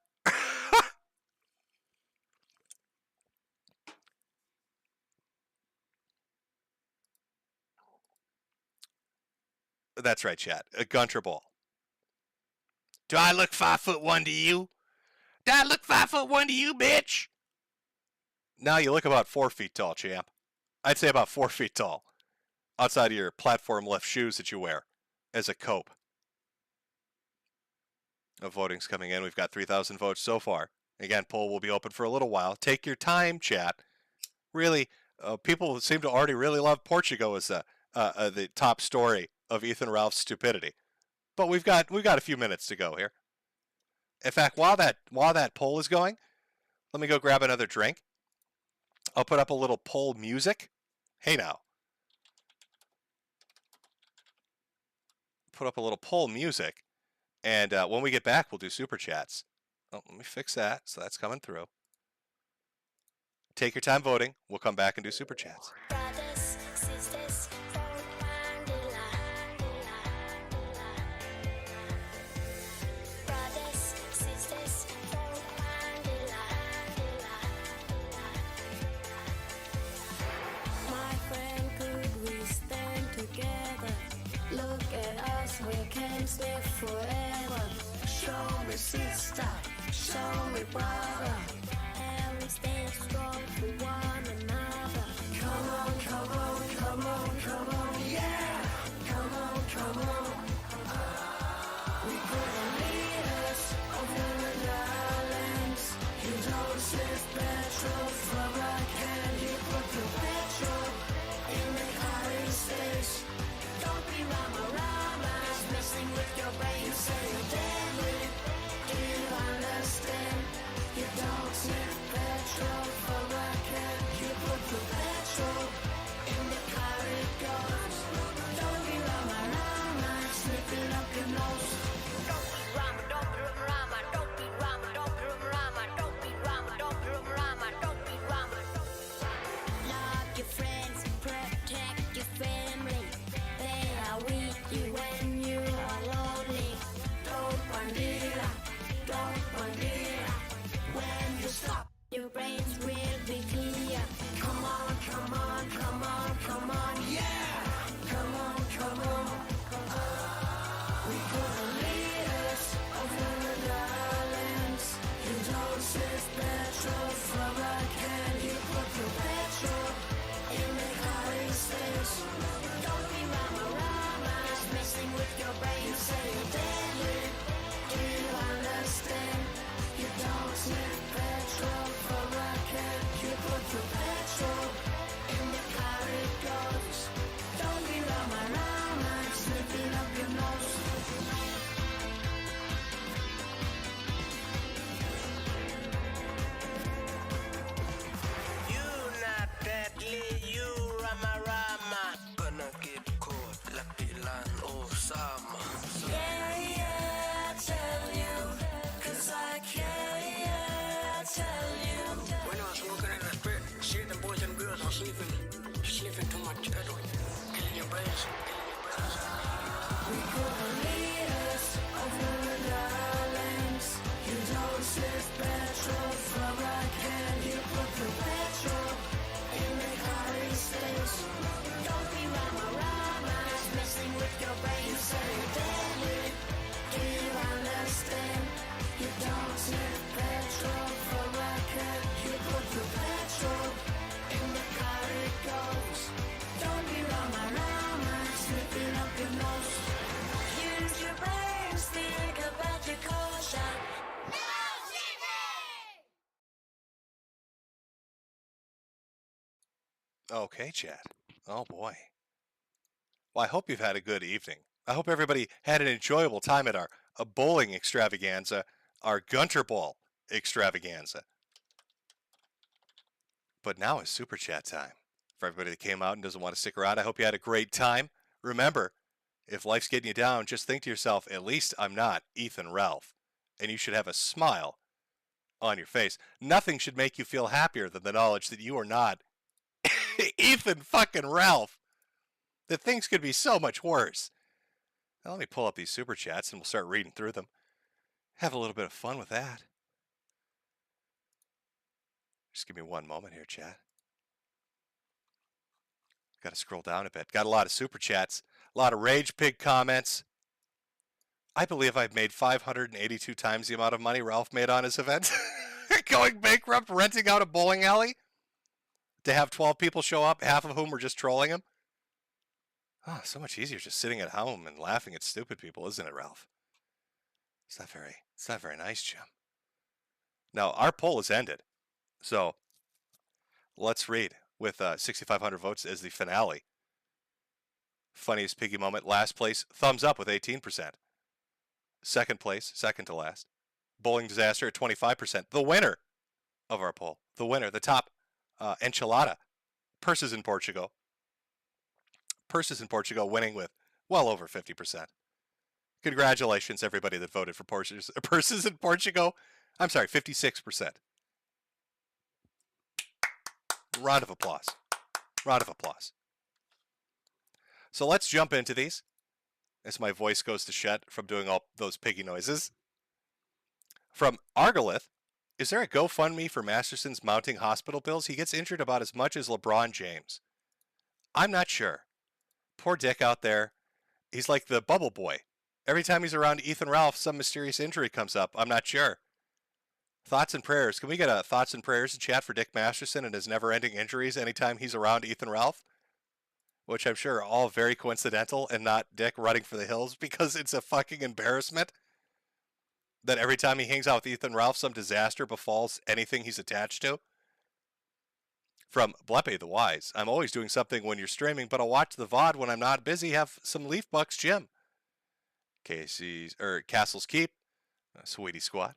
That's right, chat. A GunterBall. Do I look 5'1" to you? Do I look 5'1" to you, bitch? Now you look about 4 feet tall, champ. I'd say about 4 feet tall. Outside of your platform lift shoes that you wear as a cope. Voting's coming in. We've got 3,000 votes so far. Again, poll will be open for a little while. Take your time, chat. Really, people seem to already really love Portugal as the top story of Ethan Ralph's stupidity. But we've got a few minutes to go here. In fact, while that poll is going, let me go grab another drink. I'll put up a little poll music. Hey now. Put up a little poll music. And when we get back, we'll do super chats. Oh, let me fix that. So that's coming through. Take your time voting. We'll come back and do super chats. Live forever. Show me sister, show me brother, and we stand strong for one another. Come on, come on, come on, come on, yeah. Come on, come on. We could the leaders of the islands. You don't save petrol from a can. You put the petrol in the hiding space. Don't be rama-rama, messing with your brain. You say you're deadly, do you understand? You don't save petrol for a can. You put the petrol in the car it goes. Don't be rama-rama, sniffing up your nose. Don't be rama, don't be rama, don't be rama, don't be rama, don't be rama, don't be rama, don't be rama. Love your friends, protect your family. They are with you when you are lonely. Don't bandera, don't bandera. When you stop, your brains will be clear. Come on, come on, come on, come on, yeah. Come on, come on. We could the leaders of the islands. You don't save petrol from a can. You put your petrol in the hiding space. Don't be rama-rama, messing with your brain. You say you're deadly, do you understand? You don't save petrol from a can. You put your petrol in the car it goes. Don't be rama-rama, sniffing up your nose. You not deadly, you rama-rama. Gonna get caught, lapilan Osama. Yeah, yeah, I tell you, 'cause I can, yeah, I tell you. When I was smoking in the spirit, see the boys and girls are sniffing too much petrol, killing your brains, We could the leaders of the islands. You don't save petrol from a can. You put the petrol in the hiding space. Don't be rama-rama, messing with your brain. You say you're deadly, do you understand? You don't save petrol from a can. You put the petrol in the car it goes. Don't be rama-rama, sniffing up your nose. Use your brains, think about your caution. Okay, chat. Oh boy. Well, I hope you've had a good evening. I hope everybody had an enjoyable time at our bowling extravaganza, our GunterBall extravaganza. But now is super chat time. For everybody that came out and doesn't want to stick around, I hope you had a great time. Remember, if life's getting you down, just think to yourself, at least I'm not Ethan Ralph. And you should have a smile on your face. Nothing should make you feel happier than the knowledge that you are not Ethan fucking Ralph. That things could be so much worse. Now let me pull up these super chats and we'll start reading through them. Have a little bit of fun with that. Just give me one moment here, chat. Got to scroll down a bit. Got a lot of super chats. A lot of Rage Pig comments. I believe I've made 582 times the amount of money Ralph made on his event. Going bankrupt, renting out a bowling alley. to have 12 people show up, half of whom were just trolling him? Oh, so much easier just sitting at home and laughing at stupid people, isn't it, Ralph? It's not very nice, Jim. Now, our poll has ended. So let's read with 6,500 votes as the finale. Funniest piggy moment, last place, thumbs up with 18%. Second place, second to last, bowling disaster at 25%. The winner of our poll, the winner, the top enchilada, purses in Portugal. Purses in Portugal winning with well over 50%. Congratulations, everybody that voted for purses in Portugal. I'm sorry, 56%. Round of applause. Round of applause. So let's jump into these as my voice goes to shit from doing all those piggy noises. From Argolith, is there a GoFundMe for Masterson's mounting hospital bills? He gets injured about as much as LeBron James. I'm not sure. Poor Dick out there. He's like the bubble boy. Every time he's around Ethan Ralph, some mysterious injury comes up. I'm not sure. Thoughts and prayers. Can we get a thoughts and prayers in chat for Dick Masterson and his never-ending injuries anytime he's around Ethan Ralph? Which I'm sure are all very coincidental and not Dick running for the hills, because it's a fucking embarrassment that every time he hangs out with Ethan Ralph, some disaster befalls anything he's attached to. From Blepe the Wise, I'm always doing something when you're streaming, but I'll watch the VOD when I'm not busy. Have some Leaf Bucks, Jim. Castle's Keep, Sweetie Squad.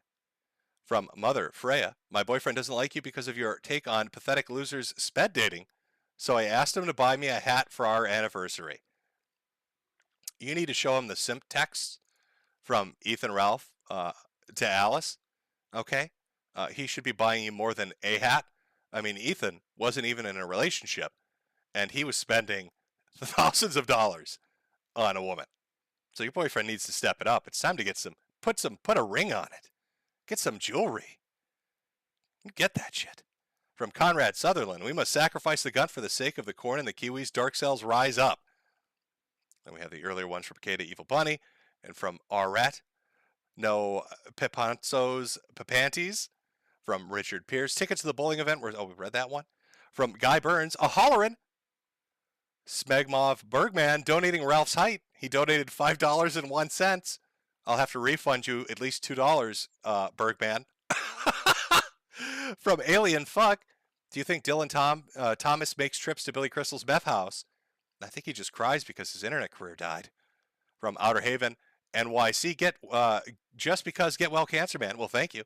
From Mother Freya, my boyfriend doesn't like you because of your take on pathetic losers sped dating, so I asked him to buy me a hat for our anniversary. You need to show him the simp texts from Ethan Ralph to Alice, okay? He should be buying you more than a hat. I mean, Ethan wasn't even in a relationship, and he was spending thousands of dollars on a woman. So your boyfriend needs to step it up. It's time to get put a ring on it. Get some jewelry. Get that shit. From Conrad Sutherland, we must sacrifice the gun for the sake of the corn and the kiwis. Dark cells rise up. Then we have the earlier ones from Picada Evil Bunny, and from Rat, no Pepanzos Pepantes. From Richard Pierce, tickets to the bowling event. We read that one. From Guy Burns, a hollerin'. Smegmov Bergman donating Ralph's height. He donated $5.01. I'll have to refund you at least $2, Bergman. From Alien Fuck, do you think Dylan Thomas makes trips to Billy Crystal's meth house? I think he just cries because his internet career died. From Outer Haven, NYC, just because get well, Cancer Man. Well, thank you.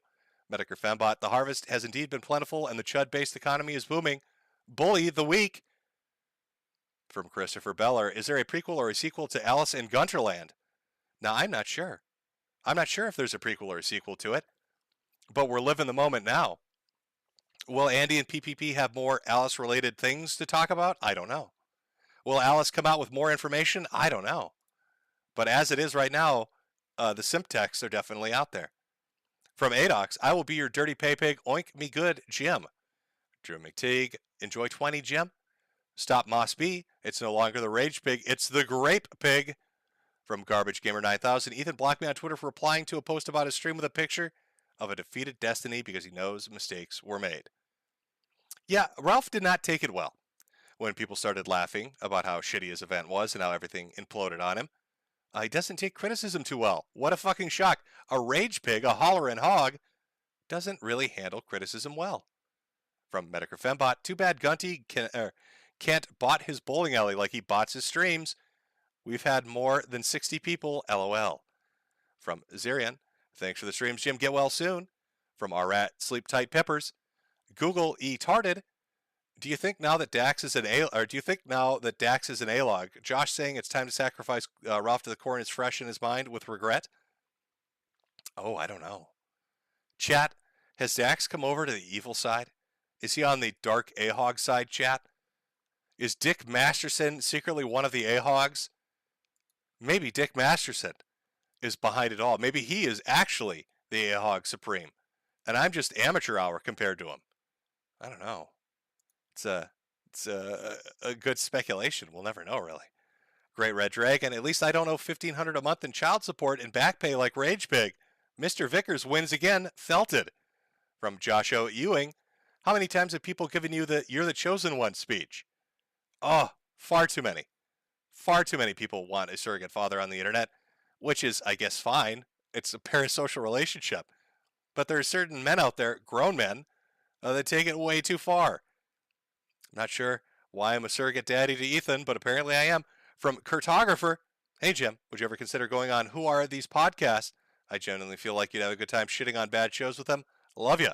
Metokur Fembot, the harvest has indeed been plentiful and the chud-based economy is booming. Bully the week. From Christopher Beller, is there a prequel or a sequel to Alice in Gunterland? Now, I'm not sure. I'm not sure if there's a prequel or a sequel to it, but we're living the moment now. Will Andy and PPP have more Alice-related things to talk about? I don't know. Will Alice come out with more information? I don't know. But as it is right now, the simp texts are definitely out there. From Adox, I will be your dirty pay pig. Oink me good, Jim. Drew McTeague, enjoy 20, Jim. Stop Moss B. It's no longer the rage pig. It's the grape pig. From Garbage Gamer 9000, Ethan blocked me on Twitter for replying to a post about his stream with a picture of a defeated Destiny because he knows mistakes were made. Yeah, Ralph did not take it well when people started laughing about how shitty his event was and how everything imploded on him. He doesn't take criticism too well. What a fucking shock. A rage pig, a hollering hog, doesn't really handle criticism well. From Metokur Fembot, too bad Gunty can't bot his bowling alley like he bots his streams. We've had more than 60 people, LOL. From Zirian, thanks for the streams, Jim. Get well soon. From Rat, sleep tight peppers. Google E-tarded. Do you think now that Dax is an A-log? Josh saying it's time to sacrifice Ralph to the corn is fresh in his mind with regret. Oh, I don't know. Chat, has Dax come over to the evil side? Is he on the dark A-hog side, chat? Is Dick Masterson secretly one of the A-hogs? Maybe Dick Masterson is behind it all. Maybe he is actually the A-hog supreme, and I'm just amateur hour compared to him. I don't know. It's a good speculation. We'll never know, really. Great Red Dragon. At least I don't owe $1,500 a month in child support and back pay like Rage Pig. Mr. Vickers wins again. Felted. From Josh O. Ewing. How many times have people given you the "you're the chosen one" speech? Oh, far too many. Far too many people want a surrogate father on the internet, which is, I guess, fine. It's a parasocial relationship. But there are certain men out there, grown men, that take it way too far. I'm not sure why I'm a surrogate daddy to Ethan, but apparently I am. From Cartographer, hey Jim, would you ever consider going on Who Are These Podcasts? I genuinely feel like you'd have a good time shitting on bad shows with them. Love you.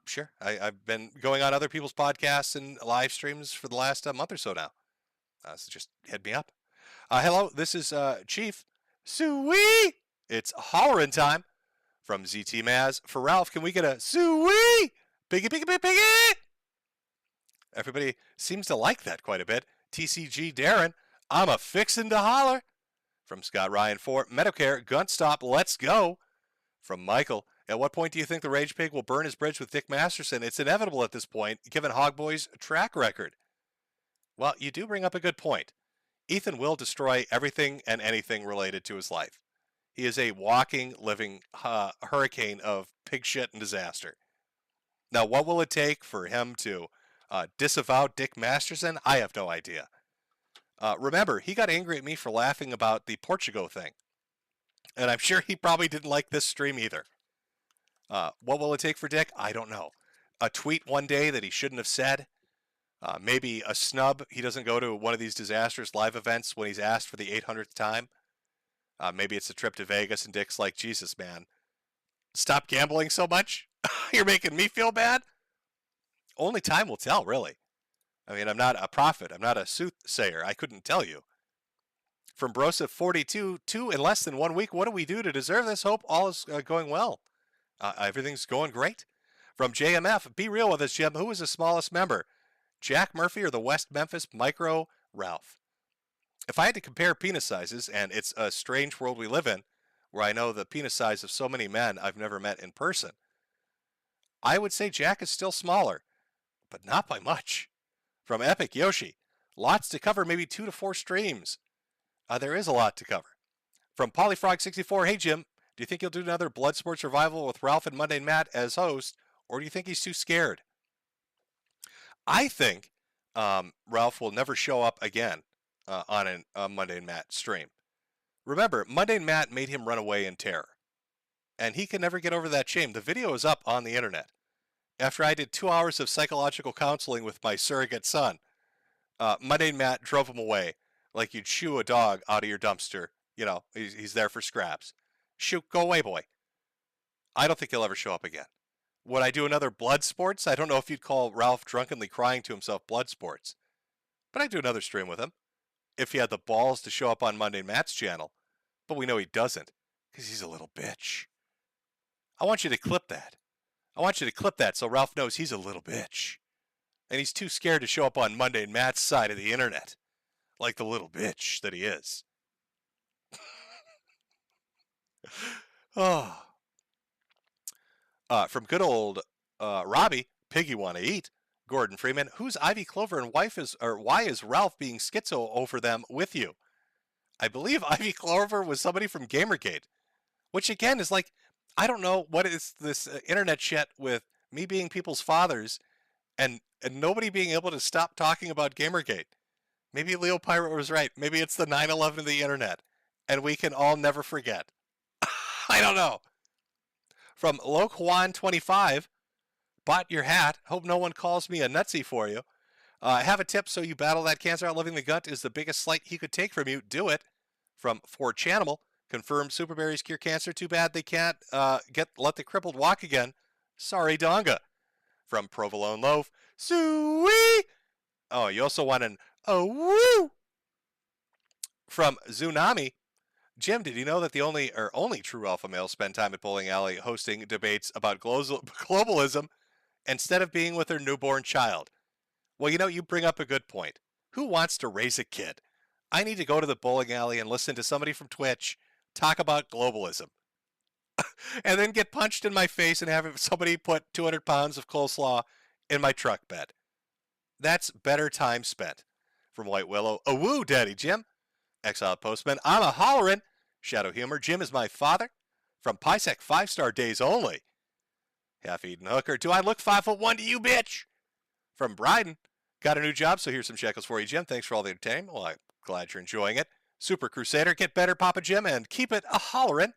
Sure. I've been going on other people's podcasts and live streams for the last month or so now. So just hit me up. Hello, this is Chief Suey. It's hollerin' time from ZT Maz. For Ralph, can we get a Suey? Piggy, piggy, piggy, piggy. Everybody seems to like that quite a bit. TCG Darren, I'm a fixin' to holler. From Scott Ryan for Metokur, Gun Stop, let's go. From Michael, at what point do you think the Rage Pig will burn his bridge with Dick Masterson? It's inevitable at this point, given Hogboy's track record. Well, you do bring up a good point. Ethan will destroy everything and anything related to his life. He is a walking, living hurricane of pig shit and disaster. Now, what will it take for him to disavow Dick Masterson? I have no idea. Remember, he got angry at me for laughing about the Portugal thing. And I'm sure he probably didn't like this stream either. What will it take for Dick? I don't know. A tweet one day that he shouldn't have said. Maybe a snub. He doesn't go to one of these disastrous live events when he's asked for the 800th time. Maybe it's a trip to Vegas and Dick's like, Jesus, man. Stop gambling so much. You're making me feel bad. Only time will tell, really. I mean, I'm not a prophet. I'm not a soothsayer. I couldn't tell you. From Brosa42, 2 in less than 1 week. What do we do to deserve this? Hope all is going well. Everything's going great. From JMF, be real with us, Jim. Who is the smallest member? Jack Murphy or the West Memphis Micro Ralph? If I had to compare penis sizes, and it's a strange world we live in, where I know the penis size of so many men I've never met in person, I would say Jack is still smaller, but not by much. From Epic Yoshi, lots to cover, maybe 2 to 4 streams. There is a lot to cover. From Polyfrog64, hey Jim, do you think you'll do another Bloodsport Survival with Ralph and Monday Matt as host, or do you think he's too scared? I think Ralph will never show up again on a Monday Matt stream. Remember, Monday Matt made him run away in terror, and he can never get over that shame. The video is up on the internet. After I did 2 hours of psychological counseling with my surrogate son, Monday Matt drove him away like you'd shoo a dog out of your dumpster. You know, he's there for scraps. Shoot, go away, boy. I don't think he'll ever show up again. Would I do another Blood Sports? I don't know if you'd call Ralph drunkenly crying to himself Blood Sports. But I'd do another stream with him, if he had the balls to show up on Monday Matt's channel. But we know he doesn't, because he's a little bitch. I want you to clip that. I want you to clip that so Ralph knows he's a little bitch. And he's too scared to show up on Monday Matt's side of the internet, like the little bitch that he is. Oh. From good old Robbie, Piggy Wanna Eat, Gordon Freeman, who's Ivy Clover and why is Ralph being schizo over them with you? I believe Ivy Clover was somebody from Gamergate, which again is like, I don't know what is this internet shit with me being people's fathers and nobody being able to stop talking about Gamergate. Maybe Leo Pirate was right. Maybe it's the 9/11 of the internet and we can all never forget. I don't know. From Loquan25, bought your hat. Hope no one calls me a nutsy for you. Have a tip so you battle that cancer out. Living the gut is the biggest slight he could take from you. Do it. From 4Chanimal, confirmed superberries cure cancer. Too bad they can't let the crippled walk again. Sorry, Donga. From Provolone Loaf, Suey. Oh, you also want an oh woo. From Tsunami, Jim, did you know that the only true alpha males spend time at bowling alley hosting debates about globalism instead of being with their newborn child? Well, you know, you bring up a good point. Who wants to raise a kid? I need to go to the bowling alley and listen to somebody from Twitch talk about globalism and then get punched in my face and have somebody put 200 pounds of coleslaw in my truck bed. That's better time spent. From White Willow, a woo, Daddy Jim. Exiled Postman, I'm a hollerin'. Shadow Humor, Jim is my father. From Pisek, 5-star days only. Half-eaten hooker. Do I look 5'1" to you, bitch? From Bryden. Got a new job, so here's some shekels for you, Jim. Thanks for all the entertainment. Well, I'm glad you're enjoying it. Super Crusader. Get better, Papa Jim, and keep it a hollerin'.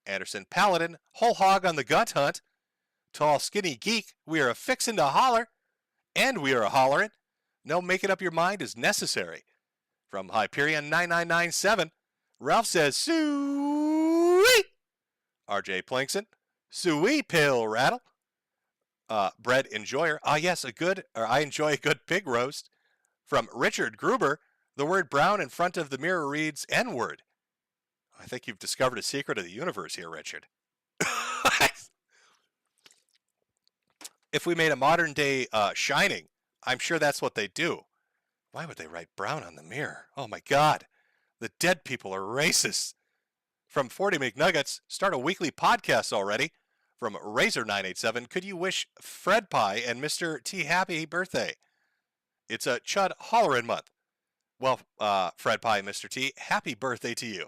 Anderson Paladin. Whole hog on the gut hunt. Tall, skinny geek. We are a fixin' to holler. And we are a hollerin'. No making up your mind is necessary. From Hyperion 9997. Ralph says, sweet. RJ Plankson. Sweet pill rattle. Bread enjoyer. Yes, I enjoy a good pig roast. From Richard Gruber. The word brown in front of the mirror reads N-word. I think you've discovered a secret of the universe here, Richard. If we made a modern day Shining, I'm sure that's what they do. Why would they write brown on the mirror? Oh my God. The dead people are racist. From 40 McNuggets, start a weekly podcast already. From Razor987, could you wish Fred Pie and Mr. T happy birthday? It's a Chud Hollerin' month. Well, Fred Pie and Mr. T, happy birthday to you.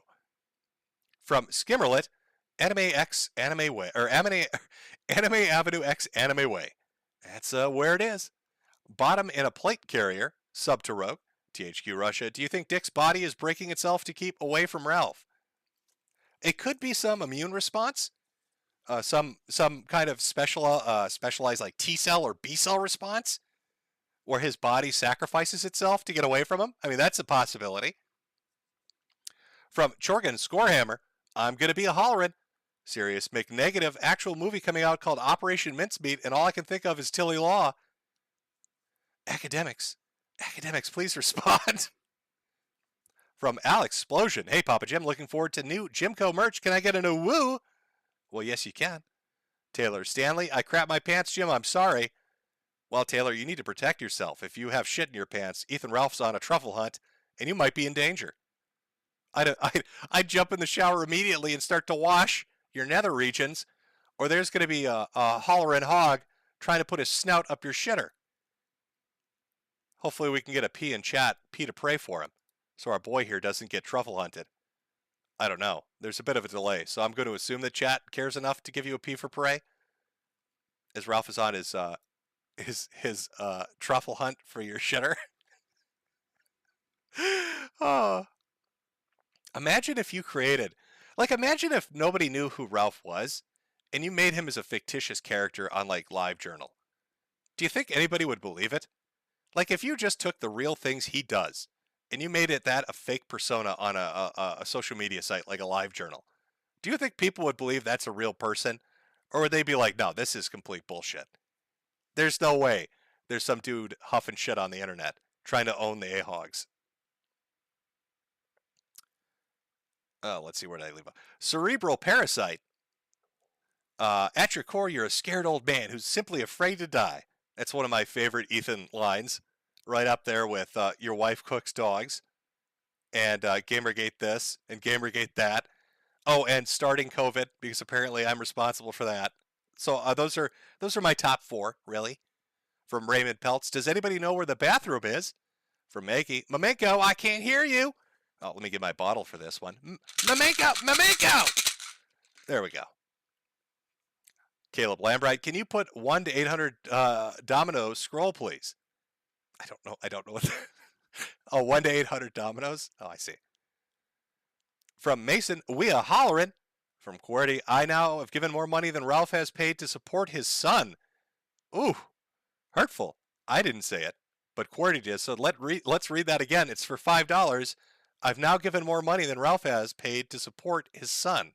From Skimmerlet, Anime X Anime Way, or Anime Avenue X Anime Way. That's where it is. Bottom in a plate carrier, sub to Rogue. THQ Russia, do you think Dick's body is breaking itself to keep away from Ralph? It could be some immune response. Some kind of specialized like T cell or B cell response, where his body sacrifices itself to get away from him. I mean, that's a possibility. From Chorgan Scorehammer, I'm gonna be a hollerin'. Serious McNegative actual movie coming out called Operation Mincemeat, and all I can think of is Tilly Law. Academics, please respond. From Alex Explosion, hey Papa Jim, looking forward to new JimCo merch. Can I get a woo? Well, yes, you can. Taylor Stanley, I crap my pants, Jim. I'm sorry. Well, Taylor, you need to protect yourself. If you have shit in your pants, Ethan Ralph's on a truffle hunt, and you might be in danger. I'd jump in the shower immediately and start to wash your nether regions, or there's going to be a hollerin' hog trying to put his snout up your shitter. Hopefully we can get a P in chat, P to pray for him, so our boy here doesn't get truffle hunted. I don't know. There's a bit of a delay, so I'm going to assume that chat cares enough to give you a P for pray, as Ralph is on his truffle hunt for your shitter. Oh. Imagine if you created, imagine if nobody knew who Ralph was, and you made him as a fictitious character on, LiveJournal. Do you think anybody would believe it? If you just took the real things he does, and you made it a fake persona on a social media site like a LiveJournal, do you think people would believe that's a real person? Or would they be like, no, this is complete bullshit? There's no way there's some dude huffing shit on the internet trying to own the AHOGs. Let's see, where did I leave off? Cerebral Parasite. At your core, you're a scared old man who's simply afraid to die. That's one of my favorite Ethan lines. Right up there with your wife cooks dogs. And Gamergate this and Gamergate that. Oh, and starting COVID, because apparently I'm responsible for that. So those are my top 4, really. From Raymond Peltz. Does anybody know where the bathroom is? From Maggie. Mamenko, I can't hear you. Oh, let me get my bottle for this one. Mamenko! There we go. Caleb Lambright, can you put 1 to 800 dominoes scroll, please? I don't know what. Oh, 1 to 800 dominoes? Oh, I see. From Mason, we a hollerin'. From QWERTY, I now have given more money than Ralph has paid to support his son. Ooh, hurtful. I didn't say it, but QWERTY did. So let's read that again. It's for $5. I've now given more money than Ralph has paid to support his son.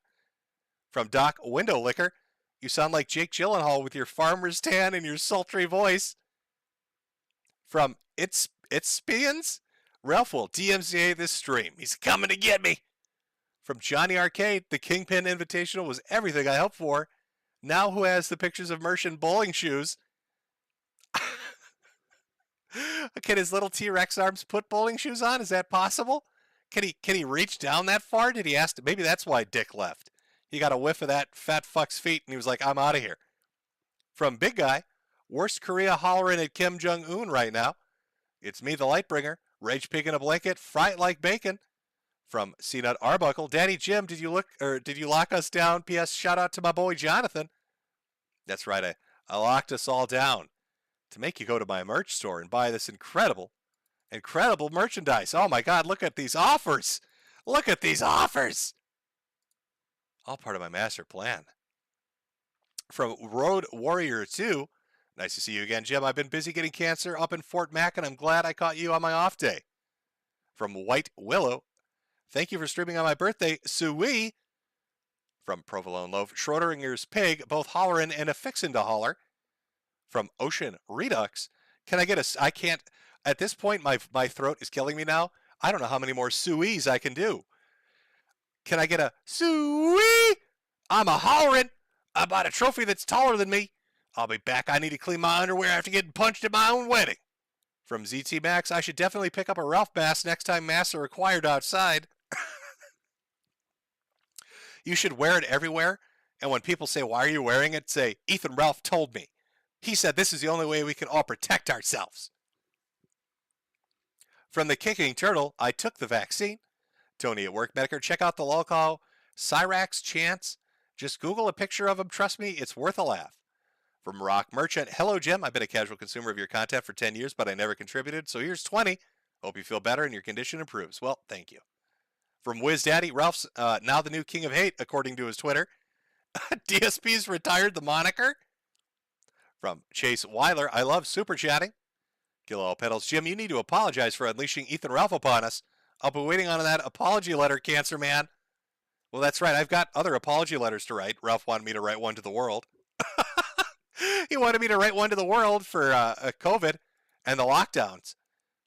From Doc Window Licker, you sound like Jake Gyllenhaal with your farmer's tan and your sultry voice. From It's Spians, Ralph will DMCA this stream. He's coming to get me. From Johnny Arcade, the Kingpin Invitational was everything I hoped for. Now who has the pictures of Merchant bowling shoes? Can his little T-Rex arms put bowling shoes on? Is that possible? Can he reach down that far? Did he ask? Maybe that's why Dick left. He got a whiff of that fat fuck's feet and he was like, I'm out of here. From Big Guy, worst Korea hollering at Kim Jong-un right now. It's me, the Lightbringer. Rage pig in a blanket. Fry it like bacon. From C-Nut Arbuckle, Daddy Jim, did you lock us down? P.S. Shout out to my boy Jonathan. That's right. I locked us all down to make you go to my merch store and buy this incredible merchandise. Oh my God, look at these offers. Look at these offers. All part of my master plan. From Road Warrior 2, nice to see you again, Jim. I've been busy getting cancer up in Fort Mac, and I'm glad I caught you on my off day. From White Willow, thank you for streaming on my birthday, Sui. From Provolone Loaf, Schrodinger's Pig, both hollerin' and a fixin' to holler. From Ocean Redux, can I get a, I can't, at this point, my throat is killing me now. I don't know how many more Sui's I can do. Can I get a Sui? I'm a hollerin'. I bought a trophy that's taller than me. I'll be back. I need to clean my underwear after getting punched at my own wedding. From ZT Max, I should definitely pick up a Ralph mask next time masks are required outside. You should wear it everywhere. And when people say, why are you wearing it? Say, Ethan Ralph told me. He said this is the only way we can all protect ourselves. From the Kicking Turtle, I took the vaccine. Tony at work, Metokur, check out the local Cyrax chants. Just Google a picture of him. Trust me, it's worth a laugh. From Rock Merchant, hello, Jim. I've been a casual consumer of your content for 10 years, but I never contributed, so here's 20. Hope you feel better and your condition improves. Well, thank you. From Wiz Daddy, Ralph's now the new king of hate, according to his Twitter. DSP's retired the moniker. From Chase Weiler, I love super chatting. Kilo Pedals, Jim, you need to apologize for unleashing Ethan Ralph upon us. I'll be waiting on that apology letter, Cancer Man. Well, that's right. I've got other apology letters to write. Ralph wanted me to write one to the world. He wanted me to write one to the world for COVID and the lockdowns.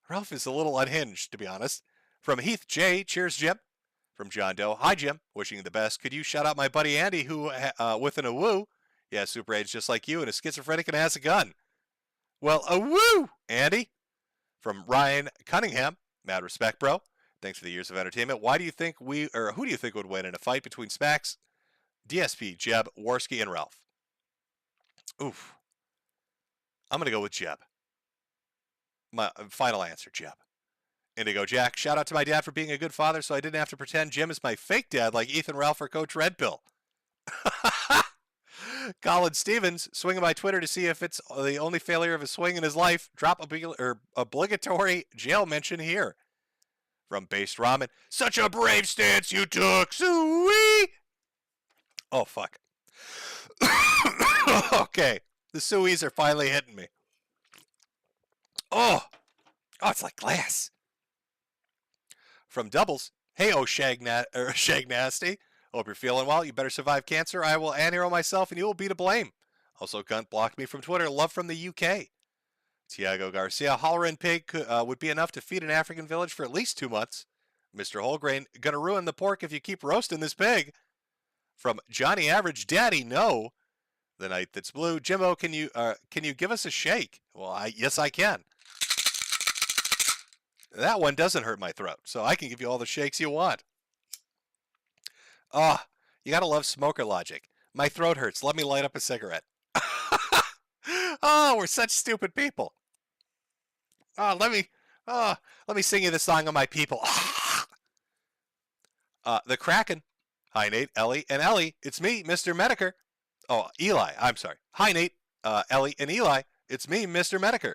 Ralph is a little unhinged, to be honest. From Heath J, cheers, Jim. From John Doe, hi, Jim. Wishing you the best. Could you shout out my buddy Andy, who, with an awoo, yeah, super age just like you, and is schizophrenic and has a gun. Well, awoo, Andy. From Ryan Cunningham, mad respect, bro. Thanks for the years of entertainment. Who do you think would win in a fight between Spax, DSP, Jeb, Warski, and Ralph? Oof. I'm going to go with Jeb. My final answer, Jeb. Indigo Jack, shout out to my dad for being a good father so I didn't have to pretend Jim is my fake dad like Ethan Ralph or Coach Red Pill. Colin Stevens, swinging by Twitter to see if it's the only failure of a swing in his life. Drop obligatory jail mention here. From Based Ramen, such a brave stance you took, Suey! Oh, fuck. Okay, the Sueys are finally hitting me. Oh, it's like glass. From Doubles, hey, Shag Nasty. Hope you're feeling well. You better survive cancer. I will anhero myself and you will be to blame. Also, Gunt blocked me from Twitter. Love from the UK. Tiago Garcia, Hollerin' Pig would be enough to feed an African village for at least 2 months. Mr. Wholegrain, gonna ruin the pork if you keep roasting this pig. From Johnny Average, Daddy, no. The Night That's Blue. Jimbo, can you give us a shake? Well, yes, I can. That one doesn't hurt my throat, so I can give you all the shakes you want. Oh, you gotta love smoker logic. My throat hurts. Let me light up a cigarette. Oh, we're such stupid people. Oh, let me sing you the song of my people. The Kraken. Hi, Nate, Ellie, and Ellie. It's me, Mr. Metokur. Oh, Eli. I'm sorry. Hi, Nate, Ellie, and Eli. It's me, Mr. Metokur.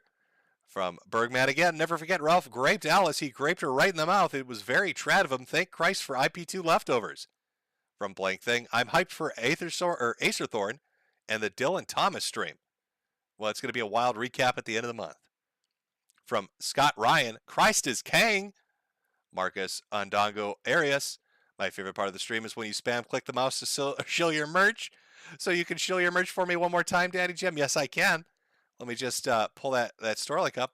From Bergman again. Never forget Ralph graped Alice. He graped her right in the mouth. It was very trad of him. Thank Christ for IP2 leftovers. From Blank Thing. I'm hyped for Acerthorn and the Dylan Thomas stream. Well, it's going to be a wild recap at the end of the month. From Scott Ryan. Christ is Kang. Marcus Andongo Arias. My favorite part of the stream is when you spam click the mouse to shill your merch. So you can shill your merch for me one more time, Daddy Jim? Yes, I can. Let me just pull that store link up.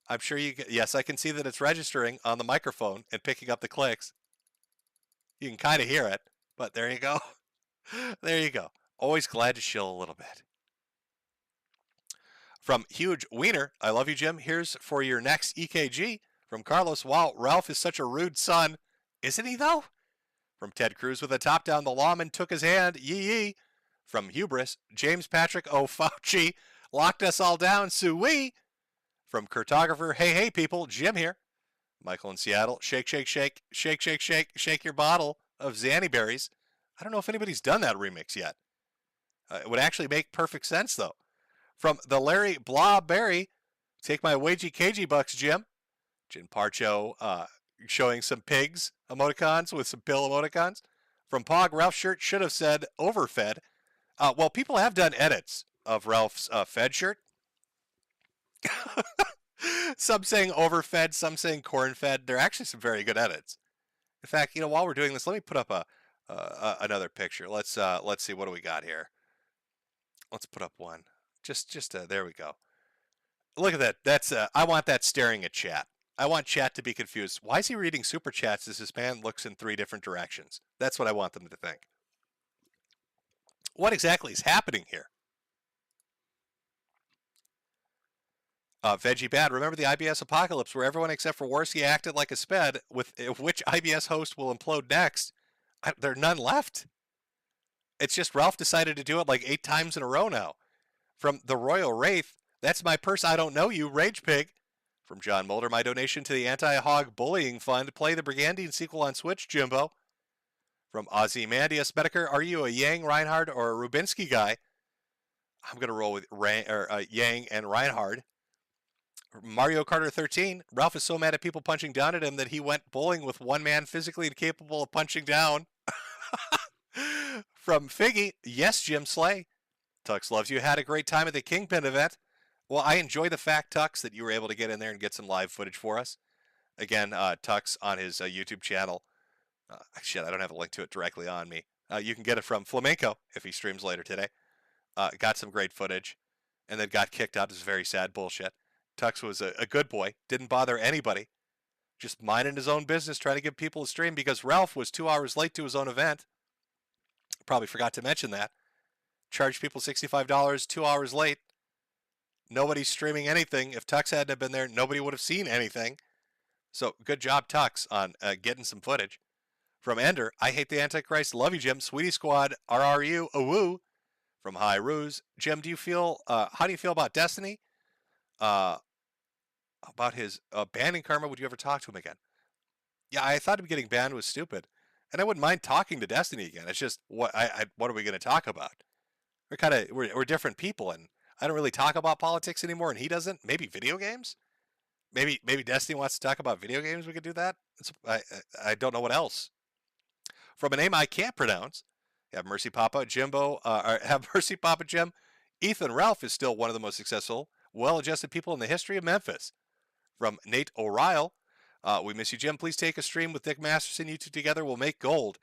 I'm sure you can. Yes, I can see that it's registering on the microphone and picking up the clicks. You can kind of hear it, but there you go. There you go. Always glad to shill a little bit. From Huge Wiener, I love you, Jim. Here's for your next EKG. From Carlos, wow, Ralph is such a rude son. Isn't he, though? From Ted Cruz with a top down, the lawman took his hand. Yee. From Hubris, James Patrick O. Fauci locked us all down. Sui. From Cartographer, hey, people, Jim here. Michael in Seattle, shake your bottle of Zanny berries. I don't know if anybody's done that remix yet. It would actually make perfect sense, though. From the Larry Blawberry, take my wagey cagey bucks, Jim. Jin Parcho showing some pigs emoticons with some pill emoticons. From Pog, Ralph's shirt should have said overfed. Well, people have done edits of Ralph's fed shirt. Some saying overfed, some saying corn-fed. They're actually some very good edits. In fact, while we're doing this, let me put up another picture. Let's see, what do we got here? Let's put up one. There we go. Look at that. That's I want that staring at chat. I want chat to be confused. Why is he reading super chats as his man looks in 3 different directions? That's what I want them to think. What exactly is happening here? Veggie Bad, remember the IBS apocalypse where everyone except for Worski acted like a sped? With which IBS host will implode next? There are none left. It's just Ralph decided to do it like 8 times in a row now. From the Royal Wraith, that's my purse, I don't know you, Rage Pig. From John Mulder, my donation to the Anti-Hog Bullying Fund. Play the Brigandine sequel on Switch, Jimbo. From Ozymandias, Metokur, are you a Yang, Reinhard, or a Rubinsky guy? I'm going to roll with Yang and Reinhard. Mario Carter 13, Ralph is so mad at people punching down at him that he went bowling with one man physically incapable of punching down. From Figgy, yes, Jim Slay. Tux loves you. Had a great time at the Kingpin event. Well, I enjoy the fact, Tux, that you were able to get in there and get some live footage for us. Again, Tux on his YouTube channel. Shit, I don't have a link to it directly on me. You can get it from Flamenco if he streams later today. Got some great footage and then got kicked out. It's very sad bullshit. Tux was a good boy, didn't bother anybody, just minding his own business, trying to give people a stream because Ralph was 2 hours late to his own event. Probably forgot to mention that. Charged people $65, 2 hours late. Nobody's streaming anything. If Tux hadn't been there, nobody would have seen anything. So good job, Tux, on getting some footage. From Ender, I hate the Antichrist. Love you, Jim. Sweetie Squad, RRU, awoo. From High Ruse, Jim, how do you feel about Destiny? About his banning Karma, would you ever talk to him again? Yeah, I thought him getting banned was stupid, and I wouldn't mind talking to Destiny again. It's just what are we going to talk about? We're different people, and I don't really talk about politics anymore, and he doesn't. Maybe video games. Maybe Destiny wants to talk about video games. We could do that. I don't know what else. From a name I can't pronounce, have mercy, Papa Jimbo. Have mercy, Papa Jim. Ethan Ralph is still one of the most successful, well-adjusted people in the history of Memphis. From Nate O'Reilly, we miss you, Jim. Please take a stream with Dick Masterson. You two together will make gold.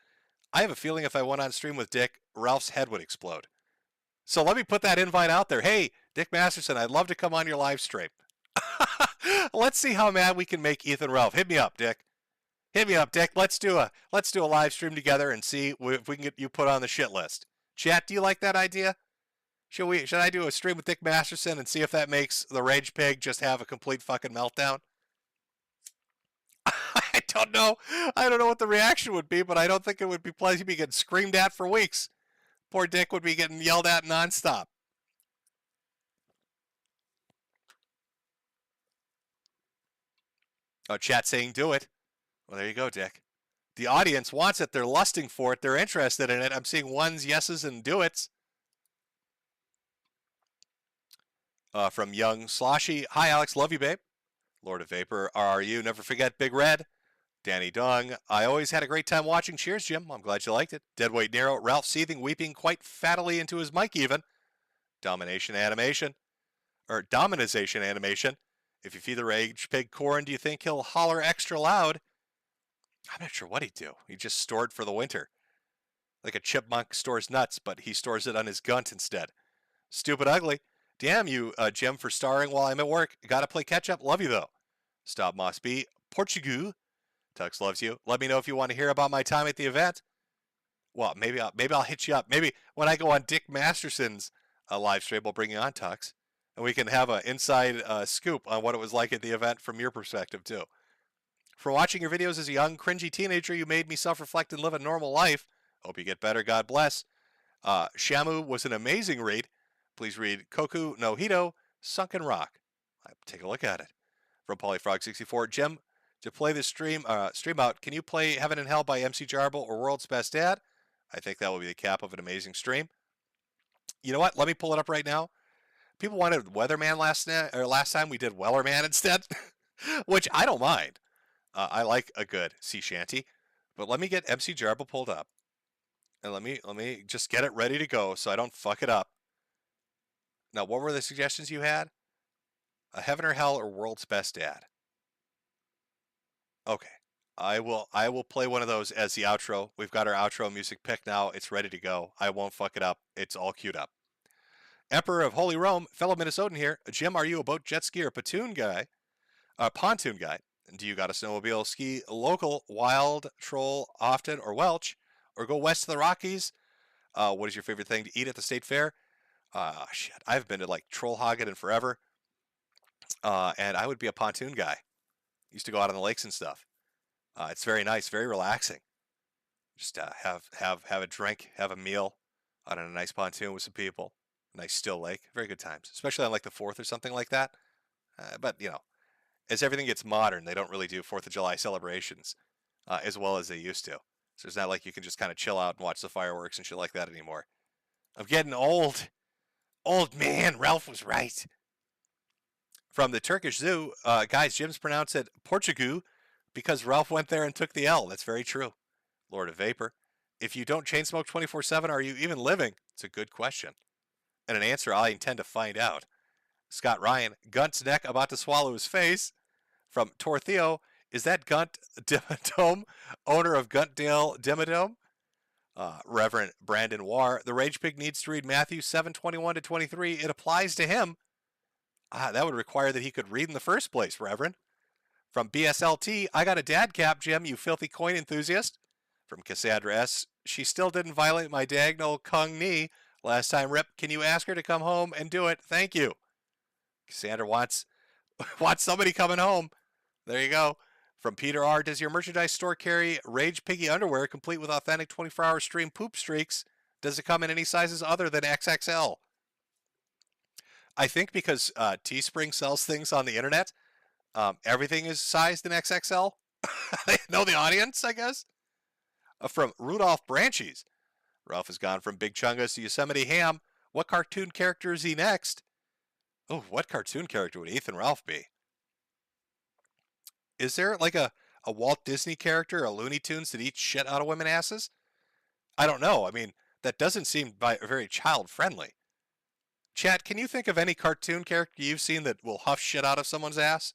I have a feeling if I went on stream with Dick, Ralph's head would explode. So let me put that invite out there. Hey, Dick Masterson, I'd love to come on your live stream. Let's see how mad we can make Ethan Ralph. Hit me up, Dick. Hit me up, Dick. Let's do a live stream together and see if we can get you put on the shit list. Chat, do you like that idea? Should I do a stream with Dick Masterson and see if that makes the Rage Pig just have a complete fucking meltdown? I don't know. I don't know what the reaction would be, but I don't think it would be pleasant. He'd be getting screamed at for weeks. Poor Dick would be getting yelled at nonstop. Oh, chat saying do it. Well, there you go, Dick. The audience wants it. They're lusting for it. They're interested in it. I'm seeing ones, yeses, and do it's. From Young Sloshy. Hi, Alex. Love you, babe. Lord of Vapor. RRU. Never forget Big Red. Danny Dung. I always had a great time watching. Cheers, Jim. I'm glad you liked it. Deadweight Nero. Ralph seething, weeping quite fattily into his mic even. Domination Animation. Or Dominization Animation. If you feed the Rage Pig corn, do you think he'll holler extra loud? I'm not sure what he'd do. He just stored for the winter. Like a chipmunk stores nuts, but he stores it on his gunt instead. Stupid Ugly. Damn you, Jim, for starring while I'm at work. Gotta play catch-up. Love you, though. Stop Moss B. Portugal. Tux loves you. Let me know if you want to hear about my time at the event. Well, maybe I'll hit you up. Maybe when I go on Dick Masterson's live stream, we'll bring you on, Tux. And we can have an inside scoop on what it was like at the event from your perspective, too. For watching your videos as a young, cringy teenager, you made me self-reflect and live a normal life. Hope you get better. God bless. Shamu was an amazing read. Please read Koku no Hito, Sunken Rock. Take a look at it. From Polyfrog64, Jim, to play this stream out, can you play Heaven and Hell by MC Jarble or World's Best Dad? I think that will be the cap of an amazing stream. You know what? Let me pull it up right now. People wanted Weatherman last time. We did Wellerman instead, which I don't mind. I like a good sea shanty, but let me get MC Jarbo pulled up, and let me just get it ready to go so I don't fuck it up. Now, what were the suggestions you had? A Heaven or Hell or World's Best Dad? Okay. I will play one of those as the outro. We've got our outro music picked now. It's ready to go. I won't fuck it up. It's all queued up. Emperor of Holy Rome, fellow Minnesotan here. Jim, are you a boat, jet ski, or pontoon guy? Do you got a snowmobile, ski local, wild, troll, often, or Welch? Or go west to the Rockies? What is your favorite thing to eat at the state fair? Shit. I've been to like Trollhagen and forever. And I would be a pontoon guy. Used to go out on the lakes and stuff. It's very nice, very relaxing. Just have a drink, have a meal on a nice pontoon with some people. Nice still lake. Very good times. Especially on like the 4th or something like that. But, you know, as everything gets modern, they don't really do 4th of July celebrations as well as they used to. So it's not like you can just kind of chill out and watch the fireworks and shit like that anymore. I'm getting old. Old man. Ralph was right. From the Turkish Zoo, guys, Jim's pronounced it Portugu because Ralph went there and took the L. That's very true. Lord of Vapor. If you don't chain smoke 24/7, are you even living? It's a good question. And an answer I intend to find out. Scott Ryan, Gunt's neck about to swallow his face. From Tortheo, is that Gunt Dimmadome, owner of Guntdale Dimmadome? Reverend Brandon Warr, the Rage Pig needs to read Matthew 7:21-23. It applies to him. That would require that he could read in the first place, Reverend. From BSLT, I got a dad cap, Jim, you filthy coin enthusiast. From Cassandra S, she still didn't violate my diagonal Kung knee last time, Rip. Can you ask her to come home and do it? Thank you. Cassandra wants somebody coming home. There you go. From Peter R, does your merchandise store carry Rage Piggy underwear complete with authentic 24-hour stream poop streaks? Does it come in any sizes other than XXL? I think because Teespring sells things on the internet, everything is sized in XXL. They know the audience, I guess. From Rudolph Branchies, Ralph has gone from Big Chungus to Yosemite Ham. What cartoon character is he next? Oh, what cartoon character would Ethan Ralph be? Is there like a Walt Disney character, a Looney Tunes that eats shit out of women asses? I don't know. I mean, that doesn't seem very child-friendly. Chat, can you think of any cartoon character you've seen that will huff shit out of someone's ass?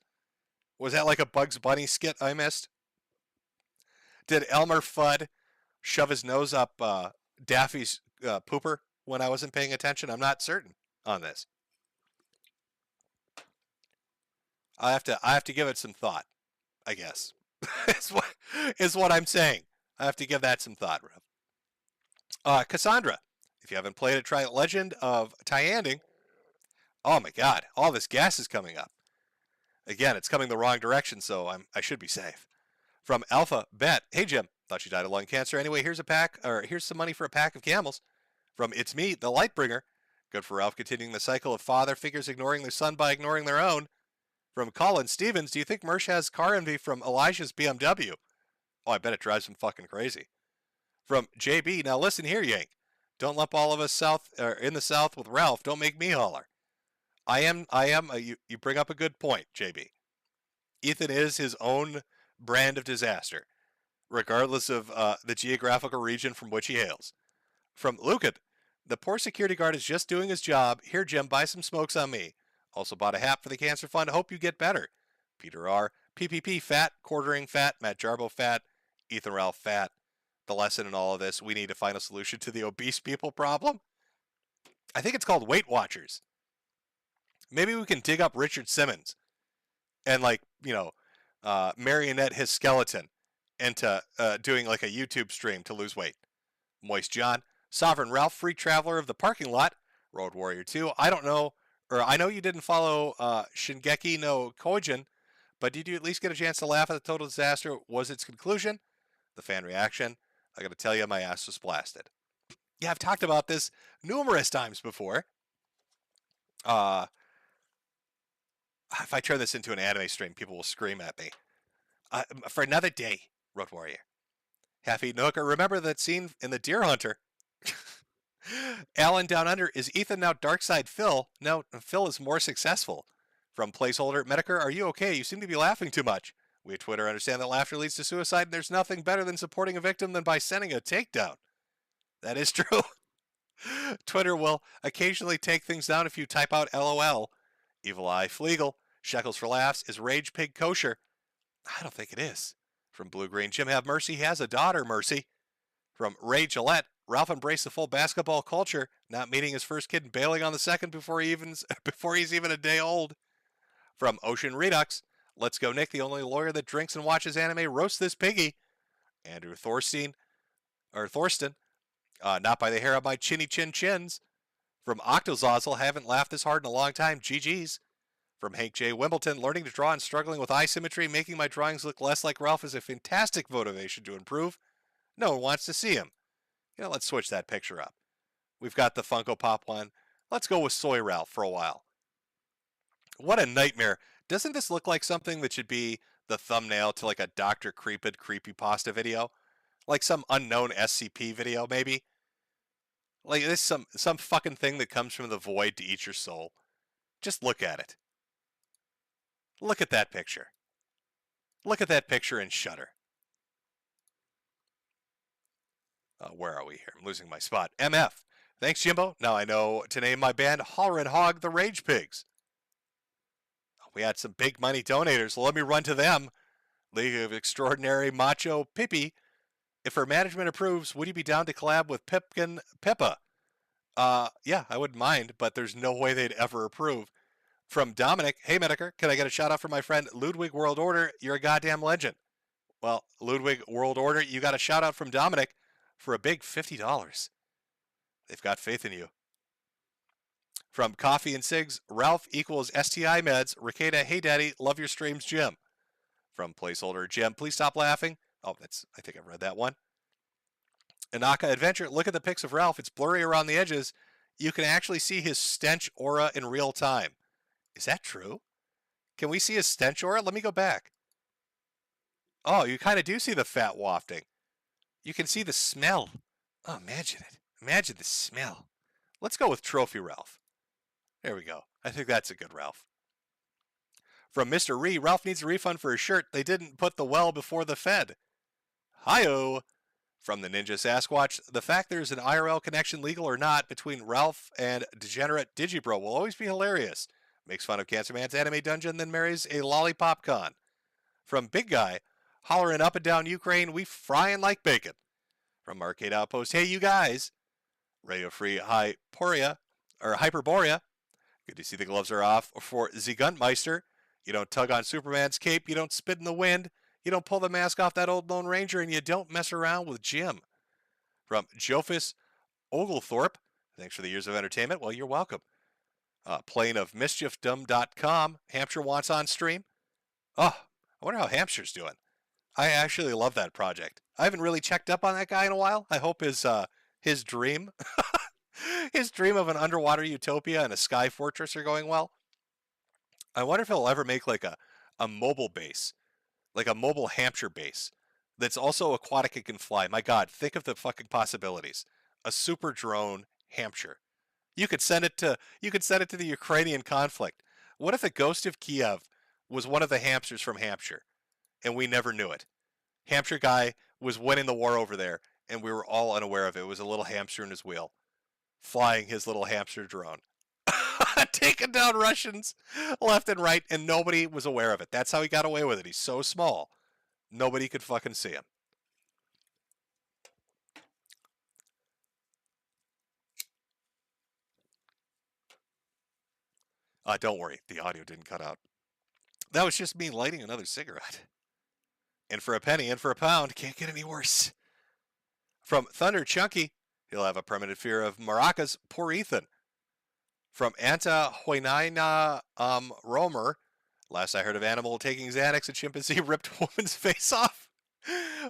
Was that like a Bugs Bunny skit I missed? Did Elmer Fudd shove his nose up Daffy's pooper when I wasn't paying attention? I'm not certain on this. I have to give it some thought, I guess. is what I'm saying. I have to give that some thought, Rev. Cassandra, if you haven't played it, try Legend of Tyanding. Oh my God, all this gas is coming up. Again, it's coming the wrong direction, so I should be safe. From Alpha Bet, hey Jim, thought you died of lung cancer. Anyway, here's some money for a pack of camels. From It's Me, the Lightbringer. Good for Ralph continuing the cycle of father figures ignoring their son by ignoring their own. From Colin Stevens, do you think Mersh has car envy from Elijah's BMW? Oh, I bet it drives him fucking crazy. From JB, now listen here, Yank. Don't lump all of us in the South with Ralph. Don't make me holler. You bring up a good point, JB. Ethan is his own brand of disaster, regardless of the geographical region from which he hails. From Lucan, the poor security guard is just doing his job. Here, Jim, buy some smokes on me. Also bought a hat for the cancer fund. Hope you get better. Peter R. PPP fat, quartering fat, Matt Jarbo fat, Ethan Ralph fat. The lesson in all of this, we need to find a solution to the obese people problem. I think it's called Weight Watchers. Maybe we can dig up Richard Simmons and marionette his skeleton into doing like a YouTube stream to lose weight. Moist John, Sovereign Ralph, free traveler of the parking lot, Road Warrior 2. I don't know, or I know you didn't follow Shingeki no Kyojin, but did you at least get a chance to laugh at the total disaster? Was its conclusion? The fan reaction. I got to tell you, my ass was blasted. Yeah, I've talked about this numerous times before. If I turn this into an anime stream, people will scream at me. For another day, Road Warrior. Half-eaten hooker. Remember that scene in The Deer Hunter Alan Down Under, is Ethan now Darkside Phil? No, Phil is more successful. From placeholder, Metokur, are you okay? You seem to be laughing too much. We at Twitter understand that laughter leads to suicide, and there's nothing better than supporting a victim than by sending a takedown. That is true. Twitter will occasionally take things down if you type out LOL. Evil Eye Fleagle, Shekels for Laughs, is Rage Pig kosher? I don't think it is. From Blue Green, Jim have mercy, he has a daughter, mercy. From Ray Gillette, Ralph embraced the full basketball culture, not meeting his first kid and bailing on the second before he's even a day old. From Ocean Redux, let's go Nick, the only lawyer that drinks and watches anime, roast this piggy. Andrew Thorsten, not by the hair of my chinny chin chins. From Octozazzle, haven't laughed this hard in a long time, GG's. From Hank J. Wimbledon, learning to draw and struggling with eye symmetry, making my drawings look less like Ralph is a fantastic motivation to improve. No one wants to see him. Let's switch that picture up. We've got the Funko Pop one. Let's go with Soy Ralph for a while. What a nightmare. Doesn't this look like something that should be the thumbnail to like a Dr. Creepid creepypasta video? Like some unknown SCP video, maybe? Like this some fucking thing that comes from the void to eat your soul. Just look at it. Look at that picture. Look at that picture and shudder. Where are we here? I'm losing my spot. MF. Thanks, Jimbo. Now I know to name my band Hollerin' Hog the Rage Pigs. We had some big money donators, so let me run to them. League of Extraordinary Macho Pippi. If her management approves, would you be down to collab with Pipkin Pippa? Yeah, I wouldn't mind, but there's no way they'd ever approve. From Dominic, hey Metokur, can I get a shout out from my friend Ludwig World Order? You're a goddamn legend. Well, Ludwig World Order, you got a shout out from Dominic for a big $50. They've got faith in you. From Coffee and Cigs, Ralph equals STI meds. Ricada, hey daddy, love your streams, Jim. From placeholder, Jim, please stop laughing. Oh, I think I've read that one. Inaka Adventure, look at the pics of Ralph. It's blurry around the edges. You can actually see his stench aura in real time. Is that true? Can we see his stench aura? Let me go back. Oh, you kind of do see the fat wafting. You can see the smell. Oh, imagine it. Imagine the smell. Let's go with Trophy Ralph. There we go. I think that's a good Ralph. From Mr. Ree, Ralph needs a refund for his shirt. They didn't put the well before the Fed. Hi-oh. From the Ninja Sasquatch, the fact there's an IRL connection, legal or not, between Ralph and degenerate Digibro will always be hilarious. Makes fun of Cancer Man's anime dungeon, then marries a lollipop con. From Big Guy, hollering up and down Ukraine, we frying like bacon. From Arcade Outpost, hey you guys. Radio Free Hyperborea. Good to see the gloves are off. For the Gunmeister, you don't tug on Superman's cape, you don't spit in the wind, you don't pull the mask off that old Lone Ranger, and you don't mess around with Jim. From Jofus Oglethorpe, thanks for the years of entertainment. Well, you're welcome. Planeofmischiefdom.com, Hampshire wants on stream. Oh, I wonder how Hampshire's doing. I actually love that project. I haven't really checked up on that guy in a while. I hope his dream, his dream of an underwater utopia and a sky fortress are going well. I wonder if he'll ever make like a mobile base, like a mobile Hampshire base that's also aquatic and can fly. My God, think of the fucking possibilities. A super drone Hampshire. You could send it to the Ukrainian conflict. What if the Ghost of Kiev was one of the hamsters from Hampshire, and we never knew it? Hampshire guy was winning the war over there, and we were all unaware of it. It was a little hamster in his wheel, flying his little hamster drone, taking down Russians left and right, and nobody was aware of it. That's how he got away with it. He's so small, nobody could fucking see him. Don't worry, the audio didn't cut out. That was just me lighting another cigarette. And for a penny and for a pound, can't get any worse. From Thunder Chunky, he'll have a permanent fear of maracas. Poor Ethan. From Anta Hoinaina Romer, last I heard of animal taking Xanax, a chimpanzee ripped woman's face off.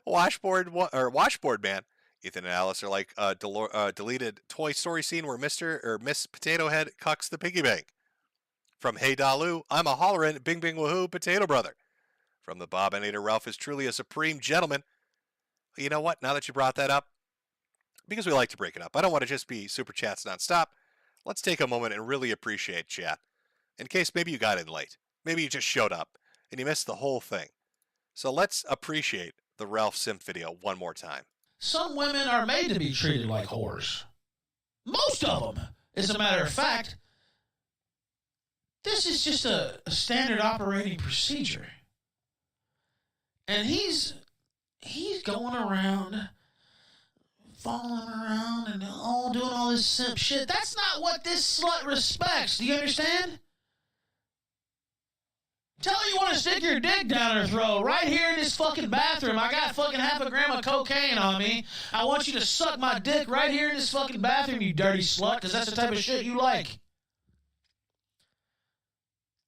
Washboard Man. Ethan and Alice are like a deleted Toy Story scene where Mr. or Miss Potato Head cucks the piggy bank. From Hey Dalu, I'm a hollerin', bing bing woohoo, potato brother. From the Bobinator, Ralph is truly a supreme gentleman. You know what? Now that you brought that up, because we like to break it up. I don't want to just be super chats nonstop. Let's take a moment and really appreciate chat. In case maybe you got in late. Maybe you just showed up and you missed the whole thing. So let's appreciate the Ralph Simp video one more time. Some women are made to be treated like whores. Most of them. As a matter of fact, this is just a standard operating procedure. And he's going around, falling around, and doing all this simp shit. That's not what this slut respects. Do you understand? Tell her you want to stick your dick down her throat right here in this fucking bathroom. I got fucking half a gram of cocaine on me. I want you to suck my dick right here in this fucking bathroom, you dirty slut, because that's the type of shit you like.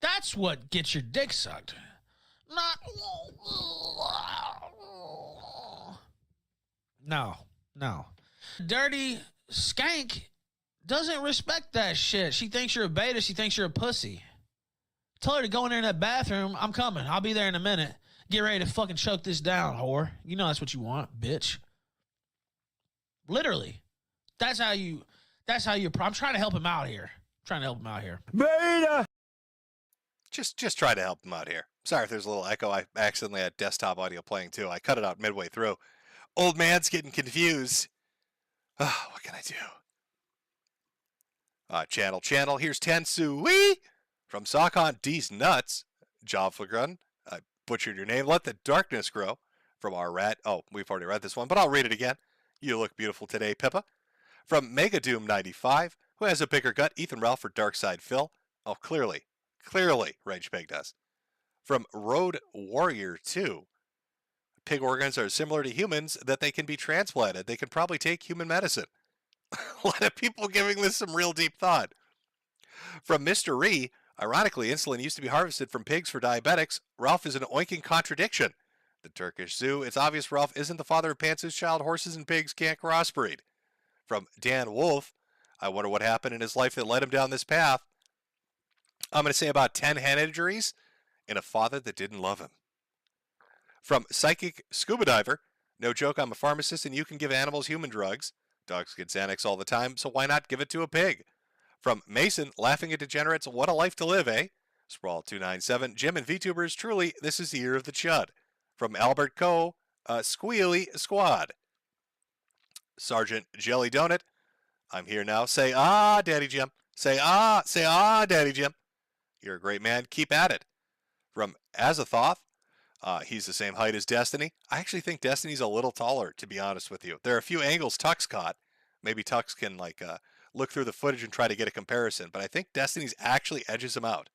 That's what gets your dick sucked. Not... No. Dirty skank doesn't respect that shit. She thinks you're a beta. She thinks you're a pussy. Tell her to go in there in that bathroom. I'm coming. I'll be there in a minute. Get ready to fucking choke this down, whore. You know that's what you want, bitch. Literally. That's how you, I'm trying to help him out here. Beta! Just try to help him out here. Sorry if there's a little echo. I accidentally had desktop audio playing too. I cut it out midway through. Old man's getting confused. Oh, what can I do? Channel. Here's Tensui from Sockon D's Nuts. Jovlagun. I butchered your name. Let the Darkness Grow from our rat. Oh, we've already read this one, but I'll read it again. You look beautiful today, Pippa. From Mega Doom 95. Who has a bigger gut, Ethan Ralph or Darkside Phil? Oh, clearly, Rage Pig does. From Road Warrior 2. Pig organs are similar to humans that they can be transplanted. They can probably take human medicine. A lot of people giving this some real deep thought. From Mr. Ree, ironically, insulin used to be harvested from pigs for diabetics. Ralph is an oinking contradiction. The Turkish Zoo, it's obvious Ralph isn't the father of Pantsu's child. Horses and pigs can't crossbreed. From Dan Wolf, I wonder what happened in his life that led him down this path. I'm going to say about 10 head injuries and a father that didn't love him. From Psychic Scuba Diver, no joke, I'm a pharmacist and you can give animals human drugs. Dogs get Xanax all the time, so why not give it to a pig? From Mason, laughing at degenerates, what a life to live, eh? Sprawl297, Jim and VTubers, truly, this is the year of the chud. From Albert Coe, Squealy Squad. Sergeant Jelly Donut, I'm here now. Say, ah, Daddy Jim. Say, ah, Daddy Jim. You're a great man. Keep at it. From Azathoth, he's the same height as Destiny. I actually think Destiny's a little taller, to be honest with you. There are a few angles Tux caught. Maybe Tux can look through the footage and try to get a comparison, but I think Destiny's actually edges him out.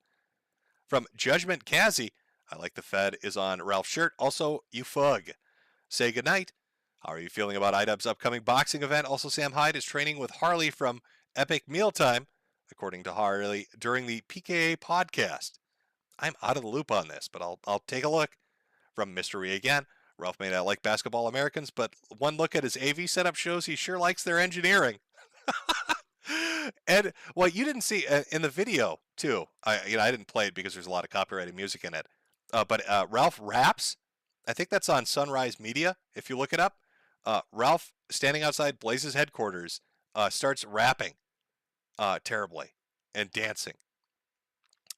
From Judgment Kazi, I like the Fed is on Ralph's shirt. Also, you fug. Say goodnight. How are you feeling about IDub's upcoming boxing event? Also, Sam Hyde is training with Harley from Epic Mealtime, according to Harley, during the PKA podcast. I'm out of the loop on this, but I'll take a look. From Mystery again, Ralph may not like Basketball Americans, but one look at his AV setup shows he sure likes their engineering. And what you didn't see in the video too, I didn't play it because there's a lot of copyrighted music in it. But Ralph raps. I think that's on Sunrise Media. If you look it up, Ralph standing outside Blaze's headquarters starts rapping terribly and dancing.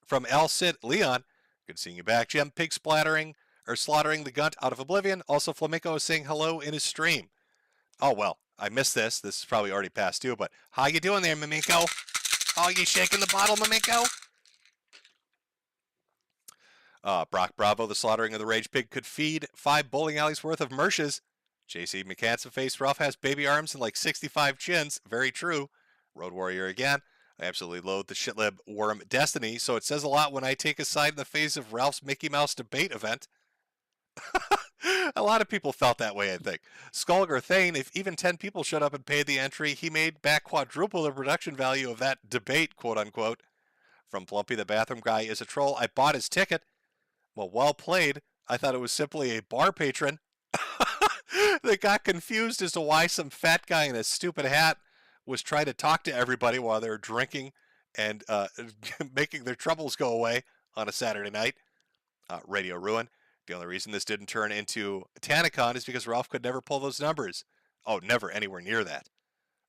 From El Cid Leon, good seeing you back, Jim. Pig slaughtering the gunt out of oblivion. Also, Flamenco is saying hello in his stream. Oh well, I missed this. This is probably already past due, but how you doing there, Mimico? Oh, you shaking the bottle, Mimico? Brock Bravo, the slaughtering of the Rage Pig could feed 5 bowling alleys worth of Mershes. JC McCanson face Ralph has baby arms and like 65 chins. Very true. Road Warrior again. I absolutely loathe the shitlib worm Destiny, so it says a lot when I take a side in the face of Ralph's Mickey Mouse debate event. A lot of people felt that way, I think. Skulger Thane, if even 10 people showed up and paid the entry, he made back quadruple the production value of that debate, quote unquote. From Plumpy the Bathroom Guy is a troll. I bought his ticket. Well played. I thought it was simply a bar patron that got confused as to why some fat guy in a stupid hat was trying to talk to everybody while they were drinking and making their troubles go away on a Saturday night. Radio Ruin. The only reason this didn't turn into Tanacon is because Ralph could never pull those numbers. Oh, never anywhere near that.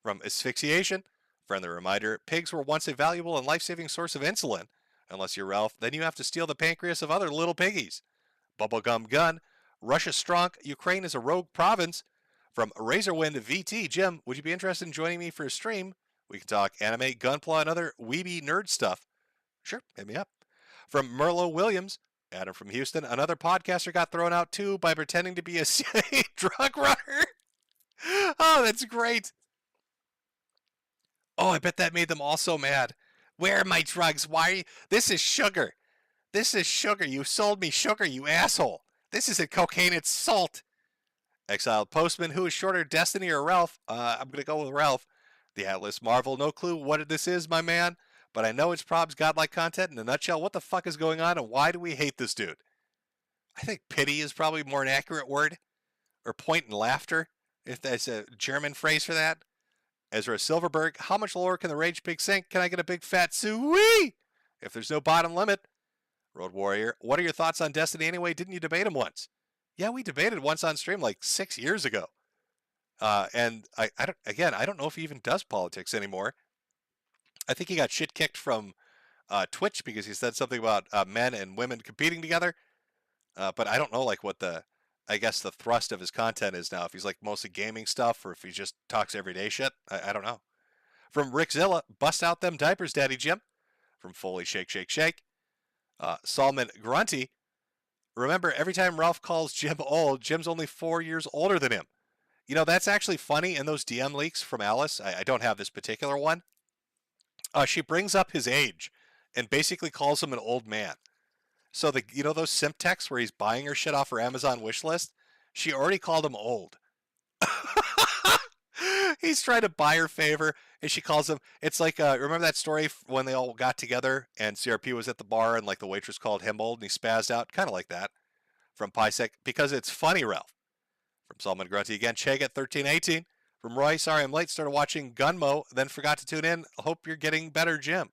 From asphyxiation, friendly reminder, pigs were once a valuable and life-saving source of insulin. Unless you're Ralph, then you have to steal the pancreas of other little piggies. Bubblegum gun, Russia strong, Ukraine is a rogue province. From Razorwind VT, Jim, would you be interested in joining me for a stream? We can talk anime, gunpla, and other weeby nerd stuff. Sure, hit me up. From Merlo Williams, Adam from Houston, another podcaster got thrown out too by pretending to be a CIA drug runner. Oh, that's great. Oh, I bet that made them all so mad. Where are my drugs? Why are you? This is sugar. This is sugar. You sold me sugar, you asshole. This isn't cocaine, it's salt. Exiled Postman, who is shorter, Destiny or Ralph? I'm going to go with Ralph. The Atlas Marvel, no clue what this is, my man. But I know it's Prob's godlike content. In a nutshell, what the fuck is going on and why do we hate this dude? I think pity is probably more an accurate word. Or point and laughter, if that's a German phrase for that. Ezra Silverberg, how much lower can the Rage Pig sink? Can I get a big fat soo-wee? If there's no bottom limit. Road Warrior, what are your thoughts on Destiny anyway? Didn't you debate him once? Yeah, we debated once on stream like 6 years ago. And I don't know if he even does politics anymore. I think he got shit kicked from Twitch because he said something about men and women competing together. But I don't know like what the thrust of his content is now. If he's like mostly gaming stuff or if he just talks everyday shit. I don't know. From Rickzilla, bust out them diapers, Daddy Jim. From Foley, shake, shake, shake. Salman Grunty, remember every time Ralph calls Jim old, Jim's only 4 years older than him. You know, that's actually funny in those DM leaks from Alice. I don't have this particular one. She brings up his age and basically calls him an old man. So those simp texts where he's buying her shit off her Amazon wish list, she already called him old. He's trying to buy her favor, and she calls him. It's like remember that story when they all got together and CRP was at the bar and like the waitress called him old and he spazzed out, kind of like that. From Pisek, because it's funny, Ralph. From Salman Grunty again, Cheg at 1318. From Roy, sorry I'm late. Started watching Gunmo, then forgot to tune in. Hope you're getting better, Jim.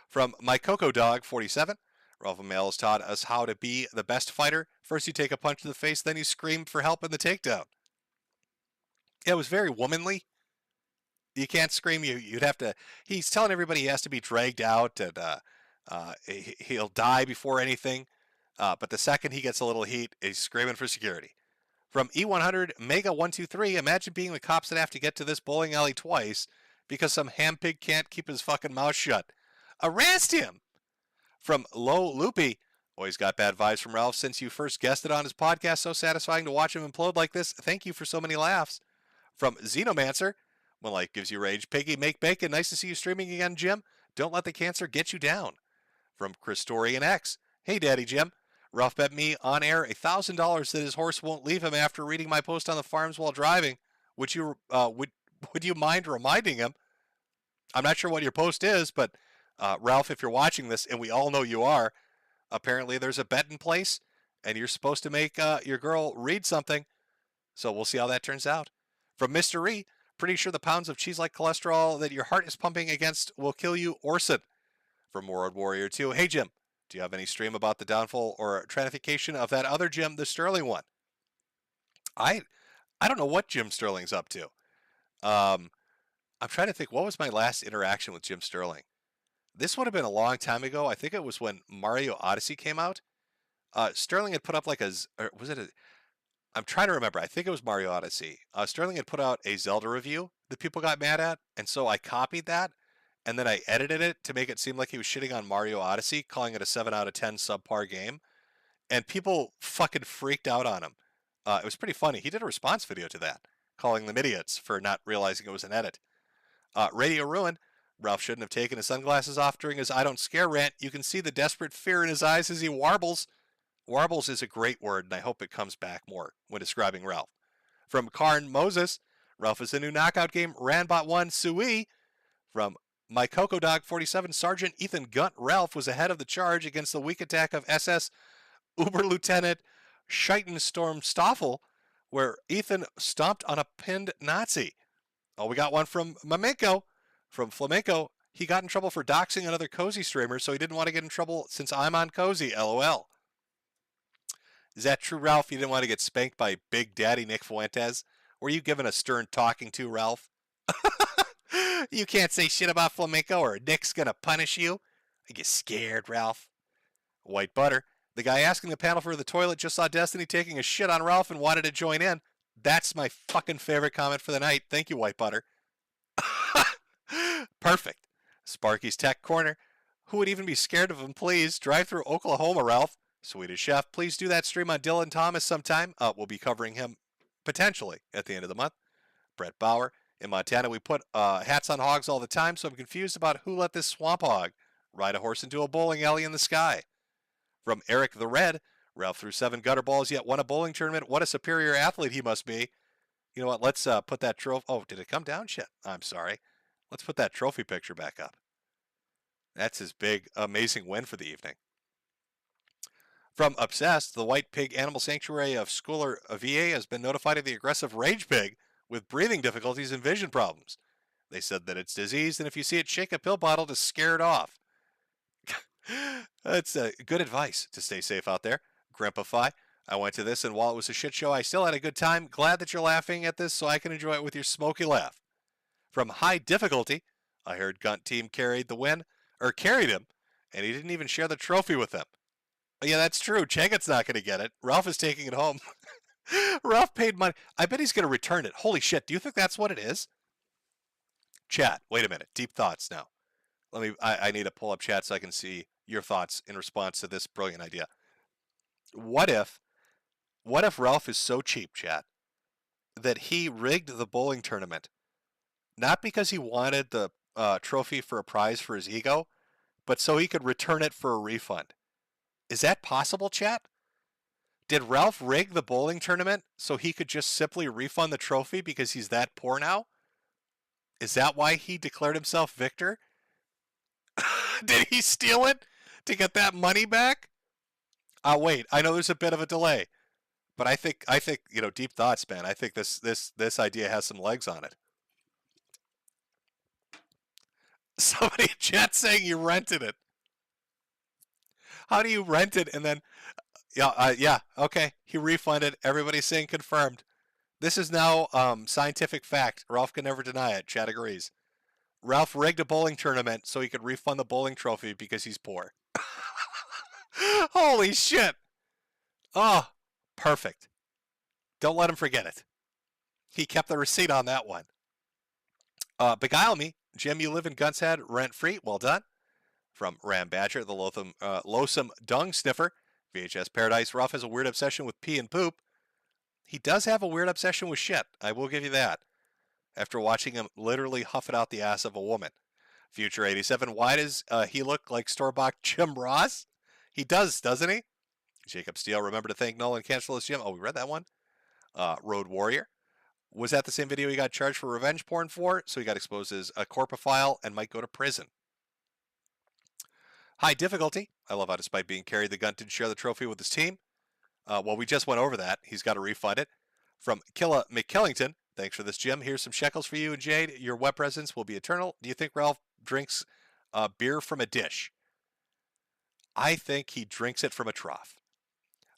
From My Coco Dog 47. Ralph Mail has taught us how to be the best fighter. First you take a punch to the face, then you scream for help in the takedown. Yeah, it was very womanly. You can't scream. You'd have to. He's telling everybody he has to be dragged out and he'll die before anything. But the second he gets a little heat, he's screaming for security. From E100 Mega 123, imagine being the cops that have to get to this bowling alley twice because some ham pig can't keep his fucking mouth shut. Arrest him! From Low Loopy, always got bad vibes from Ralph since you first guested on his podcast. So satisfying to watch him implode like this. Thank you for so many laughs. From Xenomancer, when life gives you rage, Piggy, make bacon. Nice to see you streaming again, Jim. Don't let the cancer get you down. From Christorian X, hey, Daddy Jim. Ralph bet me on air $1,000 that his horse won't leave him after reading my post on the farms while driving. Would you mind reminding him? I'm not sure what your post is, but Ralph, if you're watching this, and we all know you are, apparently there's a bet in place, and you're supposed to make your girl read something. So we'll see how that turns out. From Mr. E, pretty sure the pounds of cheese-like cholesterol that your heart is pumping against will kill you, Orson. From Road Warrior 2, hey Jim, do you have any stream about the downfall or tranification of that other Jim, the Sterling one? I don't know what Jim Sterling's up to. I'm trying to think, what was my last interaction with Jim Sterling? This would have been a long time ago. I think it was when Mario Odyssey came out. Sterling had put up like I'm trying to remember. I think it was Mario Odyssey. Sterling had put out a Zelda review that people got mad at, and so I copied that, and then I edited it to make it seem like he was shitting on Mario Odyssey, calling it a 7 out of 10 subpar game, and people fucking freaked out on him. It was pretty funny. He did a response video to that, calling them idiots for not realizing it was an edit. Radio Ruin, Ralph shouldn't have taken his sunglasses off during his I don't scare rant. You can see the desperate fear in his eyes as he warbles. Warbles is a great word, and I hope it comes back more when describing Ralph. From Karn Moses, Ralph is the new knockout game, Ranbot 1, Sui. From My Coco Dog 47, Sergeant Ethan Gunt Ralph was ahead of the charge against the weak attack of SS Uber Lieutenant Scheitenstorm Stoffel, where Ethan stomped on a pinned Nazi. Oh, we got one from Flamenco. From Flamenco, he got in trouble for doxing another Cozy streamer, so he didn't want to get in trouble since I'm on Cozy, LOL. Is that true, Ralph? You didn't want to get spanked by Big Daddy Nick Fuentes? Were you given a stern talking to, Ralph? You can't say shit about flamenco or Nick's gonna punish you. Are you scared, Ralph? White Butter. The guy asking the panel for the toilet just saw Destiny taking a shit on Ralph and wanted to join in. That's my fucking favorite comment for the night. Thank you, White Butter. Perfect. Sparky's Tech Corner. Who would even be scared of him, please? Drive through Oklahoma, Ralph. Swedish Chef, please do that stream on Dylan Thomas sometime. We'll be covering him potentially at the end of the month. Brett Bauer. In Montana, we put hats on hogs all the time, so I'm confused about who let this swamp hog ride a horse into a bowling alley in the sky. From Eric the Red, Ralph threw 7 gutter balls, yet won a bowling tournament. What a superior athlete he must be. You know what? Let's put that trophy. Oh, did it come down? Shit. I'm sorry. Let's put that trophy picture back up. That's his big, amazing win for the evening. From Obsessed, the White Pig Animal Sanctuary of Schooler VA has been notified of the aggressive rage pig with breathing difficulties and vision problems. They said that it's diseased, and if you see it, shake a pill bottle to scare it off. That's good advice to stay safe out there. Grandpa-fi, I went to this, and while it was a shit show, I still had a good time. Glad that you're laughing at this so I can enjoy it with your smoky laugh. From High Difficulty, I heard Gunt Team carried him, and he didn't even share the trophy with them. Yeah, that's true. Chegut's not going to get it. Ralph is taking it home. Ralph paid money. I bet he's going to return it. Holy shit. Do you think that's what it is? Chat. Wait a minute. Deep thoughts now. I need to pull up chat so I can see your thoughts in response to this brilliant idea. What if Ralph is so cheap, chat, that he rigged the bowling tournament, not because he wanted the trophy for a prize for his ego, but so he could return it for a refund? Is that possible, chat? Did Ralph rig the bowling tournament so he could just simply refund the trophy because he's that poor now? Is that why he declared himself victor? Did he steal it to get that money back? Wait, I know there's a bit of a delay, but I think deep thoughts, man. I think this idea has some legs on it. Somebody in chat saying you rented it. How do you rent it and then? Yeah, okay. He refunded. Everybody's saying confirmed. This is now scientific fact. Ralph can never deny it. Chat agrees. Ralph rigged a bowling tournament so he could refund the bowling trophy because he's poor. Holy shit. Oh, perfect. Don't let him forget it. He kept the receipt on that one. Beguile me. Jim, you live in Gun's Head rent-free. Well done. From Ram Badger, the loathsome dung sniffer. VHS Paradise. Ralph has a weird obsession with pee and poop. He does have a weird obsession with shit. I will give you that. After watching him literally huff it out the ass of a woman. Future 87. Why does he look like store-bought Jim Ross? He does, doesn't he? Jacob Steele. Remember to thank Nolan Cancelos Jim. Oh, we read that one. Road Warrior. Was that the same video he got charged for revenge porn for? So he got exposed as a corpophile and might go to prison. High Difficulty. I love how despite being carried, the gun didn't share the trophy with his team. Well, we just went over that. He's got to refund it. From Killa McKillington. Thanks for this, Jim. Here's some shekels for you and Jade. Your web presence will be eternal. Do you think Ralph drinks beer from a dish? I think he drinks it from a trough.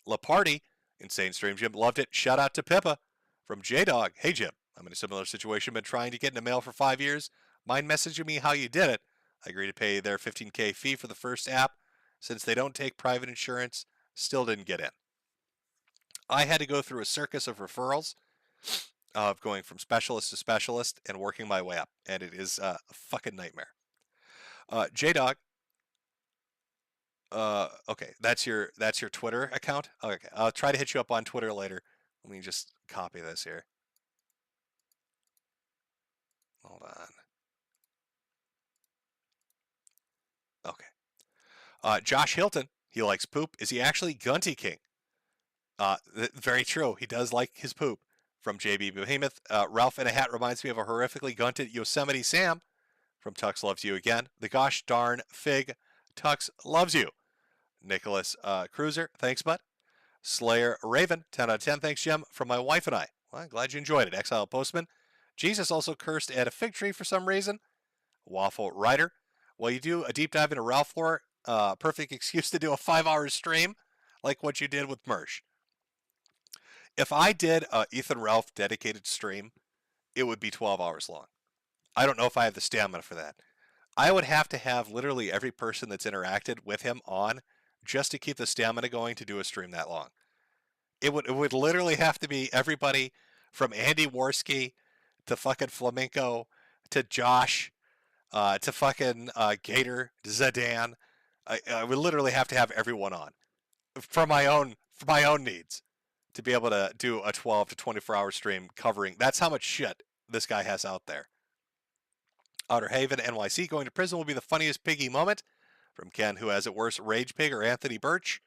La Party. Insane Stream Jim. Loved it. Shout out to Pippa. From J-Dog. Hey, Jim. I'm in a similar situation. Been trying to get into mail for 5 years. Mind messaging me how you did it. I agreed to pay their $15K fee for the first app. Since they don't take private insurance, still didn't get in. I had to go through a circus of referrals of going from specialist to specialist and working my way up. And it is a fucking nightmare. J-Dog. Okay, that's your Twitter account? Okay, I'll try to hit you up on Twitter later. Let me just copy this here. Hold on. Okay. Josh Hilton, he likes poop. Is he actually Gunty King? Very true. He does like his poop. From JB Behemoth, Ralph in a hat reminds me of a horrifically gunted Yosemite Sam. From Tux Loves You Again. The gosh darn fig. Tux loves you. Nicholas Cruiser, thanks, bud. Slayer Raven, 10 out of 10. Thanks, Jim. From my wife and I. Well, I'm glad you enjoyed it. Exile Postman. Jesus also cursed at a fig tree for some reason. Waffle Rider. Well, you do a deep dive into Ralph lore. Perfect excuse to do a 5-hour stream like what you did with Mersh. If I did a Ethan Ralph dedicated stream, it would be 12 hours long. I don't know if I have the stamina for that. I would have to have literally every person that's interacted with him on just to keep the stamina going to do a stream that long. It would literally have to be everybody from Andy Worski to fucking Flamenco to Josh to fucking Gator, Zidane. I would literally have to have everyone on for my own needs to be able to do a 12 to 24 hour stream covering. That's how much shit this guy has out there. Outer Haven, NYC, going to prison will be the funniest piggy moment. From Ken, who has it worse, Rage Pig or Anthony Birch?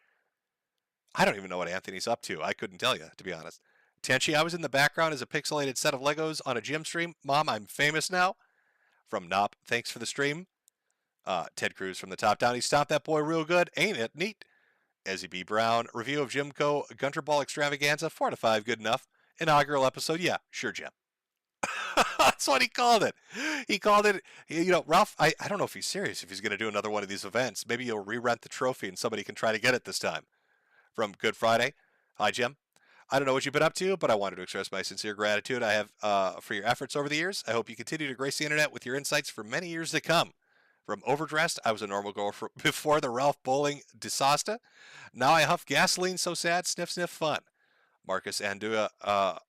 I don't even know what Anthony's up to. I couldn't tell you, to be honest. Tenchi, I was in the background as a pixelated set of Legos on a gym stream. Mom, I'm famous now. From Nop, thanks for the stream. Ted Cruz from the top down. He stopped that boy real good. Ain't it neat? Ezzy B. Brown, review of JimCo, GunterBall Extravaganza, 4 to 5, good enough. Inaugural episode, yeah, sure, Jim. That's what he called it. He called it, Ralph, I don't know if he's serious, if he's going to do another one of these events. Maybe you'll re-rent the trophy and somebody can try to get it this time. From Good Friday, hi, Jim. I don't know what you've been up to, but I wanted to express my sincere gratitude I have for your efforts over the years. I hope you continue to grace the internet with your insights for many years to come. From Overdressed, I was a normal girl before the Ralph Bowling disaster. Now I huff gasoline so sad, sniff, sniff, fun. Marcus Andua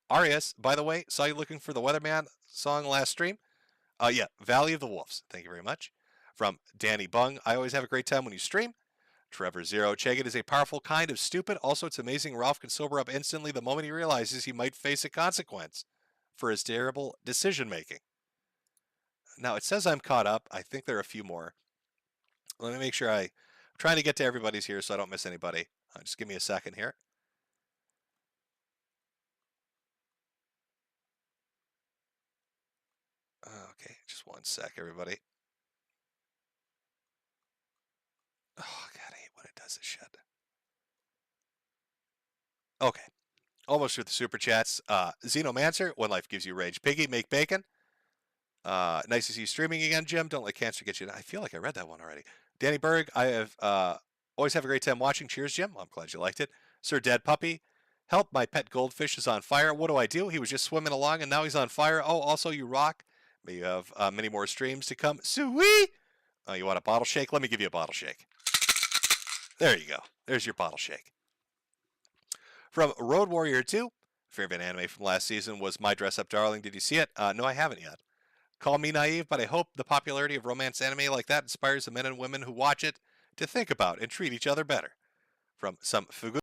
Arias, by the way, saw you looking for the Weatherman song last stream. Yeah, Valley of the Wolves. Thank you very much. From Danny Bung, I always have a great time when you stream. Trevor Zero, Chagin is a powerful kind of stupid. Also, it's amazing Ralph can sober up instantly the moment he realizes he might face a consequence for his terrible decision making. Now, it says I'm caught up. I think there are a few more. Let me make sure I'm trying to get to everybody's here so I don't miss anybody. Just give me a second here. Okay, just one sec, everybody. Oh, God, I hate when it does this shit. Okay, almost through the super chats. Xenomancer, when life gives you rage. Piggy, make bacon. Nice to see you streaming again, Jim. Don't let cancer get you. I feel like I read that one already. Danny Berg, I have always have a great time watching. Cheers, Jim. I'm glad you liked it. Sir Dead Puppy, help, my pet goldfish is on fire. What do I do? He was just swimming along and now he's on fire. Oh, also you rock. May you have many more streams to come. Sweet. You want a bottle shake? Let me give you a bottle shake. There you go. There's your bottle shake. From Road Warrior 2, favorite anime from last season was My Dress Up Darling. Did you see it? No, I haven't yet. Call me naive, but I hope the popularity of romance anime like that inspires the men and women who watch it to think about and treat each other better. From some Fugu.